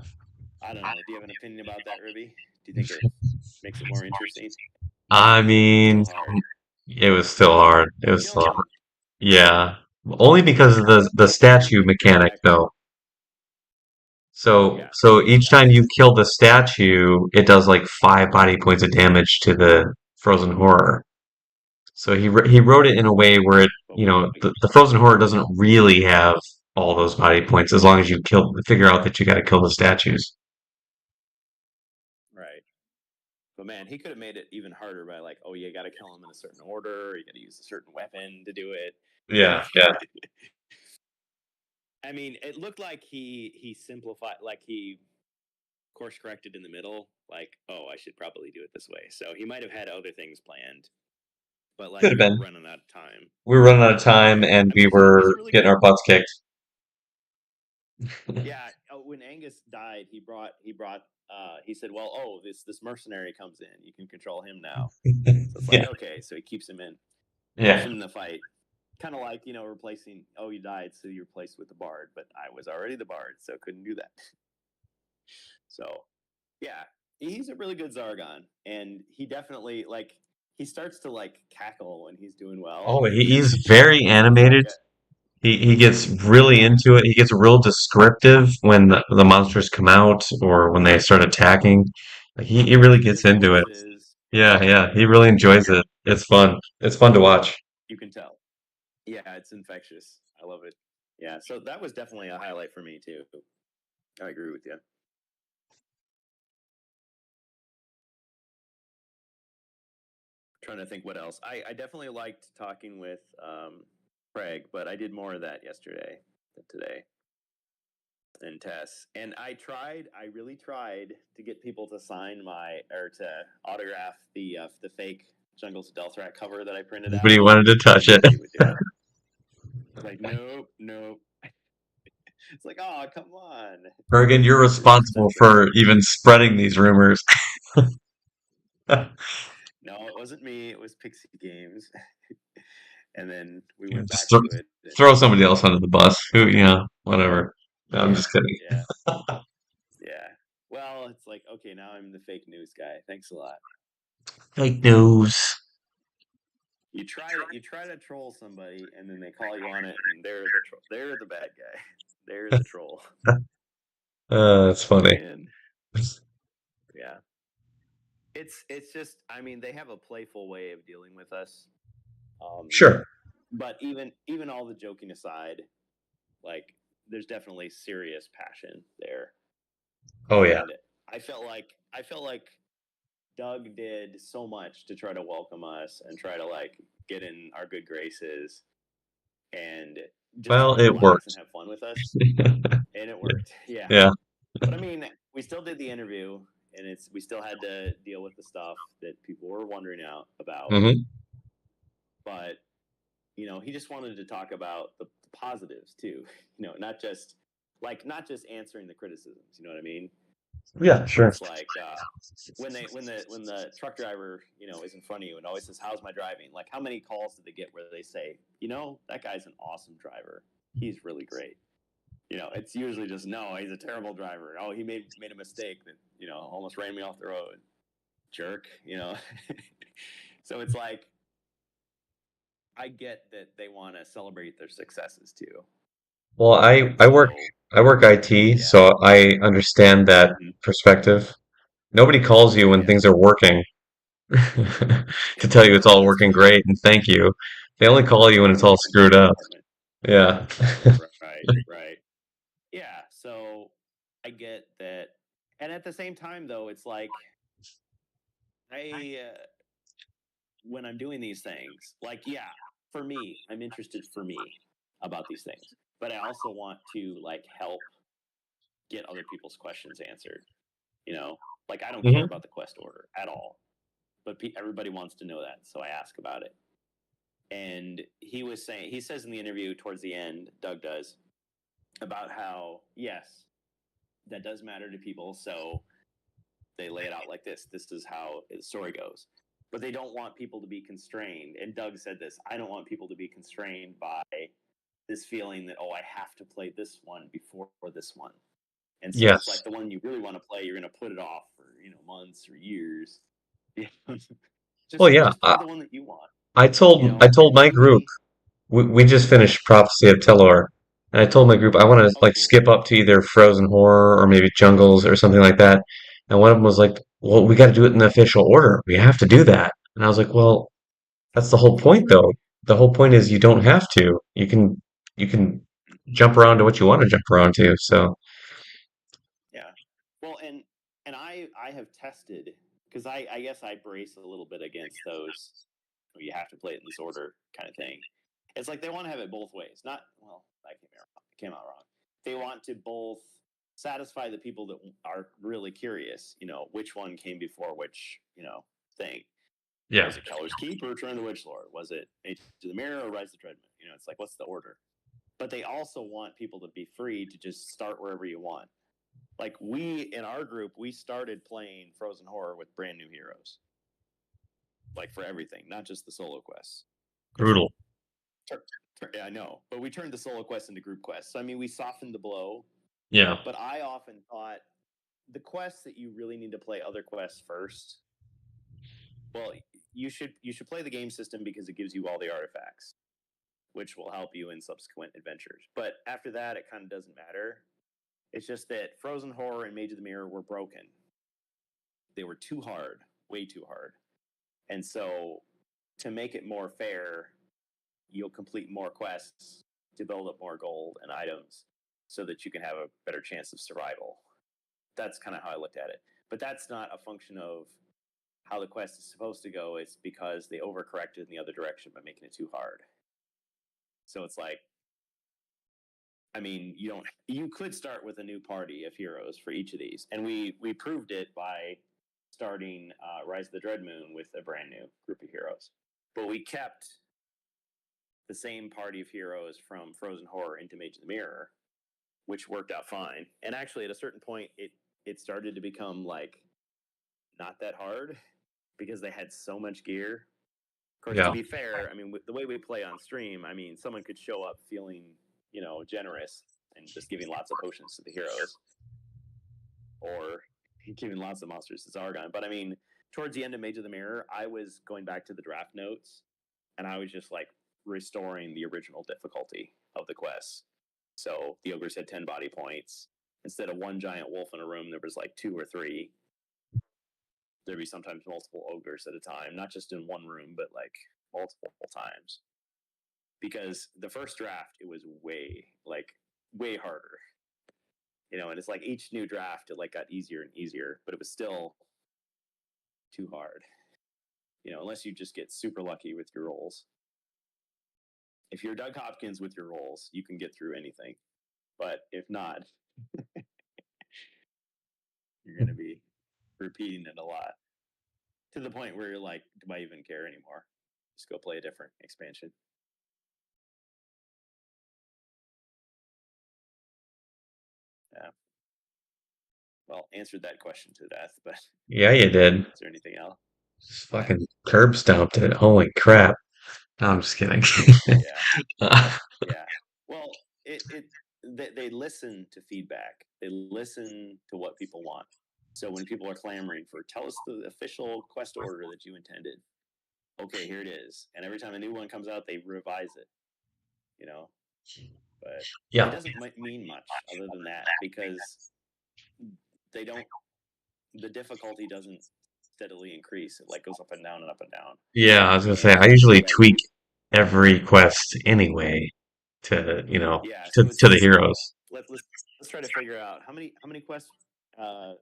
I don't know. Do you have an opinion about that, Ruby? Do you think it makes it more interesting? I mean, Still hard. it was still hard. It was still Killing hard. them. Yeah. Only because of the statue mechanic, though. So Yeah. so each time you That's kill the statue, it does like 5 body points of damage to the frozen horror. So he wrote it in a way where it, but you know, the frozen horror doesn't really have all those body points as long as you figure out that you got to kill the statues. right. But man, he could have made it even harder by like, oh, you got to kill him in a certain order. You got to use a certain weapon to do it. Yeah, yeah. I mean, it looked like he simplified, like he course corrected in the middle. Like, oh, I should probably do it this way. So he might have had other things planned, but Could like have we were been. running out of time. We were running out of time and I we mean, he's were a really getting good. our butts kicked. Yeah. When Angus died, he brought. He said, "Well, oh, this mercenary comes in. You can control him now." So it's like, Yeah, okay, so he keeps him yeah. in the fight. Kind of like replacing. Oh, you died, so you replaced with the bard, but I was already the bard, so couldn't do that. So, yeah, he's a really good Zargon, and he definitely he starts to cackle when he's doing well. Oh, he's very It's like animated. He gets really into it. He gets real descriptive when the monsters come out or when they start attacking. Like he really gets his into it. voices. Yeah, yeah. He really enjoys it. It's fun. It's fun to watch. You can tell. Yeah, it's infectious. I love it. Yeah, so that was definitely a highlight for me too. I agree with you. Trying to think what else. I definitely liked talking with Craig, but I did more of that yesterday than today. And Tess. And I really tried to get people to sign to autograph the fake Jungles of Delthrak cover that I printed But he out, wanted to and touch it. nobody would do it. It's like, nope, nope. It's like, oh, come on. Bergen, you're We're just responsible touching. for even spreading these rumors. No, it wasn't me. It was Pixie Games. And then we went Just back to it. throw somebody else under the bus. Who, whatever. No, I'm Yeah, just kidding. yeah, yeah. Well, it's like, okay, now I'm the fake news guy. Thanks a lot. Fake news. You try to troll somebody, and then they call you on it, and they're the bad guy. They're the troll. That's funny. Man, yeah. It's just, I mean, they have a playful way of dealing with us. Sure. But even all the joking aside, like there's definitely serious passion there. Oh yeah. And I felt like Doug did so much to try to welcome us and try to get in our good graces and just Well, try to it relax and worked. have fun with us. And it worked. Yeah. Yeah. But I mean, we still did the interview, and we still had to deal with the stuff that people were wondering about. Hmm. But he just wanted to talk about the positives too. Not just answering the criticisms. You know what I mean? Yeah, sure. It's like when the truck driver is in front of you and always says, "How's my driving?" Like, how many calls did they get where they say, "That guy's an awesome driver. He's really great." It's usually just, no, he's a terrible driver. Oh, he made a mistake that almost ran me off the road. Jerk. So it's like, I get that they want to celebrate their successes too. Well, I work IT, Yeah. so I understand that Mhm. perspective. Nobody calls you when Yeah. things are working to tell you it's all That's working true. great and thank you. They only call you when it's From a all different screwed up. department. Yeah. Right. Yeah. So I get that. And at the same time, though, it's like, when I'm doing these things, yeah, for me, I'm interested for me about these things, but I also want to help get other people's questions answered. I don't care Hmm. about the quest order at all, but everybody wants to know that, so I ask about it. And he says in the interview towards the end, Doug does, about how, yes, that does matter to people. So they lay it out like this. This is how the story goes. But they don't want people to be constrained. And Doug said this, I don't want people to be constrained by this feeling that, oh, I have to play this one before this one. And so it's like Yes. the one you really want to play, you're going to put it off for, months or years. Well, yeah. Just play the one that you want, I told and my group maybe, we just finished Prophecy of Telor, and I told my group I want to oh, like cool. skip up to either Frozen Horror or maybe Jungles or something like that. And one of them was like, "Well, we got to do it in the official order. We have to do that." And I was like, "Well, that's the whole point, though. The whole point is you don't have to. You can jump around to what you want to jump around to." So Yeah. Well, and I have tested because I guess I brace a little bit against those. "Oh, you have to play it in this order kind of thing. It's like they want to have it both ways. Not well, I came out wrong. They want to both satisfy the people that are really curious. Which one came before which thing. yeah, Was it Keller's Keep or Return of the Witch Lord? Was it Age of the Mirror or Rise of the Dreadman? It's like what's the order? But they also want people to be free to just start wherever you want. Like we in our group, we started playing Frozen Horror with brand new heroes, like for everything, not just the solo quests. Because brutal. yeah, I know, but we turned the solo quests into group quests. So I mean, we softened the blow. Yeah, But I often thought the quests that you really need to play other quests first. Well, you should play the game system because it gives you all the artifacts, which will help you in subsequent adventures. But after that, it kind of doesn't matter. It's just that Frozen Horror and Mage of the Mirror were broken. They were too hard, way too hard. And so, to make it more fair, you'll complete more quests to build up more gold and items so that you can have a better chance of survival. That's kind of how I looked at it. But that's not a function of how the quest is supposed to go. It's because they overcorrected in the other direction by making it too hard. So it's like, I mean, you could start with a new party of heroes for each of these, and we proved it by starting Rise of the Dread Moon with a brand new group of heroes. But we kept the same party of heroes from Frozen Horror into Mage of the Mirror, which worked out fine. And actually, at a certain point, it started to become like not that hard because they had so much gear. Of course, to yeah, be fair, I mean, the way we play on stream, I mean, someone could show up feeling, generous and just giving lots of potions to the heroes or giving lots of monsters to Zargon. But I mean, towards the end of Mage of the Mirror, I was going back to the draft notes and I was just like restoring the original difficulty of the quests. So the ogres had 10 body points. Instead of one giant wolf in a room, there was like 2 or 3. There'd be sometimes multiple ogres at a time, not just in one room, but like multiple times. Because the first draft, it was way harder. And it's like each new draft, it like got easier and easier, but it was still too hard. Unless you just get super lucky with your rolls. If you're Doug Hopkins with your rolls, you can get through anything. But if not, you're going to be repeating it a lot to the point where you're like, do I even care anymore? Just go play a different expansion. Yeah. Well, answered that question to death, but yeah. You did. is there anything else? Just fucking curb stomped it. Holy crap! No, I'm just kidding. Yeah. Yeah. Well, they listen to feedback. They listen to what people want. So when people are clamoring for, tell us the official quest order that you intended. Okay, here it is. And every time a new one comes out, they revise it. But it Yeah, doesn't mean much other than that because they don't. The difficulty doesn't steadily increase. It like goes up and down and up and down. yeah. I was gonna say I And so usually that tweak every quest anyway to yeah, so to the it's heroes. let's try to figure out how many quest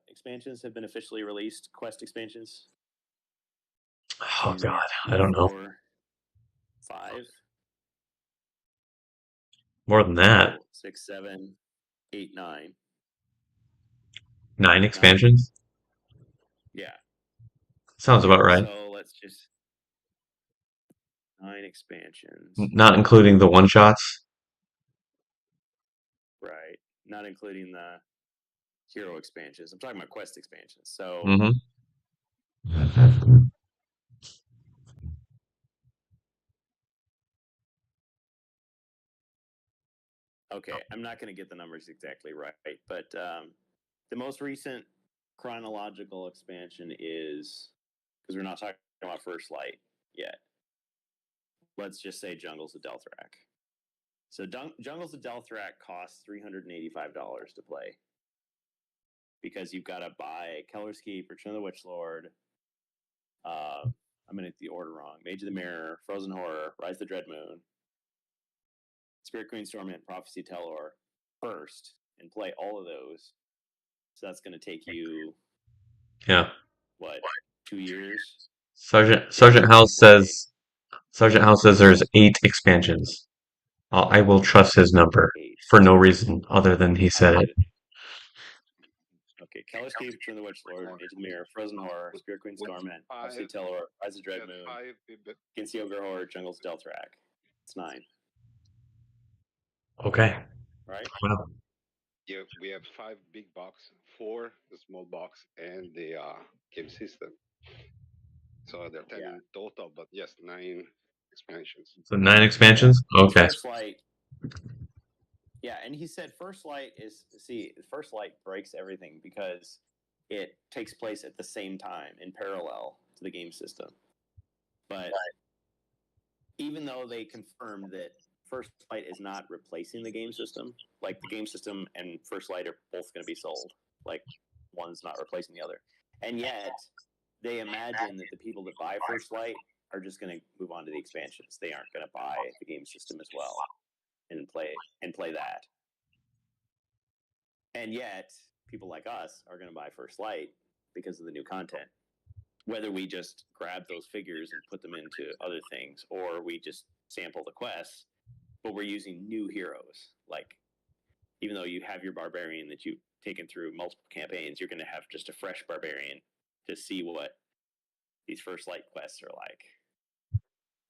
expansions have been officially released. Quest expansions. Oh 2, God, I don't know. 4, 5. More than that. So 6, 7, 8, 9. 9 9. expansions? Yeah. Sounds about right. So let's just 9 expansions. Not including the one shots. Right. Not including the hero expansions. I'm talking about quest expansions. So okay, I'm not going to get the numbers exactly right, but the most recent chronological expansion is, because we're not talking about First Light yet, let's just say Jungles of Delthrak. So Jungles of Delthrak costs $385 to play, because you've got to buy Keller's Keep, Return of the Witch Lord, I'm going to get the order wrong, Mage of the Mirror, Frozen Horror, Rise of the Dread Moon, Spirit Queen Stormint, Prophecy Tellor first, and play all of those. So that's going to take you, what, 2 years? Sergeant House says there's 8 expansions. I will trust his number 8. for no reason other than he said it. Okay, Keller's Keep, Return of the Witch Lord, Mage of the Mirror, Frozen Horror, Spirit Queen Stormint, Prophecy Tellor, Rise of Dread Moon, Against the Ogre Horror, Jungles of Delthrak. It's 9. Okay. Right? Wow. Yeah, we have 5 big box, 4 the small box, and the game system. So they're 10 in total, but yes, 9 expansions. So 9 expansions? Yeah. Okay. First Light. Yeah, and he said First Light First Light breaks everything because it takes place at the same time in parallel to the game system. But even though they confirmed that First Light is not replacing the game system, like the game system and First Light are both going to be sold. Like one's not replacing the other. And yet they imagine that the people that buy First Light are just going to move on to the expansions. They aren't going to buy the game system as well and play that. And yet people like us are going to buy First Light because of the new content. Whether we just grab those figures and put them into other things, or we just sample the quests, but we're using new heroes. Like, even though you have your barbarian that you've taken through multiple campaigns, you're going to have just a fresh barbarian to see what these First Light quests are like.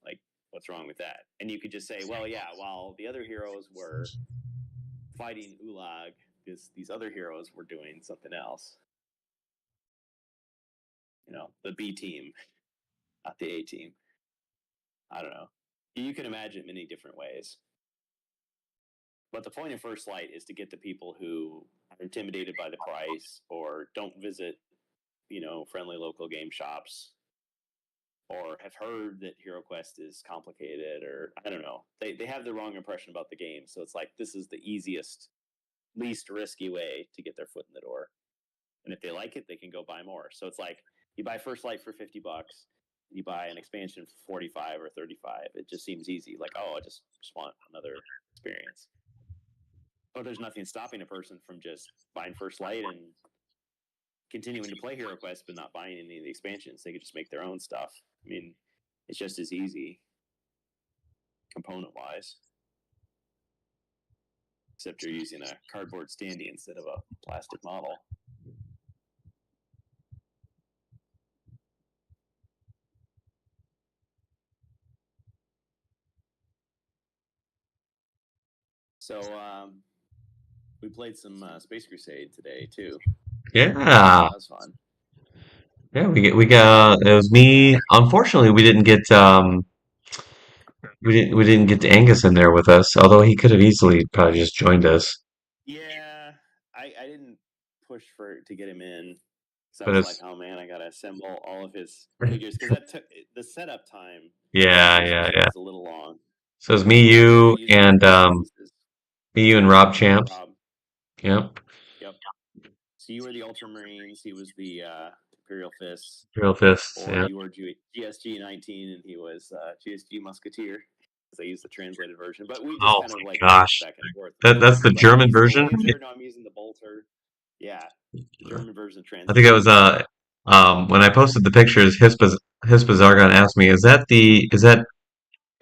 Like, what's wrong with that? And you could just say, well, yeah, while the other heroes were fighting Ulag, these other heroes were doing something else. You know, the B team, not the A team. I don't know. You can imagine it many different ways. But the point of First Light is to get the people who are intimidated by the price or don't visit, friendly local game shops, or have heard that HeroQuest is complicated, or I don't know. They have the wrong impression about the game. So it's like, this is the easiest, least risky way to get their foot in the door. And if they like it, they can go buy more. So it's like, you buy First Light for $50, you buy an expansion for 45 or 35. It just seems easy. Like, oh, I just want another experience. But there's nothing stopping a person from just buying First Light and continuing to play HeroQuest, but not buying any of the expansions. They could just make their own stuff. I mean, it's just as easy, component-wise. Except you're using a cardboard standee instead of a plastic model. So we played some Space Crusade today too. Yeah. That was fun. Yeah, we got it was me. Unfortunately, we didn't get Angus in there with us, although he could have easily probably just joined us. Yeah, I didn't push to get him in. So I But was like, it's oh man, I gotta assemble all of his figures, because that took the setup time. yeah. Was a little long. So it's me, We were you, using and Rob Champs. Rob. Yep. So you were the Ultramarines. He was the Imperial Fists. Real fists. Or Yeah. you were GSG 19, and he was GSG Musketeer. Because I used the translated version, but we just kind of like Gosh. back and forth. That's the Like, German using the version. laser, no, I'm using the bolter. Yeah, German version of I think translated. it was when I posted the pictures, Hispa Zargon asked me, is that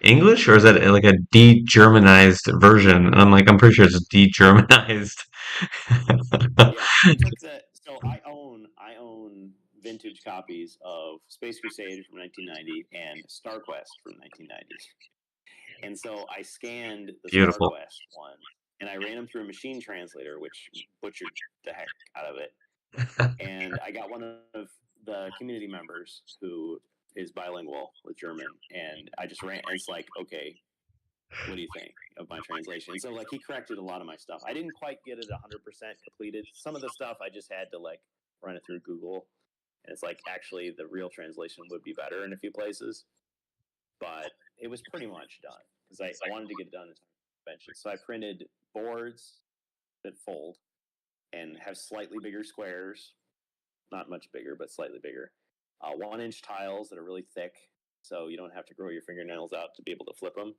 English, or is that like a de-Germanized version? And I'm like, I'm pretty sure it's de-Germanized. Yeah, I took so I own vintage copies of Space Crusade from 1990 and StarQuest from 1990. And so I scanned the Beautiful. StarQuest one and I ran them through a machine translator, which butchered the heck out of it. And I got one of the community members who is bilingual with German, and I just ran. And it's like, okay, what do you think of my translation? And so like he corrected a lot of my stuff. I didn't quite get it 100% completed. Some of the stuff I just had to like run it through Google, and it's like actually the real translation would be better in a few places, but it was pretty much done because I wanted to get it done in time for convention. So I printed boards that fold and have slightly bigger squares, not much bigger, but slightly bigger. 1-inch tiles that are really thick, so you don't have to grow your fingernails out to be able to flip them.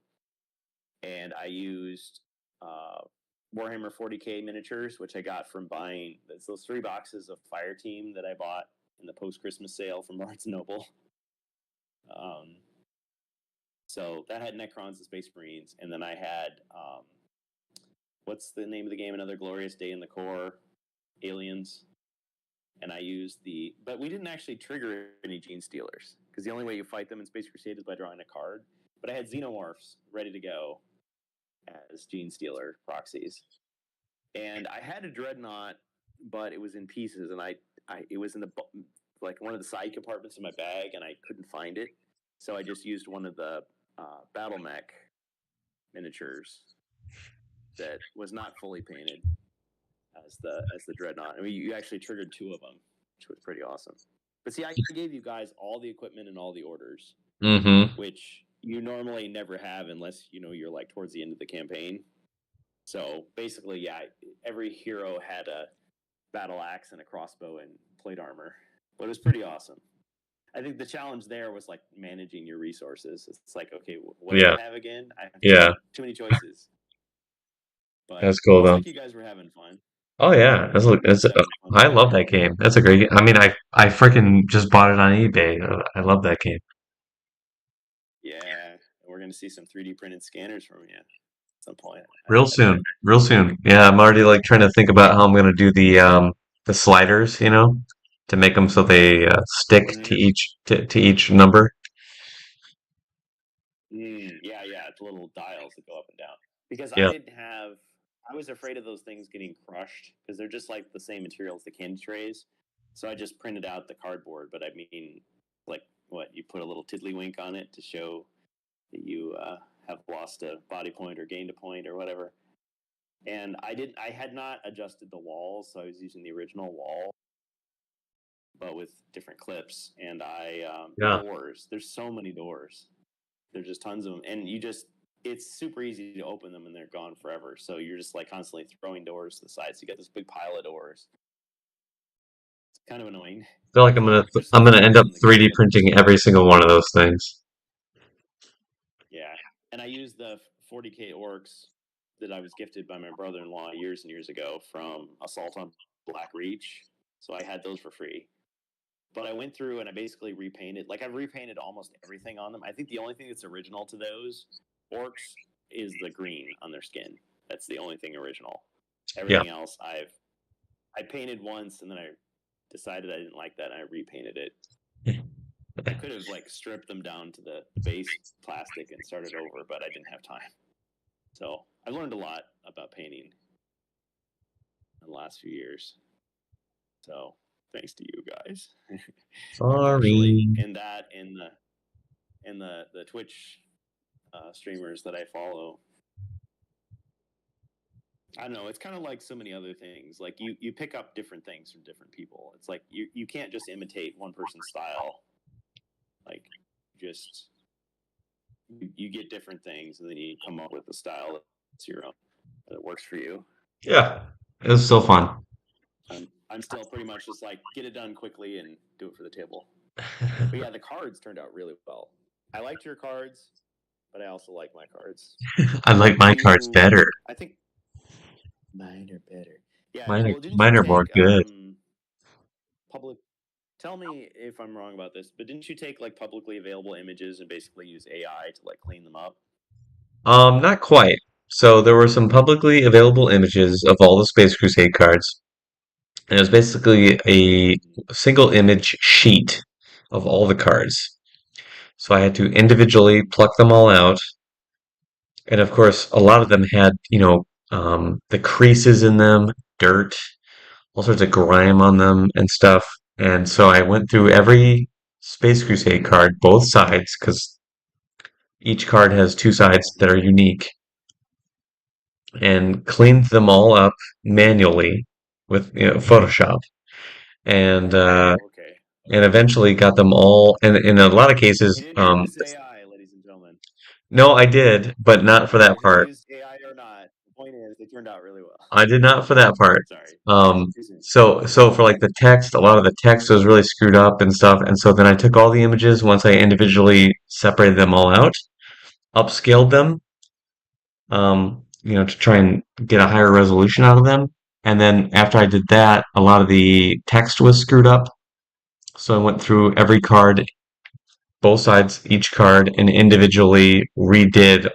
And I used Warhammer 40K miniatures, which I got from buying those 3 boxes of Fire Team that I bought in the post-Christmas sale from Barnes & Noble. So that had Necrons and Space Marines, and then I had what's the name of the game? Another Glorious Day in the Core, Aliens. And I used but we didn't actually trigger any Gene Stealers because the only way you fight them in Space Crusade is by drawing a card. But I had Xenomorphs ready to go as Gene Stealer proxies, and I had a Dreadnought, but it was in pieces, and it was in the like one of the side compartments of my bag, and I couldn't find it, so I just used one of the battle mech miniatures that was not fully painted as the Dreadnought. I mean, you actually triggered 2 of them, which was pretty awesome. But see, I gave you guys all the equipment and all the orders, which you normally never have unless you're like towards the end of the campaign. So basically, yeah, every hero had a battle axe and a crossbow and plate armor, but it was pretty awesome. I think the challenge there was like managing your resources. It's like, okay, what do I have again? I have too many choices. But That's cool though. like you guys were having fun. Oh yeah, I love that game. That's a great game. I mean, I freaking just bought it on eBay. I love that game. Yeah, we're gonna see some 3D printed scanners from you at some point. Real soon, real soon. Yeah, I'm already like trying to think about how I'm gonna do the sliders, to make them so they stick to each number. Yeah, it's little dials that go up and down. Because Yeah. I was afraid of those things getting crushed because they're just like the same material as the candy trays. So I just printed out the cardboard, but I mean, like what, you put a little tiddlywink on it to show that you have lost a body point or gained a point or whatever. And I had not adjusted the walls, so I was using the original wall, but with different clips. And Yeah. doors, there's so many doors. There's just tons of them. And it's super easy to open them and they're gone forever. So you're just like constantly throwing doors to the side. So you got this big pile of doors. It's kind of annoying. I feel like I'm gonna end up 3D printing every single one of those things. Yeah. And I used the 40K orcs that I was gifted by my brother-in-law years and years ago from Assault on Black Reach. So I had those for free. But I went through and I basically repainted. Like, I've repainted almost everything on them. I think the only thing that's original to those orcs is the green on their skin. That's the only thing original. Everything else I painted once and then I decided I didn't like that and I repainted it. I could have like stripped them down to the base plastic and started over, but I didn't have time. So I've learned a lot about painting in the last few years. So thanks to you guys. Sorry. And that and the Twitch streamers that I follow. I don't know. It's kind of like so many other things. Like you pick up different things from different people. It's like you can't just imitate one person's style. Like just you get different things and then you come up with a style that's your own that works for you. Yeah, it was so fun. I'm still pretty much just like get it done quickly and do it for the table. But yeah, the cards turned out really well. I liked your cards, but I also like my cards. I like my cards better. I think mine are better. Yeah, mine are more good. Public. Tell me if I'm wrong about this, but didn't you take like publicly available images and basically use AI to like clean them up? Not quite. So there were some publicly available images of all the Space Crusade cards. And it was basically a single image sheet of all the cards. So I had to individually pluck them all out. And of course, a lot of them had, the creases in them, dirt, all sorts of grime on them and stuff. And so I went through every Space Crusade card, both sides, because each card has two sides that are unique, and cleaned them all up manually with Photoshop, and Okay. eventually got them all. And in a lot of You cases, didn't use AI, ladies and gentlemen. no, I did, but I not don't for that care if you part. used AI or not. The point is, they turned out really well. I did not for that part. Sorry. Too soon. So for like the text, a lot of the text was really screwed up and stuff. And so then I took all the images once I individually separated them all out, upscaled them, to try and get a higher resolution out of them. And then after I did that, a lot of the text was screwed up. So I went through every card, both sides, each card, and individually redid.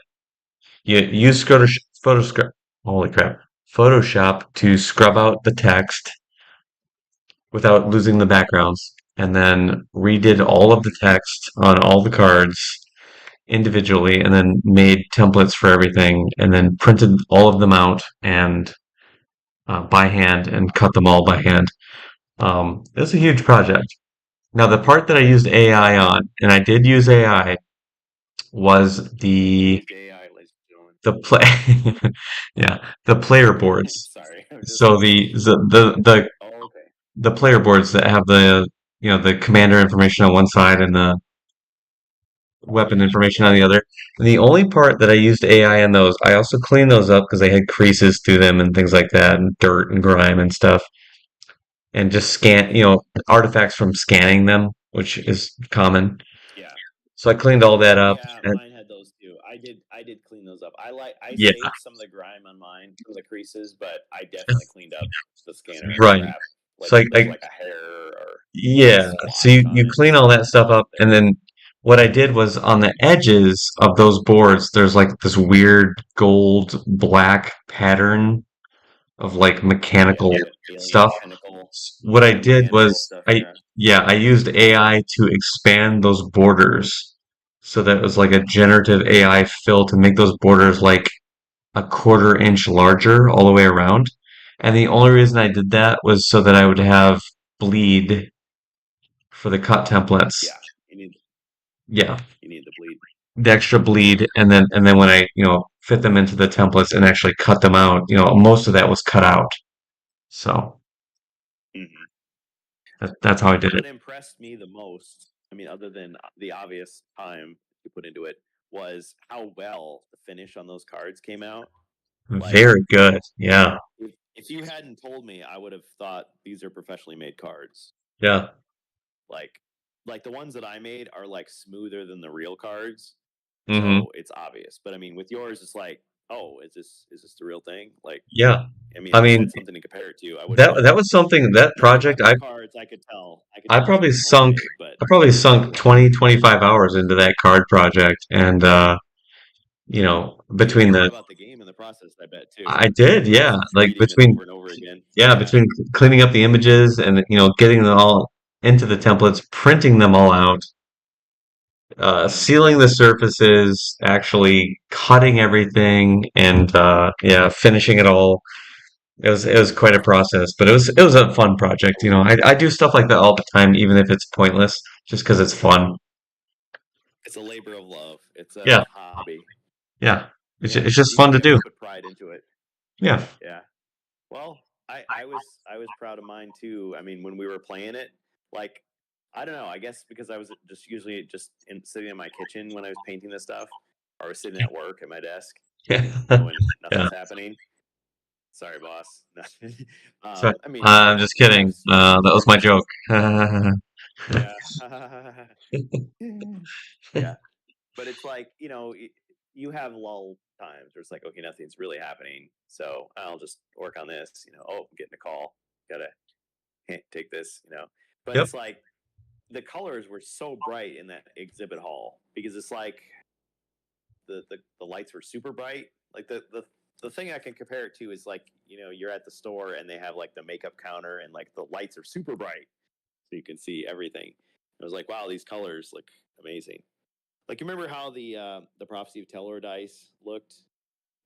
You use Photoshop, holy crap, Photoshop to scrub out the text without losing the backgrounds, and then redid all of the text on all the cards individually, and then made templates for everything, and then printed all of them out and by hand and cut them all by hand. It was a huge project. Now, the part that I used AI on, and I did use AI, was the Used AI, ladies and gentlemen. the play, yeah, the player boards. Sorry. So Oh, okay. the player boards that have the commander information on one side and the weapon information on the other. And the only part that I used AI on those, I also cleaned those up because they had creases through them and things like that, and dirt and grime and stuff. And just artifacts from scanning them, which is common. Yeah. So I cleaned all that up. Yeah, And mine had those too. I did clean those up. I yeah, saved some of the grime on mine, some of the creases, but I definitely cleaned up the scanner right. crap. Like So if there's like a hair or yeah, so splotch on you it, clean just all that stuff up, wasn't and there. then what I did was on the edges of those boards, there's like this weird gold black pattern of like mechanical Yeah, the alien stuff. tentacle, What I alien did mechanical was stuff. Yeah. I used AI to expand those borders so that it was like a generative AI fill to make those borders like a quarter inch larger all the way around. And the only reason I did that was so that I would have bleed for the cut templates. Yeah. Yeah, You need the bleed. the extra bleed, and then when I fit them into the templates and actually cut them out, most of that was cut out. So Hmm. that's how I did it. What impressed me the most, I mean, other than the obvious time you put into it, was how well the finish on those cards came out. Like, Very good. Yeah, if you hadn't told me, I would have thought these are professionally made cards. yeah. Like, like the ones that I made are like smoother than the real cards, Hmm. so it's obvious. But I mean, with yours, it's like, oh, is this the real thing? Like, Yeah. I mean, I if you mean, had something to compare it to, I would have that been. was something that But with project other cards, I could tell. I could I tell probably something's sunk homemade. But I probably sunk 20 25 hours into that card project, and you learned between a lot the about the game in the process, I bet too. I did, yeah, Just like reading this between over and over again. yeah, Yeah. between cleaning up the images and getting them all into the templates, printing them all out, Hmm. sealing the surfaces, actually cutting everything, and yeah, finishing it all. It was quite a process, but it was a fun project. I do stuff like that all the time, even if it's pointless, just because it's fun. It's a labor of love. It's a Yeah, hobby. yeah, it's Yeah, it's just you fun to have to do. put pride into it. Yeah, Yeah. Well, I was proud of mine too. I mean, when we were playing it, like I don't know. I guess because I was just usually just sitting in my kitchen when I was painting this stuff, or I was sitting at work at my desk, when yeah. nothing's happening. Sorry, boss. So I mean, I'm just when I kidding. was just That was sitting my there. joke. Yeah. Yeah. But it's like, you have lull times where it's like, okay, nothing's really happening. So I'll just work on this, oh, I'm getting a call. Gotta take this. But Yep. it's like the colors were so bright in that exhibit hall because it's like the lights were super bright. Like the thing I can compare it to is like, you're at the store and they have like the makeup counter and like the lights are super bright so you can see everything. I was like, wow, these colors look amazing. Like, you remember how the Prophecy of Telor dice looked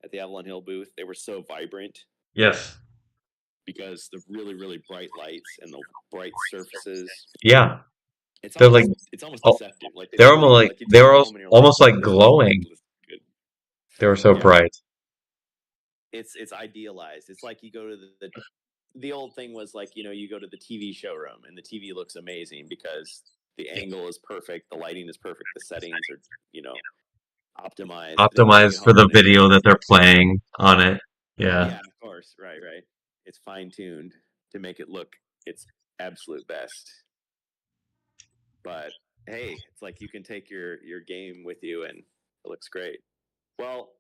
at the Avalon Hill booth. They were so vibrant Yes. because the really, really bright lights and the bright surfaces. Yeah. It's They're like, almost oh, deceptive. Like they're almost like you take it home and you're like, almost like this glowing. looks good. They were so Yeah. bright. It's idealized. It's like you go to the old thing was like, you go to the TV showroom and the TV looks amazing because the angle is perfect, the lighting is perfect, the settings are, optimized. Then you take it Optimized for home the and video that they're playing on it. Yeah. yeah, of course. Right. It's fine tuned to make it look its absolute best. But hey, it's like you can take your game with you and it looks great. Well,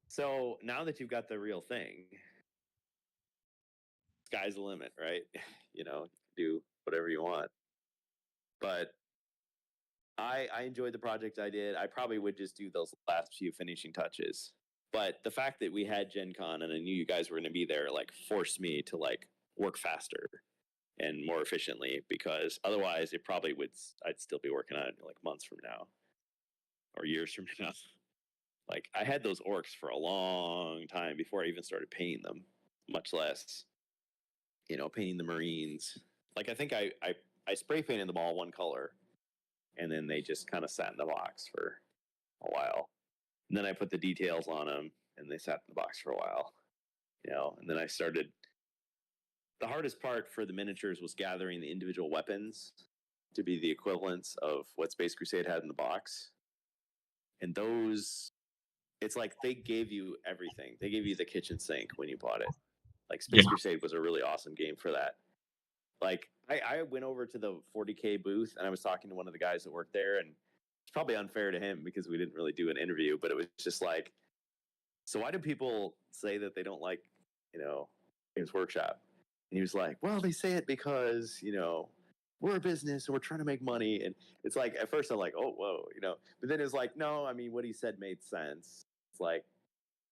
so now that you've got the real thing, sky's the limit, right? Do whatever you want. But I enjoyed the project I did. I probably would just do those last few finishing touches. But the fact that we had Gen Con and I knew you guys were going to be there, like, forced me to like work faster and more efficiently, because otherwise it probably I'd still be working on it like months from now or years from now. Like, I had those orcs for a long time before I even started painting them, much less, painting the Marines. Like, I think I spray painted them all one color, and then they just kind of sat in the box for a while. And then I put the details on them, and they sat in the box for a while, and then I started. The hardest part for the miniatures was gathering the individual weapons to be the equivalents of what Space Crusade had in the box. And those, it's like they gave you everything. They gave you the kitchen sink when you bought it. Like, Space Crusade was a really awesome game for that. Like, I went over to the 40K booth and I was talking to one of the guys that worked there, and it's probably unfair to him because we didn't really do an interview, but it was just like, so why do people say that they don't like, Games Workshop? And he was like, well, they say it because, we're a business and we're trying to make money. And it's like, at first I'm like, oh, whoa, but then it's like, no, I mean, what he said made sense. It's like,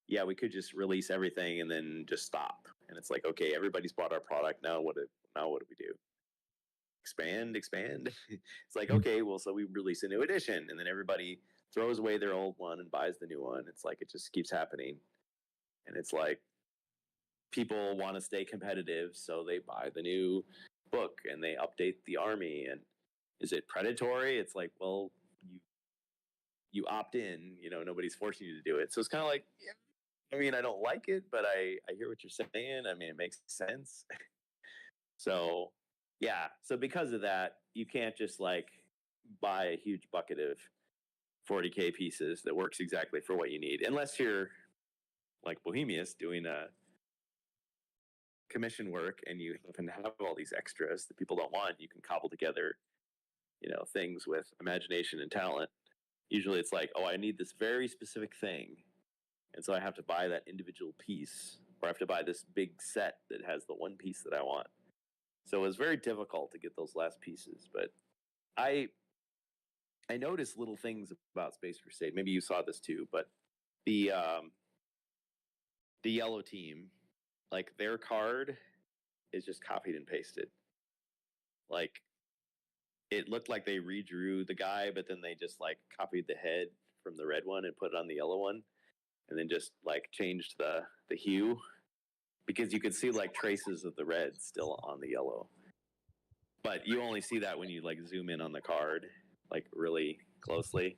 yeah, we could just release everything and then just stop. And it's like, okay, everybody's bought our product. Now what do we do? Expand. It's like, okay, well, so we release a new edition and then everybody throws away their old one and buys the new one. It's like, it just keeps happening. And it's like, people want to stay competitive, so they buy the new book and they update the army. And is it predatory? It's like, well, you opt in, nobody's forcing you to do it. So it's kind of like, yeah, I mean, I don't like it, but I hear what you're saying. I mean, it makes sense. So yeah, so because of that, you can't just like buy a huge bucket of 40K pieces that works exactly for what you need, unless you're like Bohemius doing a commission work and you happen to have all these extras that people don't want. You can cobble together, things with imagination and talent. Usually it's like, oh, I need this very specific thing, and so I have to buy that individual piece, or I have to buy this big set that has the one piece that I want. So it was very difficult to get those last pieces. But I noticed little things about Space Crusade. Maybe you saw this too, but the yellow team, like, their card is just copied and pasted. Like, it looked like they redrew the guy, but then they just like copied the head from the red one and put it on the yellow one, and then just like changed the hue, because you could see like traces of the red still on the yellow. But you only see that when you like zoom in on the card like really closely.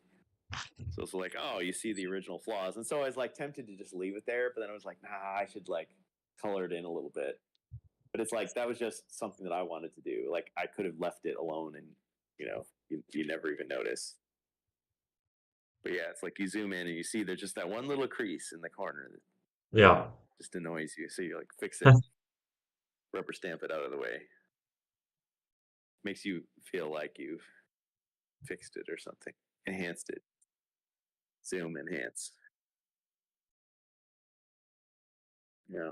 So it's like, oh, you see the original flaws. And so I was like tempted to just leave it there, but then I was like, nah, I should like color it in a little bit. But it's like, that was just something that I wanted to do. Like, I could have left it alone and, you never even notice. But yeah, it's like you zoom in and you see there's just that one little crease in the corner that Yeah. just annoys you. So you like fix it, rubber stamp it out of the way. Makes you feel like you've fixed it or something, enhanced it. Zoom, enhance. Yeah.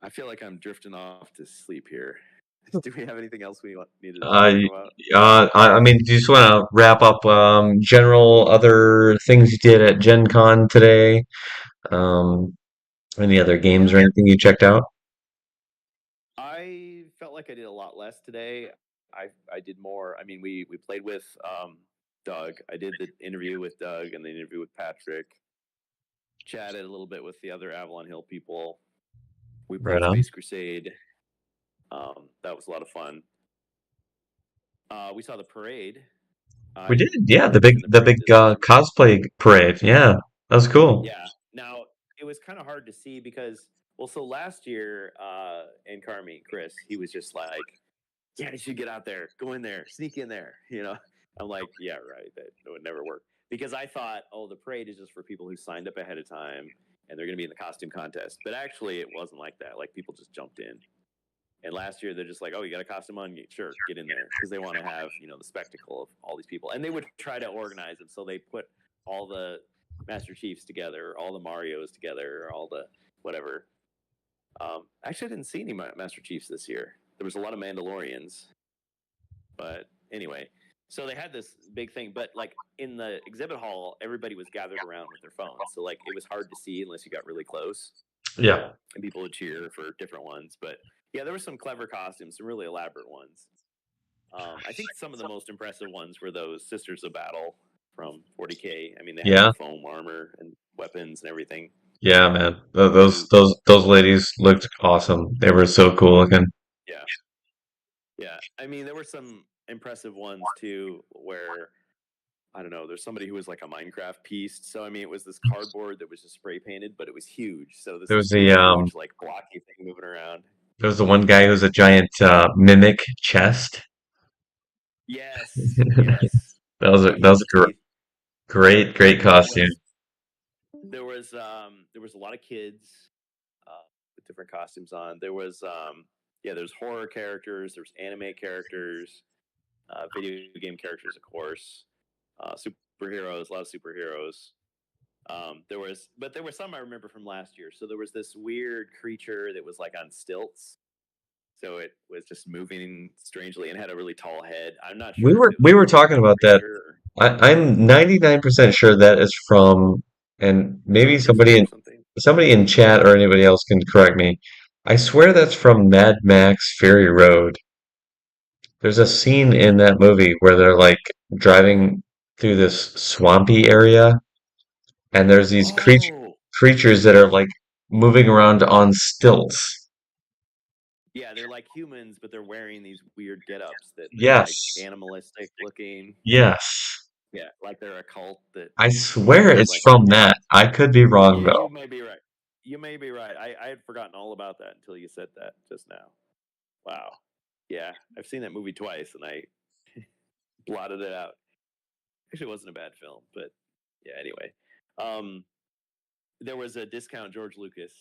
I feel like I'm drifting off to sleep here. Do we have anything else we needed to Uh, talk about? I mean, do you just want to wrap up general other things you did at Gen Con today? Um, any other games or Yeah, anything you checked out? I felt like I did a lot less today. I did more. I mean, we played with Doug. I did the interview with Doug and the interview with Patrick. chatted a little bit with the other Avalon Hill people. We Right played on. Space Crusade. That was a lot of fun. We saw the parade. We did, I yeah, was in the the parade big this time. cosplay parade. Yeah, that was cool. Yeah. Now it was kind of hard to see because, well, so last year, in Carmi, Chris, he was just like, "Yeah, you should get out there, go in there, sneak in there." I'm like, "Yeah, right. That would never work." Because I thought, oh, the parade is just for people who signed up ahead of time and they're going to be in the costume contest. But actually, it wasn't like that. Like people just jumped in. And last year, they're just like, "Oh, you got a costume on? Sure, get in there," because they want to have the spectacle of all these people. And they would try to organize it, so they put all the Master Chiefs together, all the Mario's together, all the whatever. Actually, I didn't see any Master Chiefs this year. There was a lot of Mandalorians, but anyway. So they had this big thing, but like in the exhibit hall, everybody was gathered around with their phones. So like it was hard to see unless you got really close, Yeah. and people would cheer for different ones. But yeah, there were some clever costumes, some really elaborate ones. I think some of the most impressive ones were those Sisters of Battle from 40K. I mean, they had Yeah. the foam armor and weapons and everything. Yeah, man. Boots. Those ladies looked awesome. They were so cool looking. Yeah, yeah. I mean, there were some impressive ones too, where I don't know. There's somebody who was like a Minecraft piece. So I mean, it was this cardboard that was just spray painted, but it was huge. So this There is was the huge, like blocky thing moving around. there was the one guy who was a giant mimic chest. Yes, yes. That He had was the a teeth. great There costume. was there was a lot of kids with different costumes on. There's horror characters, there's anime characters, video game characters, of course, superheroes, a lot of superheroes. But there were some I remember from last year. So there was this weird creature that was like on stilts. So it was just moving strangely and had a really tall head. I'm not sure if it was We a were real talking about that. creature or I'm 99% sure that is from, and maybe from Disney or something. somebody in chat or anybody else can correct me. I swear that's from Mad Max Fury Road. There's a scene in that movie where they're like driving through this swampy area, and there's these Oh, creatures that are like moving around on stilts. yeah, they're like humans, but they're wearing these weird get-ups that they're like Yes, animalistic looking. yes. Yeah, like they're a cult that I swear is it's like from that. I could be wrong you though. may be right. You may be right. I had forgotten all about that until you said that just now. Wow. Yeah, I've seen that movie twice and I blotted it out. Actually, it wasn't a bad film, but yeah, anyway. Um, there was a discount George Lucas.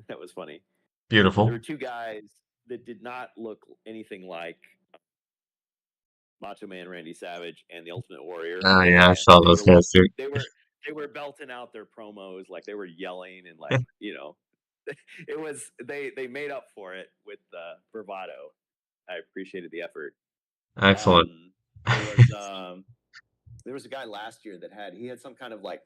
That was funny. There were Beautiful. two guys that did not look anything like Macho Man Randy Savage and the Ultimate Warrior, Ah, yeah, I and saw they those were like guys too. they were belting out their promos like they were yelling and like they made up for it with bravado. I appreciated the effort. Excellent. Um, there was there was a guy last year that he had some kind of like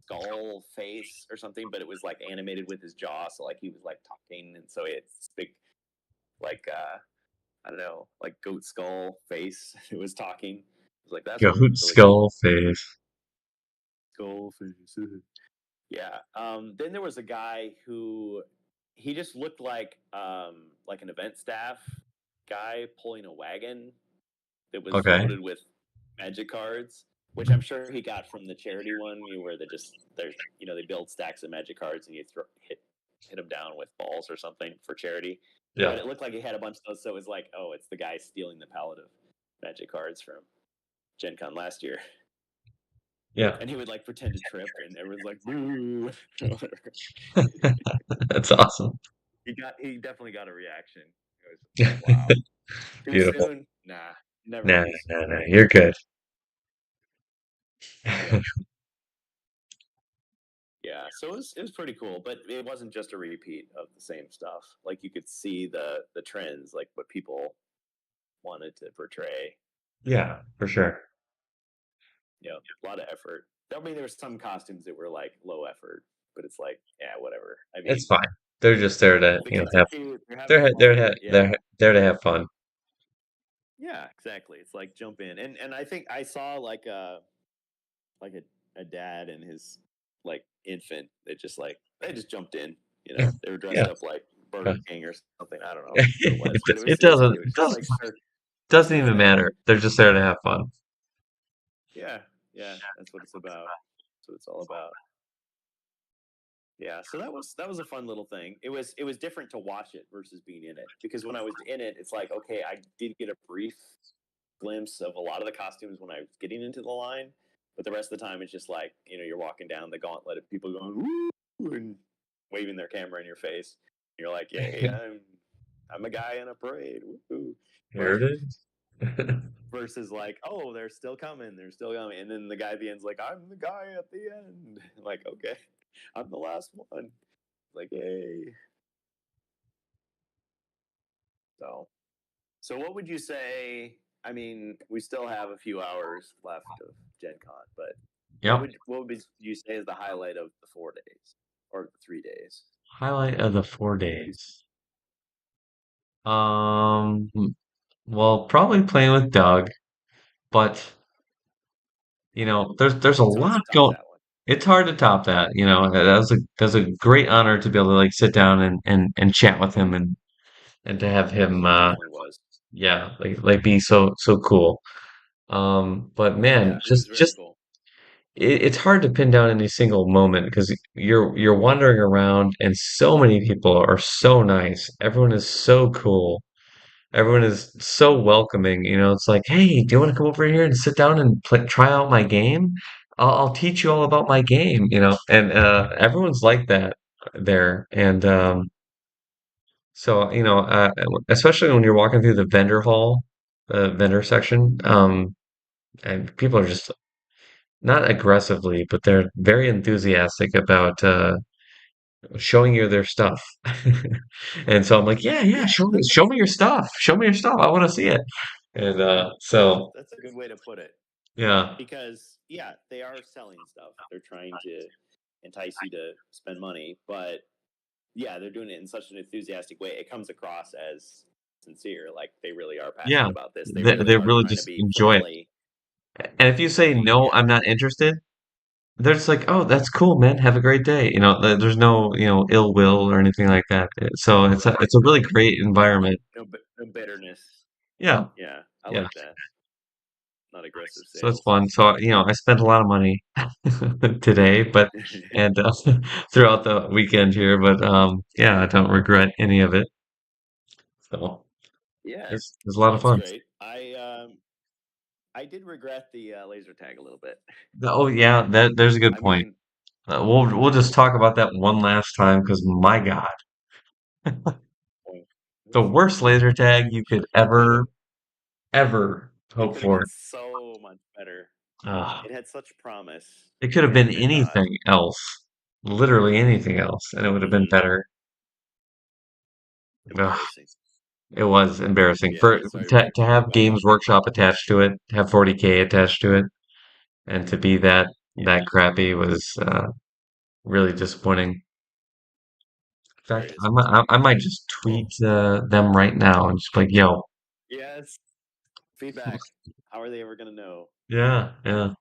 skull face or something, but it was like animated with his jaw, so like he was like talking, and so he had this big like I don't know, like goat skull face. It was talking. I was like, that's Goat really cool. skull face. Skull face. Yeah. Then there was a guy who he just looked like an event staff guy pulling a wagon that was Okay. loaded with magic cards, which I'm sure he got from the charity one, where they build stacks of magic cards and you hit them down with balls or something for charity. But Yeah. it looked like he had a bunch of those, so it was like, oh, it's the guy stealing the pallet of magic cards from Gen Con last year. Yeah. And he would like pretend to trip, and everyone's like, "Boo!" That's awesome. He definitely got a reaction. It was like, wow, too Beautiful. soon? Nah, never Nah, too soon. nah, nah. You're good. Yep. Yeah, so it was pretty cool, but it wasn't just a repeat of the same stuff. Like you could see the trends, like what people wanted to portray. Yeah, for sure. A lot of effort. I mean, there were some costumes that were like low effort, but it's like, yeah, whatever. I It's mean, fine. They're just there to, the you know, kids are have cute. They're having fun. Yeah, they're there to have fun. yeah, exactly. It's like jump in, and I think I saw like a dad and his like infant. They just jumped in. They were Yeah. dressed up like Burger King or something. I don't know what it was, It, but it it was doesn't cute. Just like doesn't surf even dancing. matter. They're just there to have fun. Yeah, yeah, that's what it's about. That's what it's all about. Yeah, so that was a fun little thing. It was different to watch it versus being in it, because when I was in it, it's like, okay, I did get a brief glimpse of a lot of the costumes when I was getting into the line, but the rest of the time it's just like, you're walking down the gauntlet of people going woo and waving their camera in your face. And you're like, yay, I'm a guy in a parade. Woo. Here it is. Versus like, oh, they're still coming, and then the guy at the end's like, I'm the guy at the end. Like, okay, I'm the last one. Like, yay. So what would you say? I mean, we still have a few hours left of Gen Con, but Yep. what would you say is the highlight of the 4 days or the 3 days? Highlight of the 4 days. Well, probably playing with Doug, but there's a It's hard to lot top going. that one. It's hard to top that. That was a great honor to be able to like sit down and chat with him and to have him It definitely was. yeah, like be so cool. But man, Yeah, he was very just cool. it's hard to pin down any single moment because you're wandering around and so many people are so nice. Everyone is so cool. Everyone is so welcoming. It's like, hey, do you want to come over here and sit down and try out my game? I'll teach you all about my game. And everyone's like that there. And so especially when you're walking through the vendor hall, vendor section, and people are just not aggressively, but they're very enthusiastic about showing you their stuff. And so I'm like, yeah, Yeah, show me your stuff. Show me your stuff. I want to see it. And so that's a good way to put it. yeah, Because yeah, they are selling stuff. They're trying to entice you to spend money, but yeah, they're doing it in such an enthusiastic way. It comes across as sincere, like they really are yeah, passionate about this. They really they are really trying to just be enjoy it. friendly. And if you say no, Yeah, I'm not interested, they're just like, oh, that's cool, man. Have a great day. There's no ill will or anything like that. So right, it's a really right. great environment. No bitterness. Yeah, Yeah, I yeah. like that. Not aggressive So it's sales. fun. So, I spent a lot of money today, but and throughout the weekend here, but yeah, I don't regret any of it. So Yeah, it's a lot of that's fun. great. I did regret the laser tag a little bit. Oh yeah, there's a good I point. mean, We'll just talk about that one last time because my God, the worst laser tag you could it could have ever it hope could have for. been so much better. Uh, It had such promise, it could have been and it not. anything else, literally anything else, and it would have been Mhm. better. Ugh. Embarrassing. It was embarrassing Yeah, so to I have regret Games that. Workshop attached to it, have 40K attached to it, and to be that Yeah, crappy was really disappointing. In very fact, disappointing. I might just tweet Well, them right now and just be like, yo, yes, feedback. How are they ever going to know? yeah, yeah.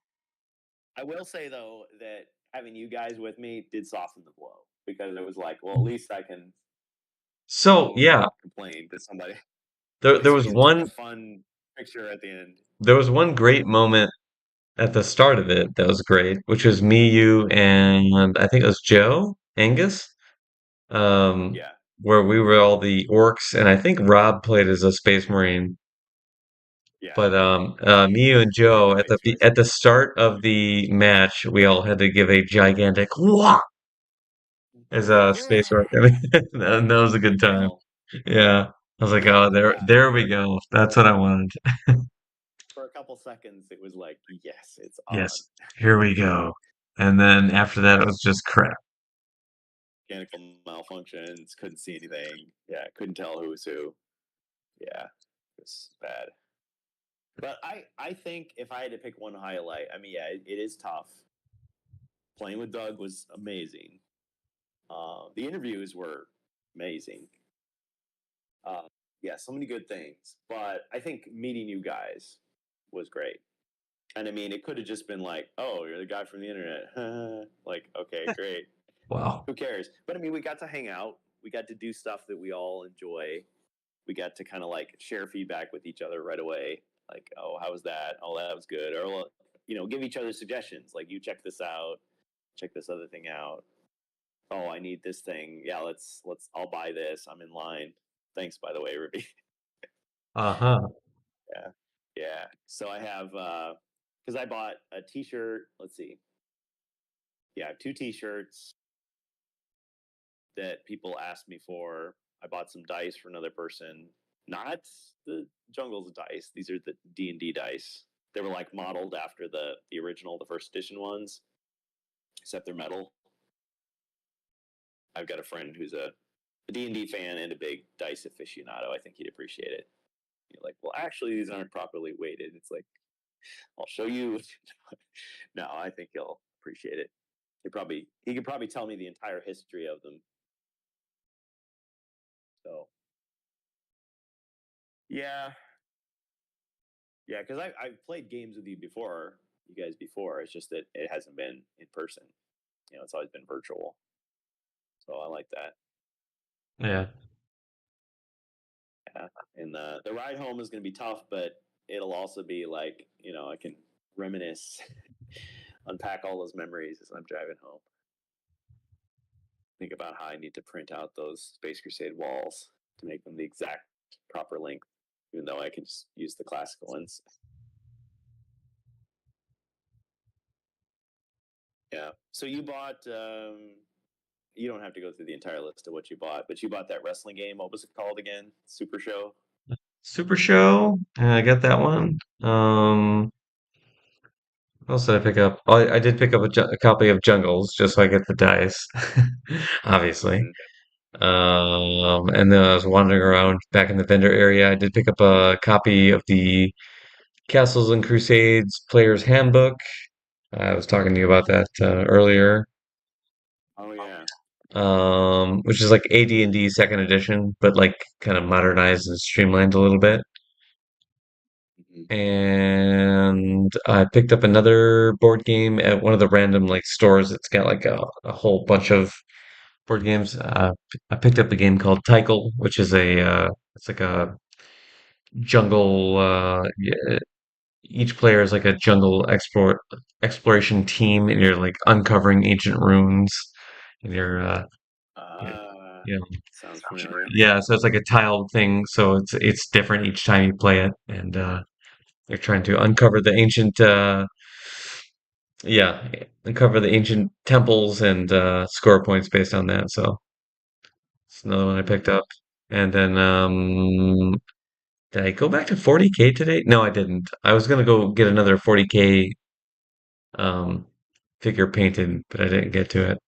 I will say though that having you guys with me did soften the blow, because it was like, well, at least I can So go and yeah, complain to somebody. At there least we was get a one fun picture at the end. great moment at the start of it that was great, which was me, you, and I think it was Joe Angus, um, Yeah, where we were all the orcs, and I think Rob played as a space marine. yeah. But me, you, and You're the Joe Space Race. at the start of the match, we all had to give a gigantic "wah" as a Yeah, space rock. And that was a good big time. yell. Yeah, I was like, Yeah, oh, yeah. there we go. That's what I wanted. For a couple seconds, it was like, yes, it's on. Yes, here we go. And then after that, it was just crap. Mechanical malfunctions, couldn't see anything. Yeah, couldn't tell who was who. Yeah, it was bad. But I think if I had to pick one highlight, I mean, yeah, it is tough. Playing with Doug was amazing. The interviews were amazing. Uh, yeah, so many good things. But I think meeting you guys was great. And I mean, it could have just been like, "Oh, you're the guy from the internet." Like, okay, great. Wow. Who cares? But I mean, we got to hang out. We got to do stuff that we all enjoy. We got to kind of like share feedback with each other right away. Like, oh, how was that? Oh, that was good. Or, give each other suggestions. Like, you check this out, check this other thing out. Oh, I need this thing. Yeah, I'll buy this. I'm in line. Thanks, by the way, Ruby. Uh-huh. Yeah. Yeah. So I have, because I bought a t shirt. Let's see. Yeah, 2 t shirts that people asked me for. I bought some dice for another person. Not the Jungle's dice. These are the D&D dice. They were like modeled after the original, the first edition ones, except they're metal. I've got a friend who's a D&D fan and a big dice aficionado. I think he'd appreciate it. You're like, well, actually, these aren't properly weighted. It's like, I'll show you. No, I think he'll appreciate it. He could probably tell me the entire history of them. So, yeah, yeah, because I've played games with you guys before. It's just that it hasn't been in person. It's always been virtual. So I like that. Yeah. Yeah, and the ride home is going to be tough, but it'll also be like I can reminisce, unpack all those memories as I'm driving home. Think about how I need to print out those Space Crusade walls to make them the exact proper length, even though I can just use the classical ones. Yeah. So you bought. You don't have to go through the entire list of what you bought, but you bought that wrestling game. What was it called again? Super Show. Super Show. I got that one. What else did I pick up? Oh, I did pick up a copy of Jungles just so I get the dice, obviously. Mm-hmm. And then I was wandering around back in the vendor area. I did pick up a copy of the Castles and Crusades Player's Handbook. I was talking to you about that earlier. Oh yeah. Which is like AD&D second edition, but like kind of modernized and streamlined a little bit. Mm-hmm. And I picked up another board game at one of the random like stores. It's got like a whole bunch of board games. I picked up a game called Tykel, which is it's like a jungle. Yeah, each player is like a jungle exploration team, and you're like uncovering ancient runes, and you're Uh, you know, Sounds familiar. yeah. So it's like a tiled thing, so it's different each time you play it, and they're trying to uncover the ancient. Yeah, uncover the ancient temples and score points based on that. So it's another one I picked up. And then did I go back to 40K today? No, I didn't. I was gonna go get another 40K um figure painted, but I didn't get to it.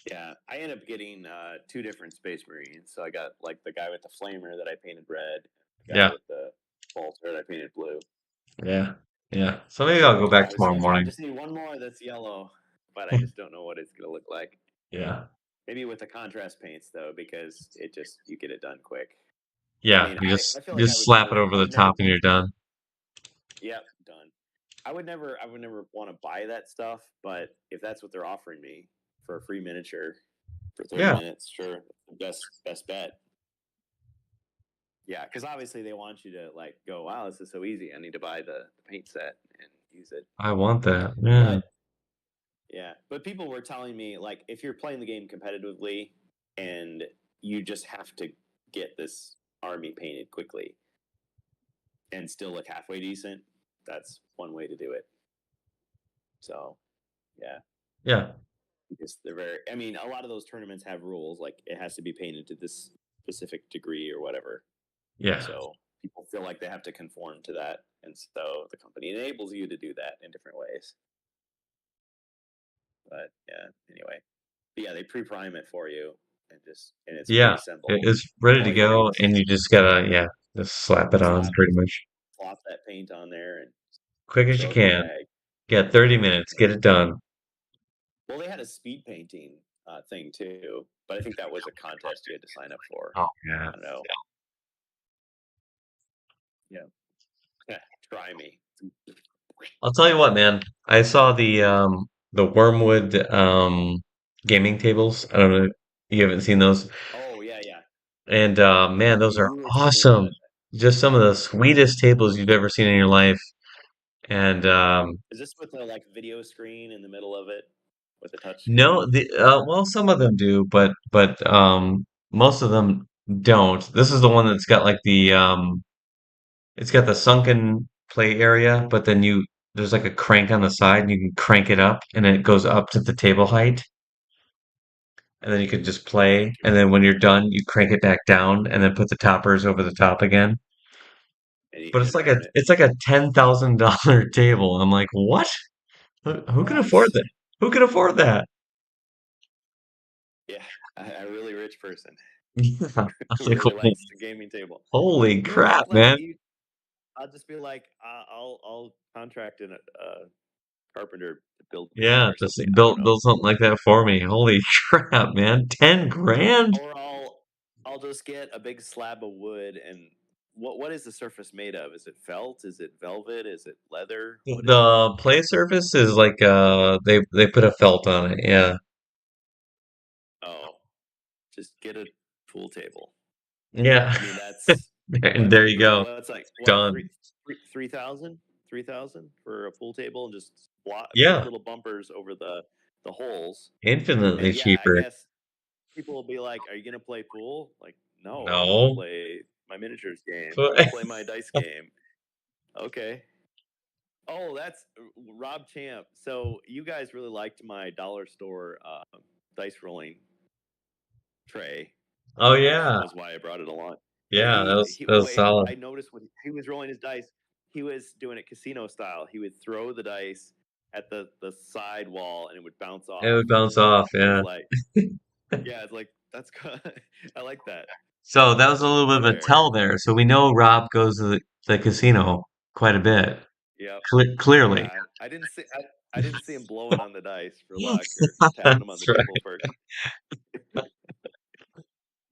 Yeah, I ended up getting 2 different Space Marines. So I got like the guy with the flamer that I painted red, the guy Yeah, with the bolter that I painted blue. yeah, yeah. So maybe I'll go back I was tomorrow thinking I morning. just need one more that's yellow, but I just don't know what it's gonna look like. Yeah. Maybe with the contrast paints though, because you get it done quick. I Yeah, mean, I feel you like I just would slap it never over I the would never top and you're done. Yep, done. I would never want to buy that stuff, but if that's what they're offering me for a free miniature for 30 Yeah, minutes, sure, best bet. Yeah, because obviously they want you to like go, wow, this is so easy. I need to buy the paint set and use it. I want that. Yeah. But yeah, but people were telling me like if you're playing the game competitively and you just have to get this army painted quickly and still look halfway decent, that's one way to do it. So yeah, Yeah. because they're very. I mean, a lot of those tournaments have rules like it has to be painted to this specific degree or whatever. Yeah. So people feel like they have to conform to that, and so the company enables you to do that in different ways. But yeah, anyway, but yeah, they pre-prime it for you and it's Yeah. It pre-assembled. is ready to All you do go is and you just gotta, yeah, just slap it on slap pretty much. slap that paint on there and Quick as you throw it in the can. bag. Yeah, 30 minutes, get it done. Well, they had a speed painting thing too, but I think that was a contest you had to sign up for. Oh, yeah. I don't know. Yeah, try me. I'll tell you what, man. I saw the Wormwood gaming tables. I don't know. You haven't seen those. Oh yeah. And man, those are You were telling me about awesome. it. Just some of the sweetest tables you've ever seen in your life. And Is this with the like video screen in the middle of it with a touch no, screen? well, some of them do, but most of them don't. This is the one that's got like it's got the sunken play area, but then there's like a crank on the side and you can crank it up and then it goes up to the table height. And then you can just play. And then when you're done, you crank it back down and then put the toppers over the top again. But And earn it. it's like a $10,000 table. I'm like, what? Who can What? afford that? Who can afford that? Yeah, a really rich person Yeah. I was who like, really likes the gaming table. holy You know what? crap, man. I'll just be like, I'll contract a carpenter to build me one Yeah, or just something. I don't know. build something like that for me. Holy crap, man. 10 grand? Or I'll just get a big slab of wood and what is the surface made of? Is it felt? Is it velvet? Is it leather? What is it? The play surface is like they put a felt on it. Yeah. Oh, just get a pool table. Yeah. I mean, that's And there you go. what's like what Done. 3,000 3,000 for a pool table and just put Yeah. little bumpers over the holes. Infinitely And yeah, I cheaper. guess people will be like, "Are you gonna play pool?" Like, no, I'm gonna No. play my miniatures game. I'm But- gonna play my dice game. Okay. Oh, that's Rob Champ. So you guys really liked my dollar store dice rolling tray, Oh which yeah. was why I brought it along. But Yeah, he that was wait, solid. I noticed when he was rolling his dice, he was doing it casino style. He would throw the dice at the side wall and it would bounce It off. would bounce off, And it's yeah. like, yeah, it's like that's good. I like that. So that was a little bit It's of a fair. tell there. So we know Rob goes to the casino quite a bit. Yep. Clearly. Yeah. I didn't see him blowing on the dice for luck or tapping them on That's the right. table for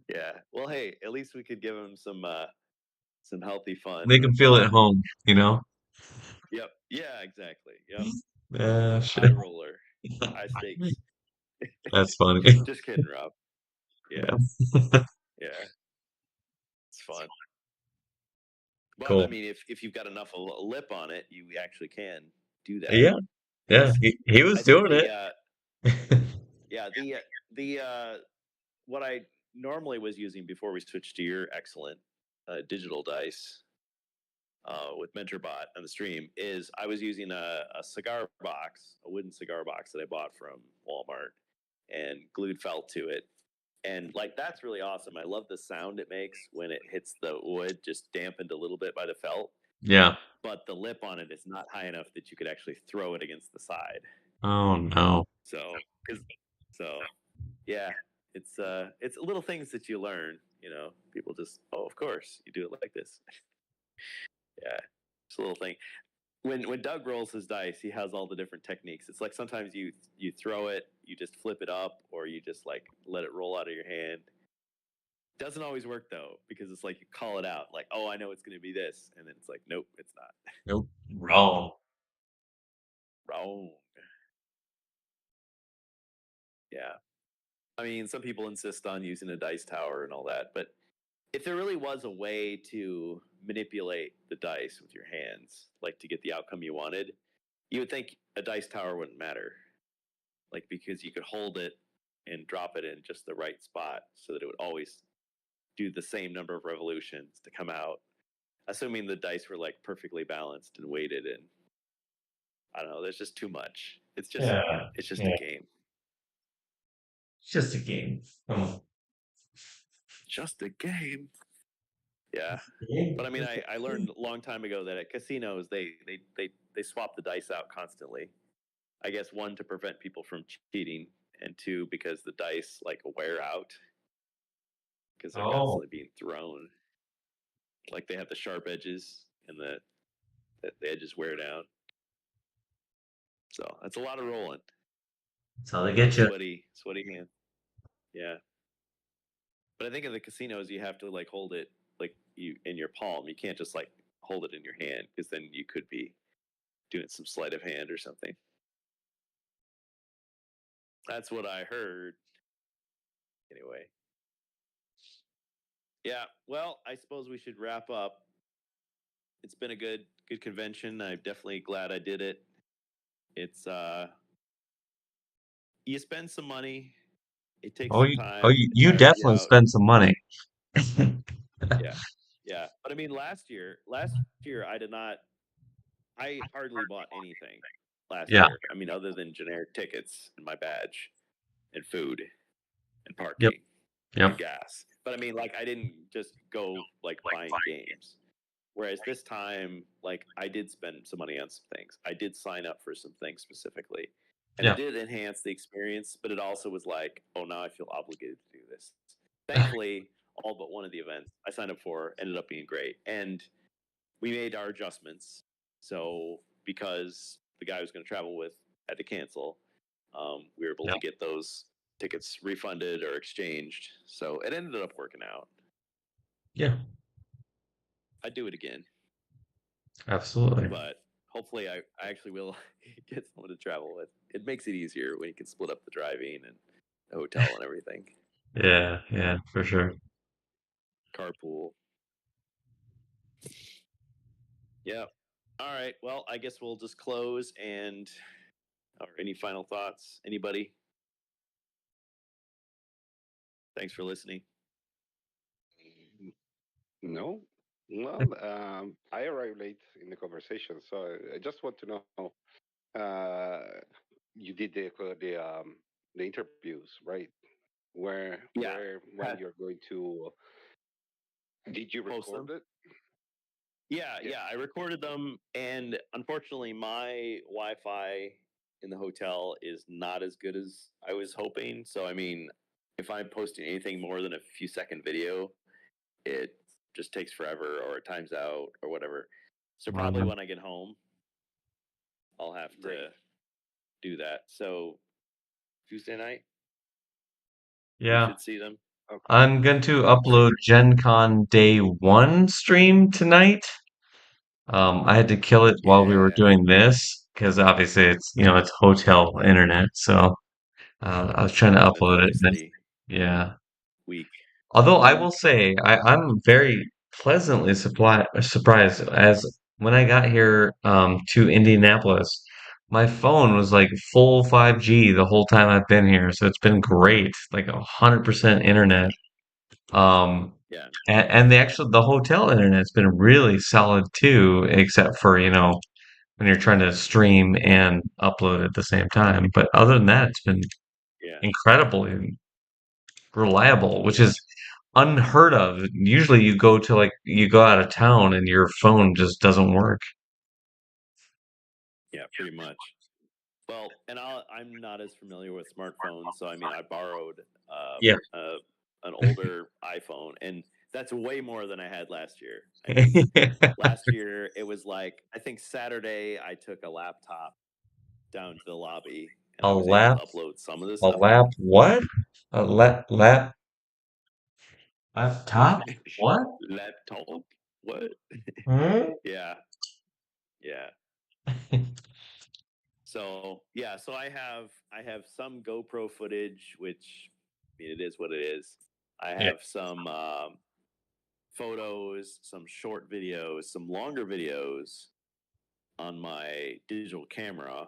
yeah. Well, hey, at least we could give him some healthy fun. Make him feel at home, you know? Yep. Yeah, exactly. Yep. Shit. High roller, high stakes. That's funny. Just kidding, Rob. Yeah. Yeah. Yeah. It's fun. But I Cool. mean, if you've got enough lip on it, you actually can do that. Yeah. Yeah. Because He was I think doing it. yeah the what I normally was using before we switched to your excellent digital dice with MentorBot on the stream is I was using a cigar box, a wooden cigar box that I bought from Walmart and glued felt to it. And like that's really awesome. I love the sound it makes when it hits the wood, just dampened a little bit by the felt. Yeah. But the lip on it is not high enough that you could actually throw it against the side. Oh no. So, cause, so yeah, it's little things that you learn. You know, people just of course you do it like this. Yeah, it's a little thing. When Doug rolls his dice, he has all the different techniques. It's like sometimes you throw it, you just flip it up, or you just like let it roll out of your hand. Doesn't always work though, because it's like you call it out, like, oh, I know it's going to be this, and then it's like, nope, it's not. Nope. Wrong. Wrong. Yeah. I mean, some people insist on using a dice tower and all that, but if there really was a way to manipulate the dice with your hands, like to get the outcome you wanted, you would think a dice tower wouldn't matter. Like because you could hold it and drop it in just the right spot so that it would always do the same number of revolutions to come out, assuming the dice were like perfectly balanced and weighted. And I don't know, there's just too much. Yeah. It's just a Yeah. game. It's just a game. Come on. Just a game. Yeah. But I mean, I learned a long time ago that at casinos they swap the dice out constantly. I guess one to prevent people from cheating, and two because the dice like wear out because they're Oh, constantly being thrown. Like they have the sharp edges and the edges wear down. So that's a lot of rolling. that's how they A lot get of you. sweaty hands. Yeah. But I think in the casinos you have to like hold it like you in your palm. You can't just like hold it in your hand because then you could be doing some sleight of hand or something. That's what I heard. Anyway. Yeah, well, I suppose we should wrap up. It's been a good convention. I'm definitely glad I did it. It's you spend some money. It takes some time. It You tires you definitely out. spend some money. Yeah. Yeah. But I mean last year I did not I hardly bought anything last Yeah. year. I mean other than generic tickets and my badge and food and Yep. parking and Yep. gas. But I mean like I didn't just go like buying games. Whereas this time, like I did spend some money on some things. I did sign up for some things specifically. And it Yeah. did enhance the experience, but it also was like, oh, now I feel obligated to do this. Thankfully, all but one of the events I signed up for ended up being great. And we made our adjustments. So because the guy I was going to travel with had to cancel, we were able Yep. to get those tickets refunded or exchanged. So it ended up working out. Yeah. I'd do it again. Absolutely. But hopefully I actually will get someone to travel with. It makes it easier when you can split up the driving and the hotel and everything. Yeah. Yeah. For sure. Carpool. Yeah. All right. Well, I guess we'll just close and or any final thoughts? Anybody? Thanks for listening. No. Well, I arrived late in the conversation, so I just want to know. Uh, you did the interviews, right? Yeah. When you're going to? Did you Post them. record it? Yeah, Yeah. I recorded them, and unfortunately, my Wi-Fi in the hotel is not as good as I was hoping. So, I mean, if I'm posting anything more than a few second video, it just takes forever, or it times out, or whatever. So, probably when I get home, I'll have to Great. do that. So, Tuesday night, we Yeah. should see them. Okay. I'm going to upload Perfect. Gen Con Day 1 stream tonight. I had to kill it while we were Yeah. doing this because obviously it's it's hotel internet. So I was trying to upload it. Notoriously Yeah. weak. Although I will say I'm very pleasantly surprised as when I got here to Indianapolis, my phone was like full 5G the whole time I've been here. So it's been great, like 100% internet. Um, Yeah. and the hotel internet's been really solid too, except for, when you're trying to stream and upload at the same time. But other than that, it's been Yeah. incredibly reliable, which Yeah. is unheard of. Usually you go out of town and your phone just doesn't work. Yeah. Pretty much. Well, and I'm not as familiar with smartphones, so I mean, I borrowed Yeah. an older iPhone, and that's way more than I had last year. I mean, last year it was like I think Saturday I took a laptop down to the lobby, and A I was able to lap, upload some of this a stuff on lap, what? A laptop? What? laptop. What? Hmm? Yeah, yeah. So yeah, so I have some GoPro footage, which I mean, it is what it is. I Yeah. have some photos, some short videos, some longer videos on my digital camera.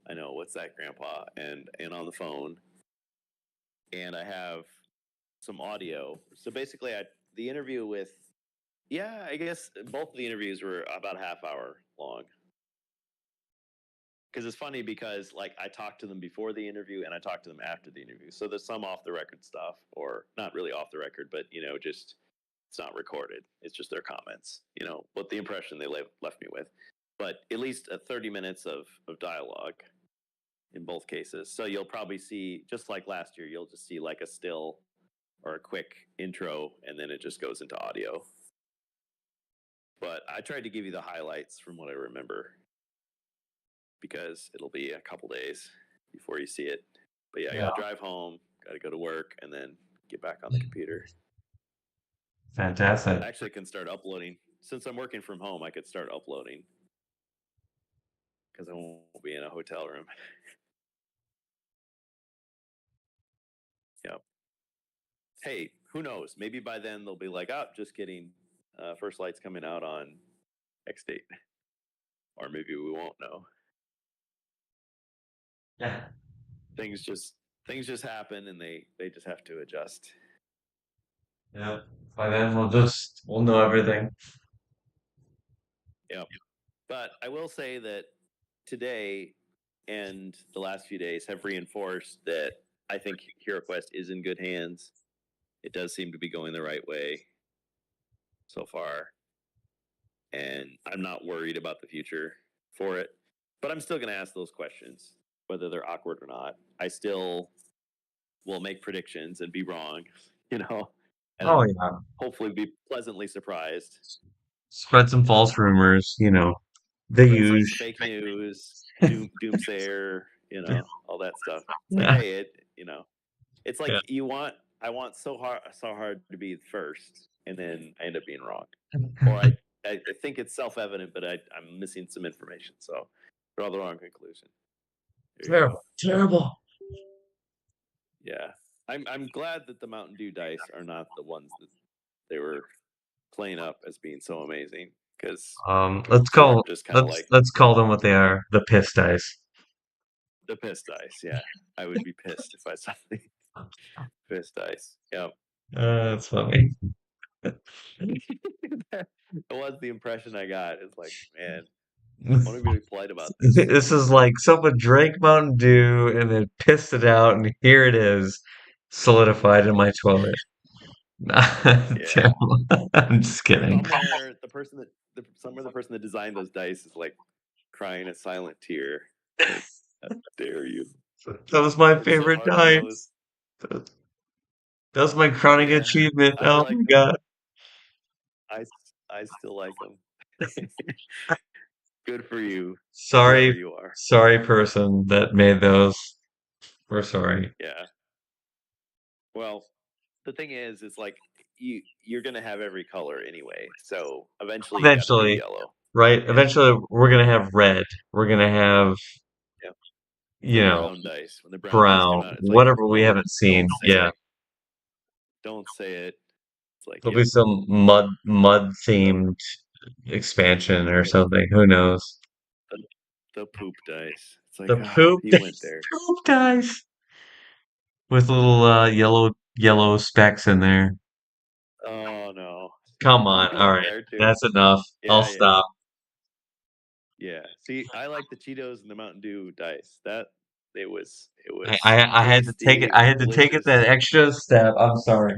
I know what's that, Grandpa, and on the phone, and I have some audio. So basically, the interview with yeah, I guess both of the interviews were about a half hour long. Because it's funny because like I talked to them before the interview and I talked to them after the interview. So there's some off the record stuff, or not really off the record, but just it's not recorded. It's just their comments, what the impression they left me with. But at least 30 minutes of dialogue in both cases. So you'll probably see, just like last year, you'll just see like a still or a quick intro, and then it just goes into audio. But I tried to give you the highlights from what I remember, because it'll be a couple days before you see it. But yeah, I got to drive home, got to go to work, and then get back on the computer. Fantastic. I actually can start uploading. Since I'm working from home, I could start uploading. because I won't be in a hotel room. Yep. Hey, who knows? Maybe by then they'll be like, "Oh, just kidding. First light's coming out on X date," or maybe we won't know. Yeah. Things just happen, and they just have to adjust. Yeah. By then we'll know everything. Yep. But I will say that today and the last few days have reinforced that I think HeroQuest is in good hands. It does seem to be going the right way so far. And I'm not worried about the future for it. But I'm still going to ask those questions, whether they're awkward or not. I still will make predictions and be wrong, and Oh yeah. hopefully be pleasantly surprised. Spread some false rumors, the Spread some usual. fake news, doomsayer, all that stuff. It's like, Yeah. hey, it's like Yeah. I want so hard to be first, and then I end up being wrong, or I think it's self evident, but I'm missing some information, so draw the wrong conclusion. There you go. Terrible. Yeah, I'm glad that the Mountain Dew dice are not the ones that they were playing up as being so amazing, because Let's they were call just kind of like let's call them what they are, the piss dice. the piss dice. Yeah, I would be pissed if I saw the piss dice. Yep. That's funny. That was the impression I got. It's like, man, I want to be polite about this. This is like someone drank Mountain Dew and then pissed it out, and here it is, solidified in my toilet. Yeah. Terrible. I'm just kidding. Somewhere the person that designed those dice is like crying a silent tear. Like, how dare you? That was my It's so favorite hard on dice. those. That was my crowning Yeah, achievement. I Oh like my them. God. I still like them. Good for you, whoever Sorry, you are. sorry person that made those. We're sorry. Yeah. Well, the thing is, it's like you're gonna have every color anyway. So eventually, you got to do Eventually, yellow. right? Yeah. Eventually, we're gonna have red. We're gonna have, Yeah. you The know, brown dice. When the brown dice come brown, out, it's like, whatever we don't haven't seen. say Yeah, it. Don't say it. It's like, there'll be yep, some mud the themed expansion or the, something. Who knows? the, the poop dice. It's like, The poop, he went there. poop dice with little yellow specks in there. Oh no, Come on. he All went right, there too. that's enough. I'll Yeah, yeah, stop. yeah. See, I like the Cheetos and the Mountain Dew dice. That it I, was I I had to take tasty. it. It I was had to take it that delicious. extra step. I'm sorry.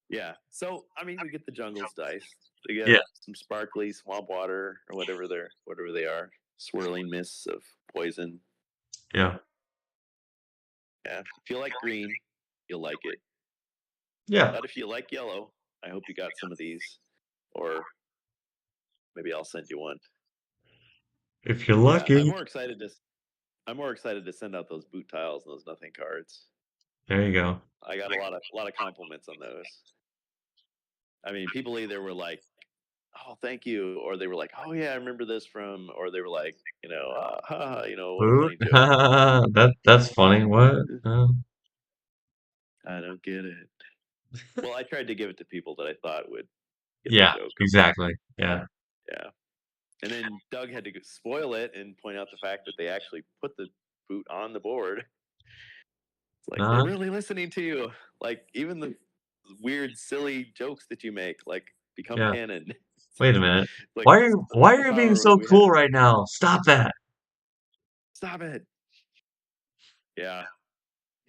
Yeah. So I mean, we get the Jungles dice. We get Yeah, some sparkly swamp water or whatever they are, swirling mists of poison. yeah, Yeah. If you like green, you'll like it. yeah. But if you like yellow, I hope you got some of these, or maybe I'll send you one. If you're Yeah, lucky. I'm more excited to send out those boot tiles and those nothing cards. There you go. I got a lot of compliments on those. I mean, people either were like, "Oh, thank you," or they were like, "Oh yeah, I remember this from," or they were like, what a Food? funny joke. That's funny. What? I don't get it. Well, I tried to give it to people that I thought would get the Yeah, joke. exactly. Yeah. Yeah. And then Doug had to spoil it and point out the fact that they actually put the boot on the board. It's like they're Uh, really listening to you. Like even the weird, silly jokes that you make, like become yeah. canon. Wait a minute. Like Why the are you being power so we cool have. right now? Stop that. Stop it. Yeah,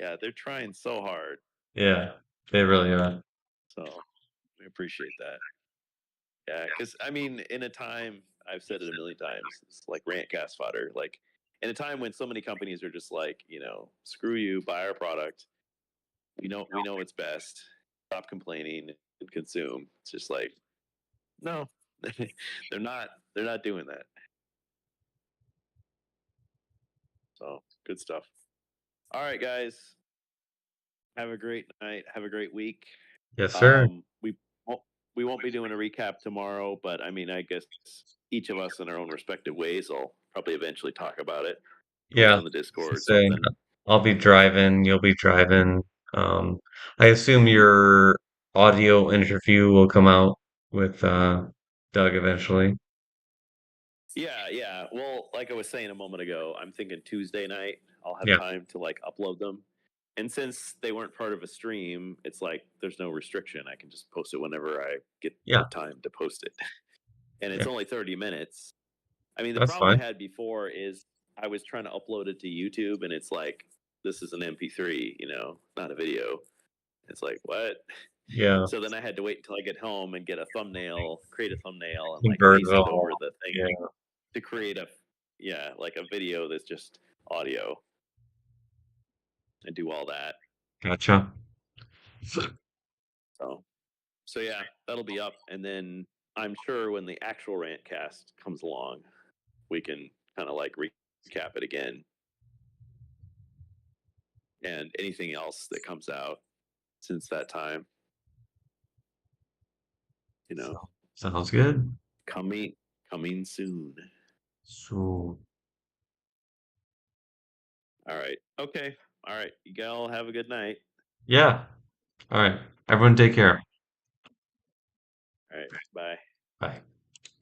yeah, they're trying so hard. Yeah, they really are. So we appreciate that. Yeah, because I mean, in a time I've said it a million times, it's like rant cast fodder. Like in a time when so many companies are just like, screw you, buy our product. We know it's best. Stop complaining and consume. It's just like, no, they're not. They're not doing that. So good stuff. All right, guys. Have a great night. Have a great week. Yes, sir. We won't be doing a recap tomorrow, but I mean, I guess each of us in our own respective ways will probably eventually talk about it. Post Yeah, on the Discord, so say, something. I'll be driving, you'll be driving. I assume your audio interview will come out with Doug eventually. Yeah. Well, like I was saying a moment ago, I'm thinking Tuesday night I'll have Yeah. time to like upload them. And since they weren't part of a stream, it's like there's no restriction. I can just post it whenever I get Yeah. the time to post it. And it's Yeah, only 30 minutes. I mean, the that's problem I fine. had before is I was trying to upload it to YouTube and it's like, this is an MP3, not a video. It's like, what? Yeah, So then I had to wait until I get home and get a thumbnail, create a thumbnail, and like convert it paste it all. over the thing Yeah, to create like a video that's just audio and do all that. gotcha. So yeah, that'll be up. And then I'm sure when the actual rant cast comes along, we can kind of like recap it again and anything else that comes out since that time, Sounds good. coming soon. So, All right. Okay. All right. You all have a good night. yeah. All right. Everyone take care. All right. Bye. Bye.